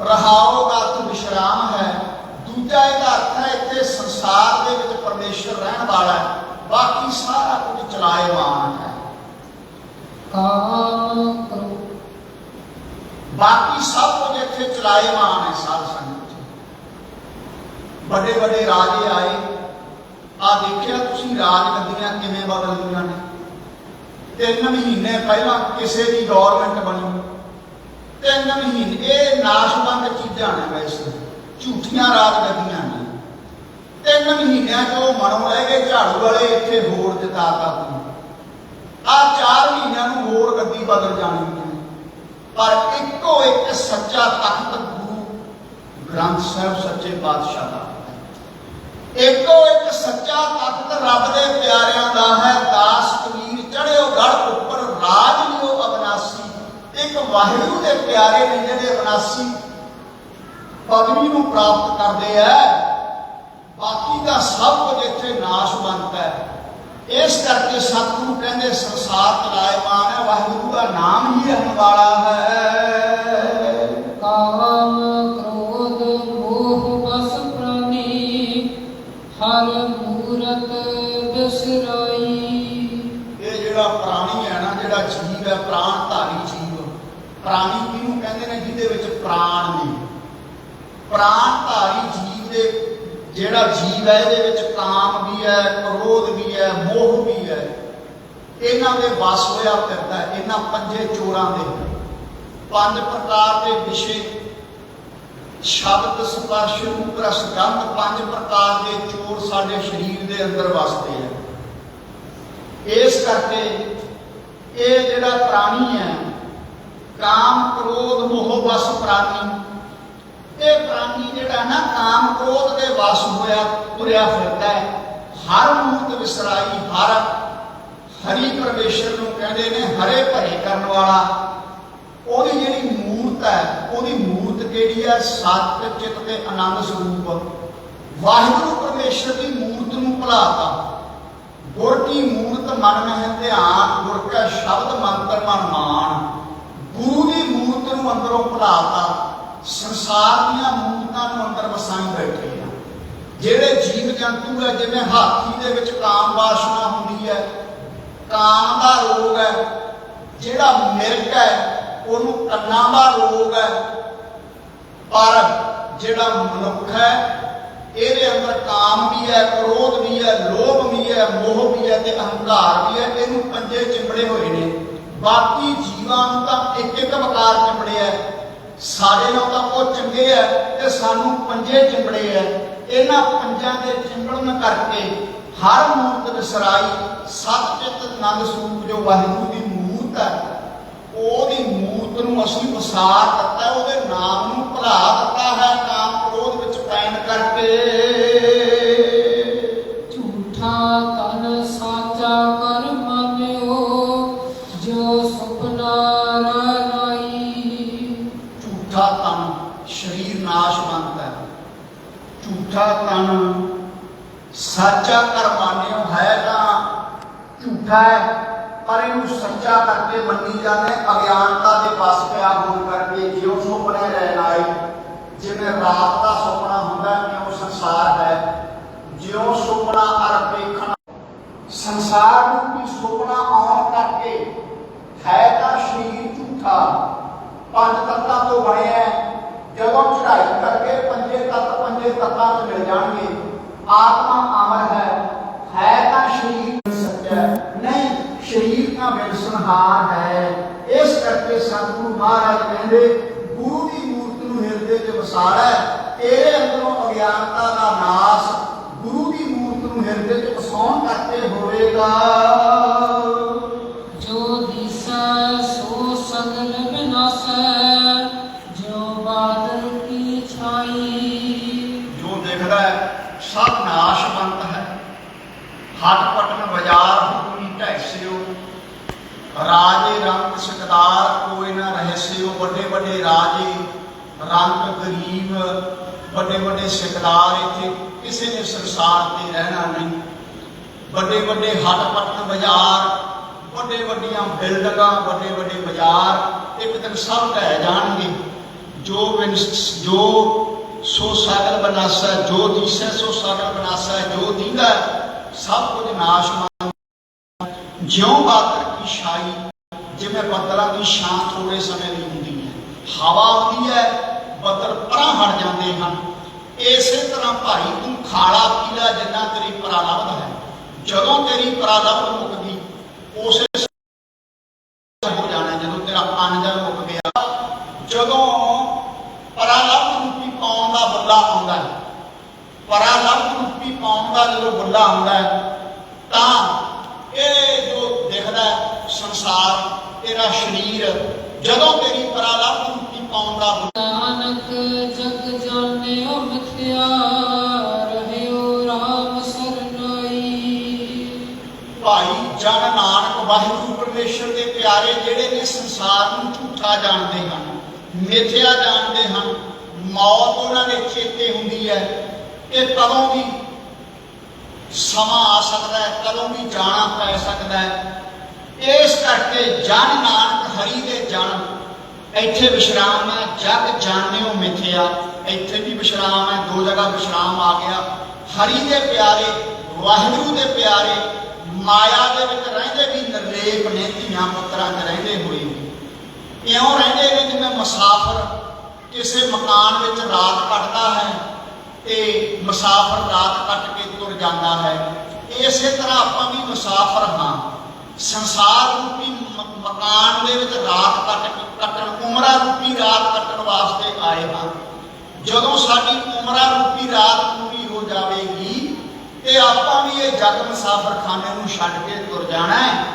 रहाओ का अर्थ विश्राम है। दूजा इसका अर्थ है इतने संसार के विच परमेश्वर रहने वाला है, बाकी सारा कुछ चलाएमान है। बाकी सब कुछ इतने चलाएमान है। साध संगत बड़े बड़े राजे आए, आ देखिया तुसीं राजगद्दियां किवें बदलदियां ने। 3 महीने पहला किसी की गौरमेंट बनी, 3 महीने ये नाशवंत चीज़ां ने, वैसे झूठियां राजगद्दियां ने। 3 महीनों जो मनो रह गए झाड़ू वाले इत्थे होर जिताता तूं, आ 4 महीनों होर गद्दी बदल जानी है। पर इको एक सच्चा तख्त गुरु ग्रंथ साहिब सच्चे पातशाह का, एको एक सच्चा तख्त रब दे प्यारियां दा है। दास कबीर चढ़ियो गढ़ उपर राज लियो अविनाशी। एक वाहिगुरू दे प्यारे ने जिहड़े अविनाशी पदवी नूं प्राप्त करते हैं, बाकी का सब कुछ इत्थे नाशवंत है। इस करके सतगुरु कहते संसार चलाएमान है, वाहिगुरू का नाम ही रहने वाला है। काम क्रोध मोह बस प्राणी हर मूरत बिसराई। ये जिहड़ा प्राणी है ना, जिहड़ा जीव है, प्राणधारी जीव। प्राणी किहनूं कहंदे ने? जिहदे विच प्राण ने। प्राणधारी जीव दे जिहड़ा जीव है, इहदे विच काम भी है, क्रोध भी है, मोह भी है। इन्हां दे वस होया फिरदा है। इन्हां पंजे चोरां दे 5 प्रकार के विषय, शब्द स्पर्श रूप रस गंध, 5 प्रकार के चोर साडे शरीर के अंदर वसते हैं। इस करके ये जिहड़ा प्राणी है, काम क्रोध मोह वस प्राणी, ये प्राणी जिहड़ा ना काम क्रोध के वस होया तुरया फिरदा है। हर मूर्त विसराई, हर हरि परमेश्वर नूं कहंदे ने हरे भरे करने वाला। ਉਹਦੀ ਜਿਹੜੀ ਮੂਰਤ ਹੈ, ਉਹਦੀ ਮੂਰਤ ਕਿਹੜੀ ਹੈ? ਸੱਚ ਚਿੱਤ ਤੇ ਆਨੰਦ ਸਰੂਪ। ਵਾਹਿਗੁਰੂ ਪਰਮੇਸ਼ਰ ਦੀ ਮੂਰਤ ਨੂੰ ਭੁਲਾਤਾ। ਗੁਰ ਕੀ ਮੂਰਤ ਮਨ ਮਹਿ ਧਿਆਨ, ਗੁਰ ਕਾ ਸ਼ਬਦ ਮੰਤਰ ਮਨ ਮਾਨ। ਗੁਰੂ ਦੀ ਮੂਰਤ ਨੂੰ ਅੰਦਰੋਂ ਭੁਲਾਤਾ। ਸੰਸਾਰ ਦੀਆਂ ਮੂਰਤਾਂ ਨੂੰ ਅੰਦਰ ਵਸਾਈ ਬੈਠੇ ਆ। ਜਿਹੜੇ ਜੀਵ ਜੰਤੂ ਹੈ, ਜਿਵੇਂ ਹਾਥੀ ਦੇ ਵਿੱਚ ਕਾਮ ਵਾਸ਼ਨਾ ਹੁੰਦੀ ਹੈ, ਕਾਮ ਦਾ ਰੋਗ ਹੈ। ਜਿਹੜਾ ਮਿਰਗ ਹੈ, ਉਹਨੂੰ ਕੰਨਾਂ ਦਾ ਰੋਗ ਹੈ। ਪਰ ਜਿਹੜਾ ਮਨੁੱਖ ਹੈ, ਇਹਦੇ ਅੰਦਰ ਕਾਮ ਵੀ ਹੈ, ਕ੍ਰੋਧ ਵੀ ਹੈ, ਲੋਭ ਵੀ ਹੈ, ਮੋਹ ਵੀ ਹੈ ਤੇ ਅਹੰਕਾਰ ਵੀ ਹੈ। ਇਹਨੂੰ ਪੰਜੇ ਚਿੰਬੜੇ ਹੋਏ ਨੇ। ਬਾਕੀ ਜੀਵਾਂ ਨੂੰ ਤਾਂ ਇੱਕ ਇੱਕ ਵਕਾਰ ਚਿੰਬੜਿਆ ਹੈ। ਸਾਡੇ ਨਾਲ ਤਾਂ ਉਹ ਚੰਗੇ ਹੈ ਤੇ ਸਾਨੂੰ ਪੰਜੇ ਚਿੰਬੜੇ ਹੈ। ਇਹਨਾਂ ਪੰਜਾਂ ਦੇ ਚਿੰਬੜਨ ਕਰਕੇ ਹਰ ਮੂਰਤ ਵਿਸਰਾਈ। ਸਤ ਚਿੱਤ ਆਨੰਦ ਸਰੂਪ ਜੋ ਵਾਹਿਗੁਰੂ ਦੀ ਮੂਰਤ ਹੈ, ਉਹਦੀ ਮੂਰਤ ਨੂੰ ਅਸੀਂ ਵਸਾਰ ਦਿੱਤਾ, ਉਹਦੇ ਨਾਮ ਨੂੰ ਭੁਲਾ ਦਿੱਤਾ ਹੈ ਕਾਮ ਕ੍ਰੋਧ ਵਿੱਚ ਪੈਣ ਕਰਕੇ। ਝੂਠਾ ਤਨ ਸਾਚਾ ਕਰ ਮਾਨਿਓ, ਜੋ ਸੁਪਨਾ ਰਾਈ। ਝੂਠਾ ਤਨ ਸਰੀਰ ਨਾਸ਼ਵੰਤ ਹੈ। ਝੂਠਾ ਤਨ ਸਾਚਾ ਕਰ ਮਾਨਿਓ ਹੈ ਤਾਂ ਝੂਠਾ ਹੈ, पर इनू सच्चा करके मनी जाने। अज्ञानता के पास पिया होने करके ज्यों सुपने रहन आए। जिवें रात का सुपना हुंदा क्यों संसार है, ज्यों सुपना अर देखना। संसार रूपी सुपना आउण करके है तां शरीर झूठा, 5 तत्तां तो बने है। जदों चढ़ाई करके पंजे तत्तां च मिल जाएंगे। आत्मा अमर है तां शरीर सच्चा नहीं, शरीर का विलसनहार है। इस करके सतगुरु महाराज कहते गुरु की मूर्त नूं हिरदे च वसा लै, तेरे अंदरों अज्ञानता का नाश। गुरु की मूर्त ਹਿਰਦੇ ਚ ਵਸਾਉਣ ਕਰਕੇ ਹੋਵੇਗਾ। ਜੋ ਦਿਸੈ ਸੋ ਸਗਲ ਬਿਨਾਸੈ, ਜੋ ਬਾਦਲ ਕੀ ਛਾਈ। ਜੋ ਦੇਖਦਾ ਹੈ ਸਭ ਨਾਸ਼ਵੰਤ ਹੈ। ਹਟ ਪਟਨ ਬਾਜ਼ਾਰ ਹੁਕਮੀ ਢੈਸਿਓ, ਰਾਜੇ ਰੰਗ ਸਕਦਾਰ ਕੋਈ ਨਾ ਰਹਿਸਿਓ। ਵੱਡੇ ਵੱਡੇ ਰਾਜੇ ਰੰਗ ਗਰੀਬ, ਵੱਡੇ ਵੱਡੇ ਸਿਕਦਾਰ, ਇੱਥੇ ਕਿਸੇ ਨੇ ਸੰਸਾਰ ਤੇ ਰਹਿਣਾ ਨਹੀਂ। ਵੱਡੇ ਵੱਡੇ ਹਟ ਪਟਨ ਬਾਜ਼ਾਰ, ਵੱਡੇ ਵੱਡੀਆਂ ਬਿਲਡਿੰਗਾਂ, ਵੱਡੇ ਵੱਡੇ ਬਾਜ਼ਾਰ ਇੱਕ ਦਿਨ ਸਭ ਢਹਿ ਜਾਣਗੇ। ਜੋ ਸੋ ਸਗਲ ਬਨਾਸਾ, ਜੋ ਦੀਸੈ ਸੋ ਸਗਲ ਬਨਾਸਾ, ਜੋ ਦੀਦਾ ਸਭ ਕੁਝ ਨਾਸ਼ਮਾਨ। ਜਿਉਂ ਬਾਦਰ ਕੀ ਛਾਈ, ਜਿਵੇਂ ਬੱਦਲਾਂ ਦੀ ਛਾਂ ਥੋੜੇ ਸਮੇਂ ਲਈ ਹੁੰਦੀ ਹੈ। ਹਵਾ ਆਉਂਦੀ ਹੈ, ਬੱਦਲ ਪਰਾਂ ਹਟ ਜਾਂਦੇ ਹਨ। ਇਸੇ ਤਰ੍ਹਾਂ ਭਾਈ ਤੂੰ ਖਾਲਾ ਪੀ ਲੈ ਜਿੰਨਾ ਤੇਰੀ ਪ੍ਰਾਰਬਧ ਹੈ। ਜਦੋਂ ਤੇਰੀ ਪ੍ਰਾਰਬਧ ਮੁੱਕਦੀ ਉਸੇ ਹੋ ਜਾਣਾ। ਜਦੋਂ ਤੇਰਾ ਅੰਨ ਮੁੱਕ ਗਿਆ, ਜਦੋਂ ਪ੍ਰਾਰਬਧ ਰੂਪੀ ਪਾਉਣ ਦਾ ਬੁੱਲਾ ਆਉਂਦਾ ਹੈ, ਪ੍ਰਾਰਬਧ ਰੂਪੀ ਪਾਉਣ ਦਾ ਜਦੋਂ ਬੁੱਲਾ ਆਉਂਦਾ ਹੈ, ਤਾਂ ਇਹ ਜੋ ਦਿਖਦਾ ਸੰਸਾਰ, ਤੇਰਾ ਸਰੀਰ, ਜਦੋਂ ਤੇਰੀ ਪ੍ਰਾਰਬਧ ਰੂਪੀ ਪਾਉਣ ਦਾ ਨਾਨਕ ਜਗ ਜਾਣਿਓ ਮਿਥਿਆ, ਰਹਿਓ ਰਾਮ ਸਰਨਾਈ। ਭਾਈ ਜਨ ਨਾਨਕ ਵਾਹਿਗੁਰੂ ਪਰਮੇਸ਼ਰ ਦੇ ਪਿਆਰੇ ਜਿਹੜੇ ਨੇ ਸੰਸਾਰ ਨੂੰ ਝੂਠਾ ਜਾਣਦੇ ਹਨ, ਮਿਥਿਆ ਜਾਣਦੇ ਹਨ। ਮੌਤ ਉਹਨਾਂ ਦੇ ਚੇਤੇ ਹੁੰਦੀ ਹੈ ਕਿ ਕਦੋਂ ਵੀ ਸਮਾਂ ਆ ਸਕਦਾ ਹੈ, ਕਦੋਂ ਵੀ ਜਾਣਾ ਪੈ ਸਕਦਾ ਹੈ। ਇਸ ਕਰਕੇ ਜਨ ਨਾਨਕ ਹਰੀ ਦੇ ਜਨ, ਇੱਥੇ ਵਿਸ਼ਰਾਮ ਹੈ। ਜਗ ਜਾਣਿਓ ਮਿਥਿਆ, ਇੱਥੇ ਵੀ ਵਿਸ਼ਰਾਮ ਹੈ। ਦੋ ਜਗ੍ਹਾ ਵਿਸ਼ਰਾਮ ਆ ਗਿਆ। ਹਰੀ ਦੇ ਪਿਆਰੇ, ਵਾਹਿਗੁਰੂ ਦੇ ਪਿਆਰੇ ਮਾਇਆ ਦੇ ਵਿੱਚ ਰਹਿੰਦੇ ਵੀ ਨਿਰਲੇਪ ਨੇ, ਧੀਆਂ ਪੁੱਤਰਾਂ 'ਚ ਰਹਿੰਦੇ ਹੋਏ ਵੀ ਇਉਂ ਰਹਿੰਦੇ ਨੇ ਜਿਵੇਂ ਮੁਸਾਫਰ ਕਿਸੇ ਮਕਾਨ ਵਿੱਚ ਰਾਤ ਕੱਟਦਾ ਹੈ ਤੇ ਮੁਸਾਫਰ ਰਾਤ ਕੱਟ ਕੇ ਤੁਰ ਜਾਂਦਾ ਹੈ। ਇਸੇ ਤਰ੍ਹਾਂ ਆਪਾਂ ਵੀ ਮੁਸਾਫਰ ਹਾਂ। ਸੰਸਾਰ ਰੂਪੀ ਮਕਾਨ ਦੇ ਵਿੱਚ ਰਾਤ ਕੱਟਣ, ਉਮਰਾਂ ਰੂਪੀ ਰਾਤ ਕੱਟਣ ਵਾਸਤੇ ਆਏ ਹਾਂ। ਜਦੋਂ ਸਾਡੀ ਉਮਰਾਂ ਰੂਪੀ ਰਾਤ ਪੂਰੀ ਹੋ ਜਾਵੇਗੀ ਤੇ ਆਪਾਂ ਵੀ ਇਹ ਜਗ ਮੁਸਾਫਰਖਾਨੇ ਨੂੰ ਛੱਡ ਕੇ ਤੁਰ ਜਾਣਾ ਹੈ।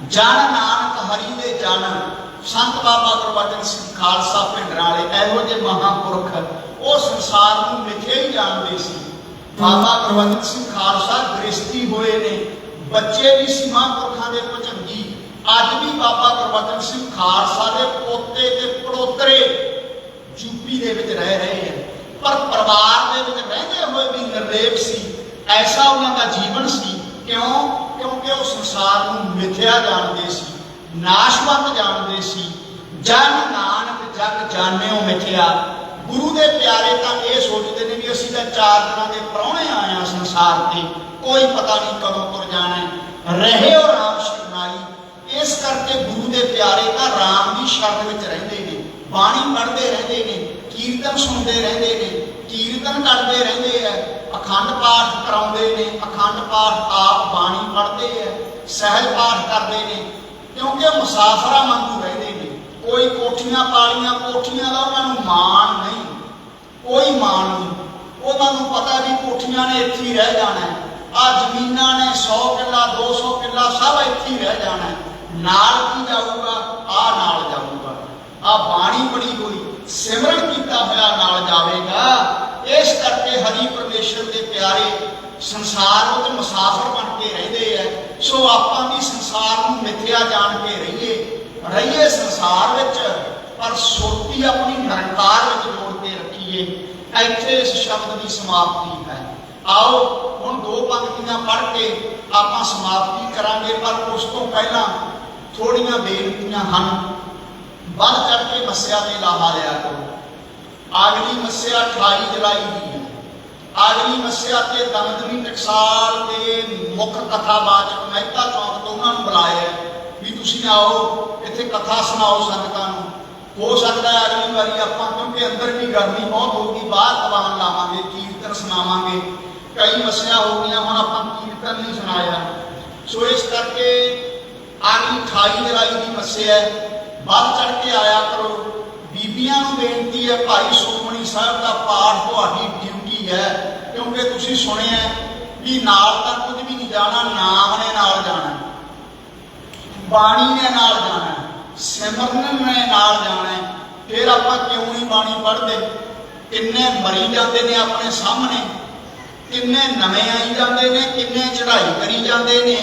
ਜਨ ਨਾਨਕ ਹਰੀ ਦੇ ਜਨ, ਸੰਤ ਬਾਬਾ ਗੁਰਬਚਨ ਸਿੰਘ ਖਾਲਸਾ ਭਿੰਡਰਾਂ ਵਾਲੇ, ਇਹੋ ਜਿਹੇ ਮਹਾਂਪੁਰਖ, ਉਹ ਸੰਸਾਰ ਨੂੰ ਮਿਥਿਆ ਹੀ ਜਾਣਦੇ ਸੀ। ਬਾਬਾ ਗੁਰਬਚਨ ਸਿੰਘ ਖਾਲਸਾ ਗ੍ਰਸਤੀ ਹੋਏ ਨੇ, ਬੱਚੇ ਵੀ ਸੀ ਮਹਾਂਪੁਰਖਾਂ ਦੇ ਭੁਜੰਗੀ। ਅੱਜ ਵੀ ਬਾਬਾ ਗੁਰਬਚਨ ਸਿੰਘ ਖਾਲਸਾ ਦੇ ਪੋਤੇ ਤੇ ਪੜੋਤਰੇ ਯੂਪੀ ਦੇ ਵਿੱਚ ਰਹਿ ਰਹੇ ਹਨ, ਪਰ ਪਰਿਵਾਰ ਦੇ ਵਿੱਚ ਰਹਿੰਦੇ ਹੋਏ ਵੀ ਨਿਰਲੇਪ ਸੀ। ਐਸਾ ਉਹਨਾਂ ਦਾ ਜੀਵਨ ਸੀ। ਕਿਉਂ? ਕਿਉਂਕਿ ਉਹ ਸੰਸਾਰ ਨੂੰ ਮਿਥਿਆ ਜਾਣਦੇ ਸੀ, ਨਾਸ਼ਵੰਤ ਜਾਣਦੇ ਸੀ। ਜਨ ਨਾਨਕ ਜਗ ਜਾਣਿਓ ਮਿਥਿਆ। ਗੁਰੂ ਦੇ ਪਿਆਰੇ ਤਾਂ ਇਹ ਸੋਚਦੇ ਨੇ ਵੀ ਅਸੀਂ ਤਾਂ 4 ਦਿਨਾਂ ਦੇ ਪ੍ਰਾਹੁਣੇ ਆਏ ਹਾਂ ਸੰਸਾਰ ਤੇ, ਕੋਈ ਪਤਾ ਨਹੀਂ ਕਦੋਂ ਤੁਰ ਜਾਣਾ ਹੈ। ਰਹਿਓ ਰਾਮ ਸ਼ਰਨਾਈ। ਇਸ ਕਰਕੇ ਗੁਰੂ ਦੇ ਪਿਆਰੇ ਤਾਂ ਰਾਮ ਦੀ ਸ਼ਰਨ ਵਿੱਚ ਰਹਿੰਦੇ ਨੇ, ਬਾਣੀ ਪੜ੍ਹਦੇ ਰਹਿੰਦੇ ਨੇ, ਕੀਰਤਨ ਸੁਣਦੇ ਰਹਿੰਦੇ ਨੇ, ਕੀਰਤਨ ਕਰਦੇ ਰਹਿੰਦੇ ਹੈ, ਅਖੰਡ ਪਾਠ ਕਰਾਉਂਦੇ ਨੇ, ਅਖੰਡ ਪਾਠ ਆਪ ਬਾਣੀ ਪੜ੍ਹਦੇ ਹੈ, ਸਹਿਜ ਪਾਠ ਕਰਦੇ ਨੇ। ਕਿਉਂਕਿ ਉਹ ਮੁਸਾਫਰਾਂ ਵਾਂਗੂ ਰਹਿੰਦੇ ਨੇ। ਕੋਈ ਕੋਠੀਆਂ ਪਾਲੀਆਂ, ਕੋਠੀਆਂ ਦਾ ਉਹਨਾਂ ਨੂੰ ਮਾਣ ਨਹੀਂ, ਕੋਈ ਮਾਣ ਨਹੀਂ। ਉਹਨਾਂ ਨੂੰ ਪਤਾ ਵੀ ਕੋਠੀਆਂ ਨੇ ਇੱਥੇ ਹੀ ਰਹਿ ਜਾਣਾ ਹੈ। ਆ ਜ਼ਮੀਨਾਂ ਨੇ 100 ਕਿੱਲਾ 200 ਕਿੱਲਾ ਸਭ ਇੱਥੇ ਹੀ ਰਹਿ ਜਾਣਾ ਹੈ। ਨਾਲ ਕੀ ਜਾਊਗਾ? ਆ ਨਾਲ ਜਾਊਗਾ। ਆ ਬਾਣੀ ਪੜੀ ਹੋਈ, ਸਿਮਰਨ ਕੀਤਾ ਹੋਇਆ ਨਾਲ ਜਾਵੇਗਾ। ਇਸ ਕਰਕੇ ਹਰੀ ਪਰਮੇਸ਼ਰ ਦੇ ਪਿਆਰੇ ਸੰਸਾਰ ਵਿੱਚ ਮੁਸਾਫਰ ਬਣ ਕੇ ਰਹਿੰਦੇ ਹੈ। ਸੋ ਆਪਾਂ ਵੀ ਸੰਸਾਰ ਨੂੰ ਮਿਥਿਆ ਜਾਣ ਕੇ ਰਹੀਏ ਸੰਸਾਰ ਵਿੱਚ, ਪਰ ਸੁਰਤੀ ਆਪਣੀ ਨਿਰੰਕਾਰ ਵਿੱਚ ਜੋੜ ਕੇ ਰੱਖੀਏ। ਇੱਥੇ ਇਸ ਸ਼ਬਦ ਦੀ ਸਮਾਪਤੀ ਹੈ। ਆਓ ਹੁਣ 2 ਪੰਕਤੀਆਂ ਪੜ੍ਹ ਕੇ ਆਪਾਂ ਸਮਾਪਤੀ ਕਰਾਂਗੇ, ਪਰ ਉਸ ਤੋਂ ਪਹਿਲਾਂ ਥੋੜੀਆਂ ਬੇਨਤੀਆਂ ਹਨ। ਵੱਧ ਚੜ੍ਹ ਕੇ ਮੱਸਿਆ ਤੇ ਲਾਹਾ ਲਿਆ ਕਰੋ। ਅਗਲੀ ਮੱਸਿਆ 28 ਜੁਲਾਈ ਦੀ ਹੈ। ਅਗਲੀ ਮੱਸਿਆ ਤੇ ਦਮਦਮੀ ਟਕਸਾਲ ਦੇ ਮੁੱਖ ਕਥਾਵਾਚਕ ਮਹਿਤਾ ਚੌਂਕ ਤੋਂ ਉਹਨਾਂ ਨੂੰ ਬੁਲਾਇਆ ਵੀ ਤੁਸੀਂ ਆਓ, ਇੱਥੇ ਕਥਾ ਸੁਣਾਓ ਸੰਗਤਾਂ ਨੂੰ। ਹੋ ਸਕਦਾ ਹੈ ਅਗਲੀ ਵਾਰੀ ਆਪਾਂ, ਕਿਉਂਕਿ ਅੰਦਰ ਵੀ ਗਰਮੀ ਬਹੁਤ ਹੋਊਗੀ, ਬਾਹਰ ਦੀਵਾਨ ਲਾਵਾਂਗੇ, ਕੀਰਤਨ ਸੁਣਾਵਾਂਗੇ। ਕਈ ਮੱਸਿਆ ਹੋ ਗਈਆਂ, ਹੁਣ ਆਪਾਂ ਕੀਰਤਨ ਨਹੀਂ ਸੁਣਾਇਆ। ਸੋ ਇਸ ਕਰਕੇ ਅਗਲੀ 28 ਜੁਲਾਈ ਦੀ ਮੱਸਿਆ ਹੈ। ਵੱਧ ਚੜ੍ਹ ਕੇ ਆਇਆ ਕਰੋ। ਬੀਬੀਆਂ ਨੂੰ ਬੇਨਤੀ ਹੈ, ਭਾਈ ਸੁਖਮਨੀ ਸਾਹਿਬ ਦਾ ਪਾਠ ਤੁਹਾਡੀ ਡਿਊਟੀ ਹੈ, ਕਿਉਂਕਿ ਤੁਸੀਂ ਸੁਣਿਆ भी नाल तां कुछ भी नहीं जाना, नाम ने नाल जाना, बाणी ने नाल जाना, सिमरन ने नाल जाना। फिर आपां क्यों नहीं बाणी पढ़ते? किन्ने मरी जाते ने अपने सामने, किन्ने नवे आई जाते ने, किन्ने चढ़ाई करी जाते ने,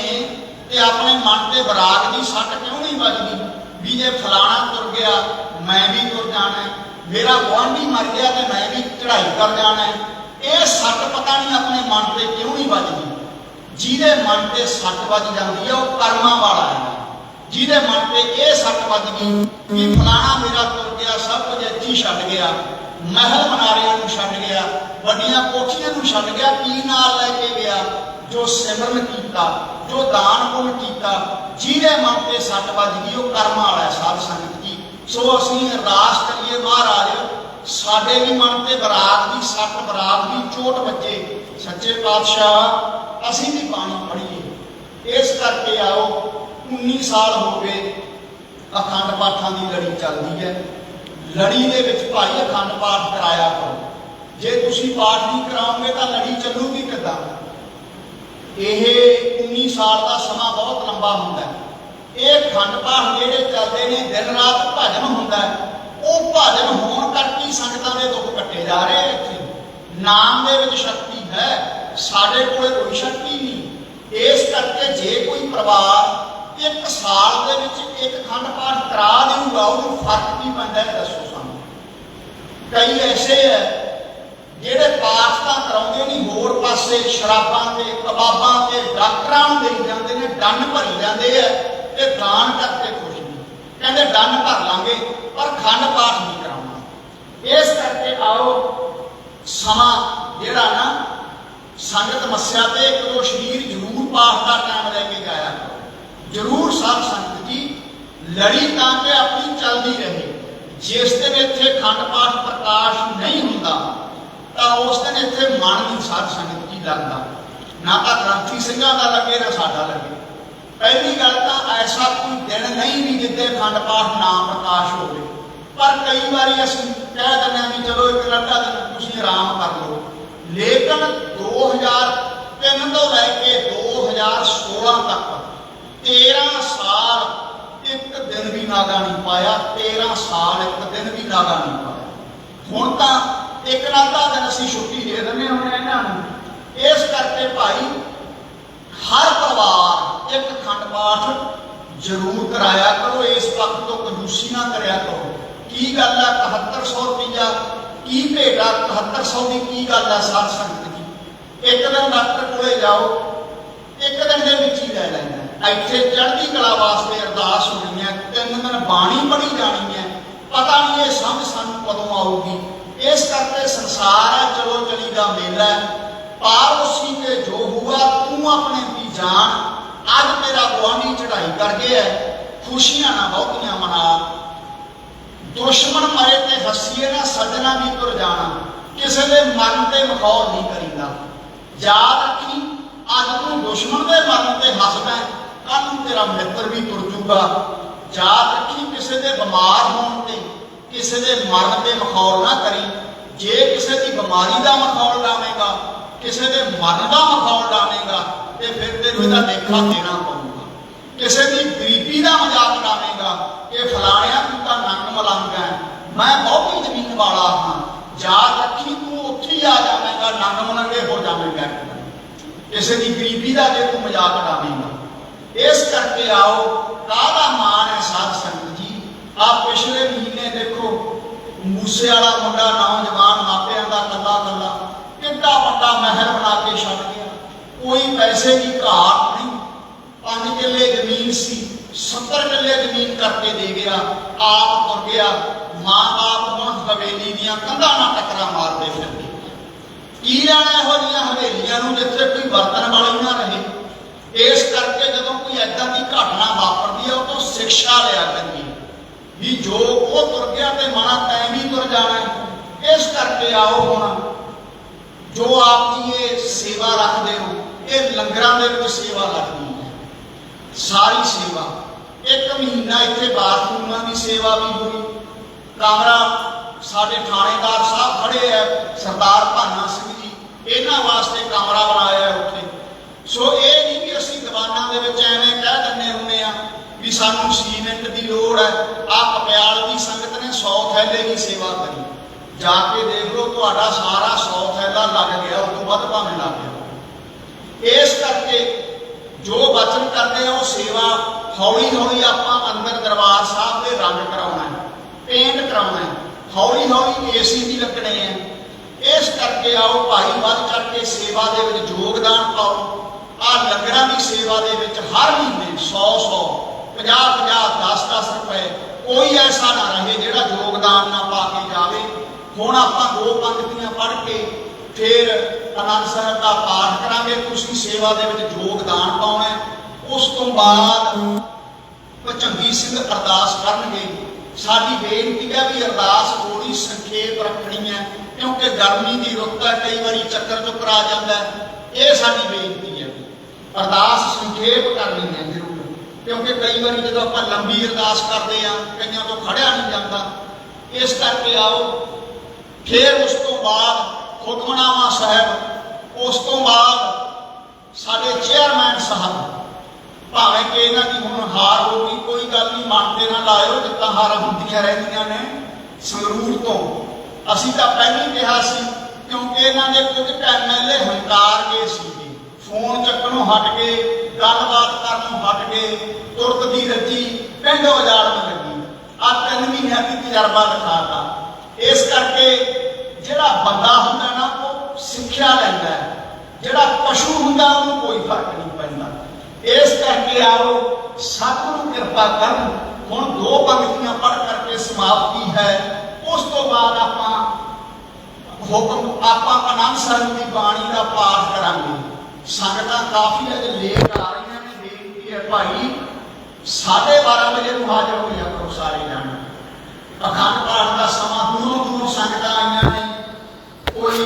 ते अपने मन ते बराग की सट क्यों नहीं बजदी भी जे फलाना तुर गया मैं भी तुर जाना है, मेरा गुआढ़ी मर गया तो मैं भी चढ़ाई कर जाना है। ये सट पता नहीं अपने मन से क्यों नहीं बजदी। जिहदे मन से सट बज जाती है वह कर्मां वाला है। जिहदे मन से ये सट बज गई कि फलाना मेरा तुर गया, सब कुछ इत्थे छड्ड गया, महल मनारियां नूं छड्ड गया, वड्डियां कोठियां नूं छड्ड गया, की नाल लैके गया? जो सिमरन किया, जो दान पुण्य किया, जिहदे मन से सट बज गई वह कर्म वाला है। साध संगत जी, सो असीं अरदास करिए महाराज साडे भी मन से बराग की सट, बराग की चोट बजे, सच्चे पातशाह असीं भी बाणी पढ़ीए। इस करके आओ 19 साल हो गए अखंड पाठां की लड़ी चलती है। लड़ी दे विच भाई अखंड पाठ कराया करो। जे तुसीं पाठ नहीं कराओगे तो लड़ी चलूगी किद्दां? यह 19 साल का समा बहुत लंबा हुंदा है। ये अखंड पाठ जिहड़े चलते हैं दिन रात भजन हुंदा है, वो भजन होण करके संगतां दे दुख कट्टे जा रहे हैं। इत्थे नाम दे विच शक्ति है, साडे कोले कोई शक्ति नहीं। इस करके जे कोई परिवार एक साल दे विच एक अखंड पाठ करा देऊगा उन्होंने फर्क की पैंदा है दसो सानूं। कई ऐसे है जिहड़े पाठ तां कराउंदे नहीं, होर पासे शराबां ते कबाबां ते डॉक्टरां नूं देई जांदे ने, डन भरी जांदे है ते दान करके खुश नहीं, कहंदे डन भर लांगे पर अखंड पाठ नहीं कराउणा। इस करके आओ समा जिहड़ा ना संगत मस्या ते एक दो शरीर जरूर पाठ का टाइम लैके जाया करो जरूर। साध संगत जी लड़ी तां कि अपनी चलती रहे। जिस दिन इत्थे अखंड पाठ प्रकाश नहीं हुंदा तां उस दिन इत्थे मन नहीं साध संगत जी लगदा, ना तां ग्रंथी ਸਿੰਘਾਂ ਦਾ लगे ना साडा लगे। पहली गल तां ऐसा कोई दिन नहीं भी जिद्दे अखंड पाठ ना प्रकाश होवे, पर कई बारी असीं कह दिंदे भी चलो एक घंटा दिन तुसीं आराम कर लो, लेकिन 2003 तो लैके 2016 तक 13 साल एक दिन भी नागा नहीं पाया। 13 साल एक दिन भी नागा नहीं पाया। हुण तां एक नागा दिन असीं छुट्टी दे दिंदे हुण इन्हां नूं। इस करके भाई हर परिवार एक अखंड पाठ जरूर कराया करो। इस वक्त तो कंजूसी ना करया करो। की गल है 7100 रुपया की भेटा 7100 की की गल है साध संगत जी? एक दिन डॉक्टर कोले जाओ, एक दिन के विच ही लै लैंदा। इत्थे चढ़ती कला वास्ते अरदास होनी है, 3 दिन बाणी पढ़ी जानी है, पता नहीं ये समझ सानूं कदों आऊगी। इस करके संसार है चलो चली का मेला है, पारोसी के जो हुआ तू अपने की जान। अज मेरा गुआढ़ी चढ़ाई कर गया है, खुशियां ना बहुतियां मना, दुश्मन मरे ते हसीए ना सजना भी तुर जाना, किसी के मन से मखौल नहीं करीदा। याद रखी अज तू दुश्मन के मरण से हसदा, कल तेरा मित्र भी तुर जूगा। याद रखी किसी के बीमार होने किसी के मरण से मखौल ना करी। जे किसी की बीमारी का मखौल लावेगा, किसी के मरण का मखौल लावेगा तो फिर तेन इसका लेखा देना पड़ेगा। किसी की गरीबी का मजाक लावेगा कि फलाणिया तू तो नंग मलंग है, मैं बहुती जमीन वाला हाँ। याद रखी तू उत्थे ही आ जाएगा, नंग मलंगे हो जाएगा। किसी की गरीबी का जे तू मजाक उड़ावेगा। इस करके आओ काहदा मान है साध संगत जी। आप पिछले महीने देखो मूसे वाला मुंडा नौजवान मापियां का कला कला कितना बड़ा महल बना के छड़ गया। कोई पैसे की घाट नहीं, 5 किले जमीन सी 70 किले जमीन करके दे गया, आप तुर गया। मां बाप हम हवेली दियां कंधां नाल टकरा मारते फिरदे। की लेना इहो जिहियां हवेलियां नूं जिथे कोई वरतन वाली ना रहे। इस करके जदों कोई ऐदां दी घटना वापरदी है उह तो शिक्षा लिया करिए भी जो वो तुर गया तो मना तैं भी तुर जाना है। इस करके आओ हुण जो आप जी ये सेवा रखते हो, ये लंगरां दे विच सेवा लगदी है, सारी सेवा। 1 महीना इत्थे बाथरूमां की सेवा भी हुई। कमरा साडे थाणेदार साहब खड़े है सरदार भाना सिंह जी, इन्हां वास्ते कमरा बनाया उत्थे ਸੋ ਇਹ ਨਹੀਂ ਵੀ ਅਸੀਂ ਦੀਵਾਨਾਂ ਦੇ ਵਿੱਚ ਐਵੇਂ ਕਹਿ ਦਿੰਦੇ ਹੁੰਦੇ ਆ ਵੀ ਸਾਨੂੰ ਸੀਮੈਂਟ ਦੀ ਲੋੜ ਹੈ। ਆ ਕਪਿਆਲ ਦੀ ਸੰਗਤ ਨੇ 100 ਥੈਲੇ ਦੀ ਸੇਵਾ ਕਰੀ, ਜਾ ਕੇ ਦੇਖ ਲਓ ਤੁਹਾਡਾ ਸਾਰਾ 100 ਥੈਲਾ ਲੱਗ ਗਿਆ, ਉਸ ਤੋਂ ਵੱਧ ਭਾਵੇਂ ਲੱਗ ਗਿਆ। ਇਸ ਕਰਕੇ ਜੋ ਬਚਨ ਕਰਦੇ ਆ ਉਹ ਸੇਵਾ ਹੌਲੀ ਹੌਲੀ ਆਪਾਂ ਅੰਦਰ ਦਰਬਾਰ ਸਾਹਿਬ ਦੇ ਰੰਗ ਕਰਾਉਣਾ ਹੈ, ਪੇਂਟ ਕਰਾਉਣਾ ਹੈ, ਹੌਲੀ ਹੌਲੀ ਏਸੀ ਵੀ ਲੱਗਣੇ ਆ। ਇਸ ਕਰਕੇ ਆਓ ਭਾਈ ਵੱਧ ਚੜ ਕੇ ਸੇਵਾ ਦੇ ਵਿੱਚ ਯੋਗਦਾਨ ਪਾਓ। ਆ ਲੰਗਰਾਂ ਦੀ ਸੇਵਾ ਦੇ ਵਿੱਚ ਹਰ ਮਹੀਨੇ 100 50 10 ਰੁਪਏ ਕੋਈ ਐਸਾ ਨਾ ਰਹੇ ਜਿਹੜਾ ਯੋਗਦਾਨ ਨਾ ਪਾ ਕੇ ਜਾਵੇ। ਹੁਣ ਆਪਾਂ 2 ਪੰਕਤੀਆਂ ਪੜ੍ਹ ਕੇ ਫਿਰ ਆਨੰਦ ਸਾਹਿਬ ਦਾ ਪਾਠ ਕਰਾਂਗੇ। ਤੁਸੀਂ ਸੇਵਾ ਦੇ ਵਿੱਚ ਯੋਗਦਾਨ ਪਾਉਣਾ। ਉਸ ਤੋਂ ਬਾਅਦ ਭਚੰਗੀ ਸਿੰਘ ਅਰਦਾਸ ਕਰਨਗੇ। ਸਾਡੀ ਬੇਨਤੀ ਹੈ ਵੀ ਅਰਦਾਸ ਥੋੜੀ ਸੰਖੇਪ ਰੱਖਣੀ ਹੈ, ਕਿਉਂਕਿ ਗਰਮੀ ਦੀ ਰੁੱਤ ਹੈ, ਕਈ ਵਾਰੀ ਚੱਕਰ ਚੁੱਕਰ ਆ ਜਾਂਦਾ। ਇਹ ਸਾਡੀ ਬੇਨਤੀ ਹੈ, ਅਰਦਾਸ ਸੰਖੇਪ ਕਰਨੀ ਹੈ ਜ਼ਰੂਰ, ਕਿਉਂਕਿ ਕਈ ਵਾਰੀ ਜਦੋਂ ਆਪਾਂ ਲੰਬੀ ਅਰਦਾਸ ਕਰਦੇ ਆ ਕਈਆਂ ਤੋਂ ਖੜਿਆ ਨਹੀਂ ਜਾਂਦਾ। ਇਸ ਕਰਕੇ ਆਓ। ਫਿਰ ਉਸ ਤੋਂ ਬਾਅਦ ਹੁਕਮਨਾਮਾ ਸਾਹਿਬ, ਉਸ ਤੋਂ ਬਾਅਦ ਸਾਡੇ ਚੇਅਰਮੈਨ ਸਾਹਿਬ, ਭਾਵੇਂ ਕਿ ਇਹਨਾਂ ਦੀ ਹੁਣ ਹਾਰ ਹੋ ਗਈ, ਕੋਈ ਗੱਲ ਨਹੀਂ, ਮਨ ਤੇ ਨਾ ਲਾਇਓ, ਜਿੱਦਾਂ ਹਾਰਾਂ ਹੁੰਦੀਆਂ ਰਹਿੰਦੀਆਂ ਨੇ। ਸੰਗਰੂਰ ਤੋਂ ਅਸੀਂ ਤਾਂ ਪਹਿਲਾਂ ਹੀ ਕਿਹਾ ਸੀ, ਕਿਉਂਕਿ ਇਹਨਾਂ ਦੇ ਕੁਝ MLA ਹੰਕਾਰ ਗਏ ਸੀਗੇ, ਫੋਨ ਚੱਕਣੋਂ ਹਟ ਗਏ, ਗੱਲਬਾਤ ਕਰਨੋਂ ਹਟ ਗਏ, ਤੁਰਤ ਦੀ ਰੱਜੀ ਪਿੰਡ ਉਜਾੜਨ ਲੱਗੀ। ਆ 3 ਮਹੀਨਿਆਂ ਦੀ ਤਜਰਬਾ ਦਿਖਾਤਾ। ਇਸ ਕਰਕੇ ਜਿਹੜਾ ਬੰਦਾ ਹੁੰਦਾ ਨਾ ਉਹ ਸਿੱਖਿਆ ਲੈਂਦਾ ਹੈ, ਜਿਹੜਾ ਪਸ਼ੂ ਹੁੰਦਾ ਉਹਨੂੰ ਕੋਈ ਫਰਕ ਨਹੀਂ ਪੈਂਦਾ। ਇਸ ਕਰਕੇ ਆਓ ਸਤਿਗੁਰੂ ਕਿਰਪਾ ਕਰਨ। ਹੁਣ 2 ਪੰਕਤੀਆਂ ਪੜ੍ਹ ਕਰਕੇ ਸਮਾਪਤੀ ਹੈ। ਉਸ ਤੋਂ ਬਾਅਦ ਆਪਾਂ ਆਨੰਦ ਸਾਹਿਬ ਦੀ ਬਾਣੀ ਦਾ ਪਾਠ ਕਰਾਂਗੇ। ਸੰਗਤਾਂ ਕਾਫੀ ਅਜੇ ਲੇਟ ਆ ਰਹੀਆਂ ਨੇ। ਬੇਨਤੀ ਹੈ ਭਾਈ 12:30 ਵਜੇ ਨੂੰ ਹਾਜ਼ਰ ਹੋ ਜਾ ਕਰੋ ਸਾਰੇ ਜਾਣੇ। ਅਖੰਡ ਪਾਠ ਦਾ ਸਮਾਂ ਦੂਰੋਂ ਸੰਗਤਾਂ ਆਈਆਂ ਨੇ। ਕੋਈ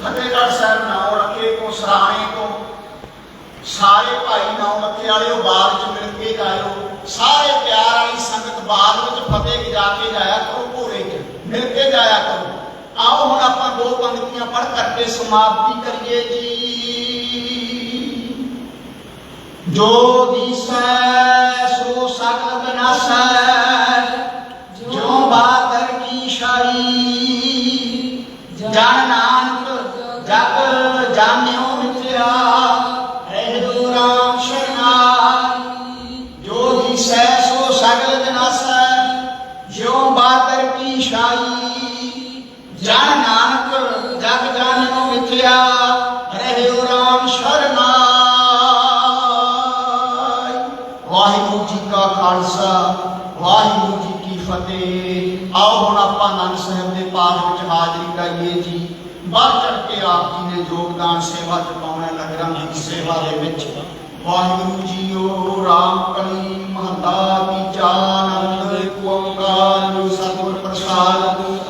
ਫਤਿਹਗੜ੍ਹ ਸਾਹਿਬ ਨਾਮ ਰੱਖੇ, ਕੋ ਸਰਾਣੇ ਤੋਂ, ਸਾਰੇ ਭਾਈ ਨਾਮ ਰੱਖੇ ਵਾਲਿਓ ਬਾਅਦ ਚ ਮਿਲ ਕੇ ਜਾਇਓ। ਸਾਰੇ ਪਿਆਰ ਵਾਲੀ ਸੰਗਤ ਬਾਅਦ ਵਿੱਚ ਫਤਿਹ ਜਾ ਕੇ ਜਾਇਆ ਕਰੋ, ਭੋਰੇ ਚ ਮਿਲ ਕੇ ਜਾਇਆ ਕਰੋ। ਆਓ ਹੁਣ ਆਪਾਂ 2 ਪੰਕਤੀਆਂ ਪੜ੍ਹ ਕਰਕੇ ਸਮਾਪਤੀ ਕਰੀਏ ਜੀ। ਜੋ ਦੀਸੈ ਸੋ ਸਗਲ ਬਿਨਾਸੈ, ਜੋ ਬਾਦਰ ਕੀ ਸ਼ਾਈ, ਜਨ ਨਾਨਕ ਜਗ ਜਾਣਿਓ ਮਿਥਿਆ, ਰਹਿ ਰਾਮ ਸ਼ਰਨਾਈ। ਜੋ ਦੀਸੈ ਸੋ ਸਗਲ ਬਿਨਾਸੈ, ਜੋ ਬਾਦਰ ਕੀ ਸ਼ਾਈ, ਜਨ ਨਾਨਕ ਜਗ ਜਾਣਿਓ ਮਿਥਿਆ, ਰਹਿ ਰਾਮ ਸ਼ਰਨਾਈ। ਵਾਹਿਗੁਰੂ ਜੀ ਕਾ ਖਾਲਸਾ, ਵਾਹਿਗੁਰੂ ਜੀ ਕੀ ਫਤਿਹ। ਆਓ ਹੁਣ ਆਪਾਂ ਆਨੰਦ ਸਾਹਿਬ ਦੇ ਪਾਠ ਵਿੱਚ ਹਾਜ਼ਰੀ ਲਾਈਏ ਜੀ। ਵੱਧ ਚੜ ਕੇ ਆਪ ਜੀ ਨੇ ਯੋਗਦਾਨ ਸੇਵਾ ਚ ਪਾਉਣਾ, ਲੰਗਰਾਂ ਦੀ ਸੇਵਾ ਦੇ ਵਿੱਚ। ਵਾਹਿਗੁਰੂ ਜੀਓ। ਰਾਮ ਕਲੀ ਮਹੱਲਾ ਤੀਜਾ। ਆਨੰਦ ਓੰਕਾਰ ਸਤਿਗੁਰ ਪ੍ਰਸਾਦ।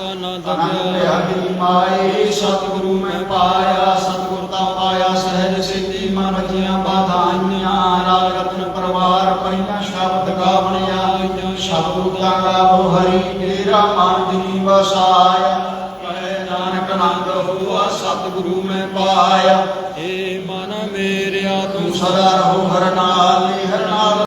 ਆਨੰਦ ਭਿਆਗੀ ਮਾਏ ਸਤਿਗੁਰੂ ਮੈਂ ਪਾਇਆ, ਸਤਿਗੁਰ ਤਾਂ ਪਾਇਆ ਸਹਿਜ ਸਿੱਧੀ। ਮਨ ਜੀਆਂ ਬਾਧਾਈਆਂ, ਰਾਗ ਰਤਨ ਪਰਵਾਰ ਪਈਆਂ, ਸ਼ਬਦ ਗਾਵਣਿਆ ਸ਼ਬਦ ਤਾਂ ਗਾਵੋ ਹਰੀ, ਤੇਰਾ ਮਨ ਜਿਨੀ ਵਸਾਇਆ। ਕਹਿ ਨਾਨਕ ਆਨੰਦ ਹੋਆ ਸਤਿਗੁਰੂ ਮੈਂ ਪਾਇਆ। ਏ ਮਨ ਮੇਰਿਆ ਤੂੰ ਸਦਾ ਰਹੋ ਹਰ ਨਾਲ, ਹਰ ਨਾਲ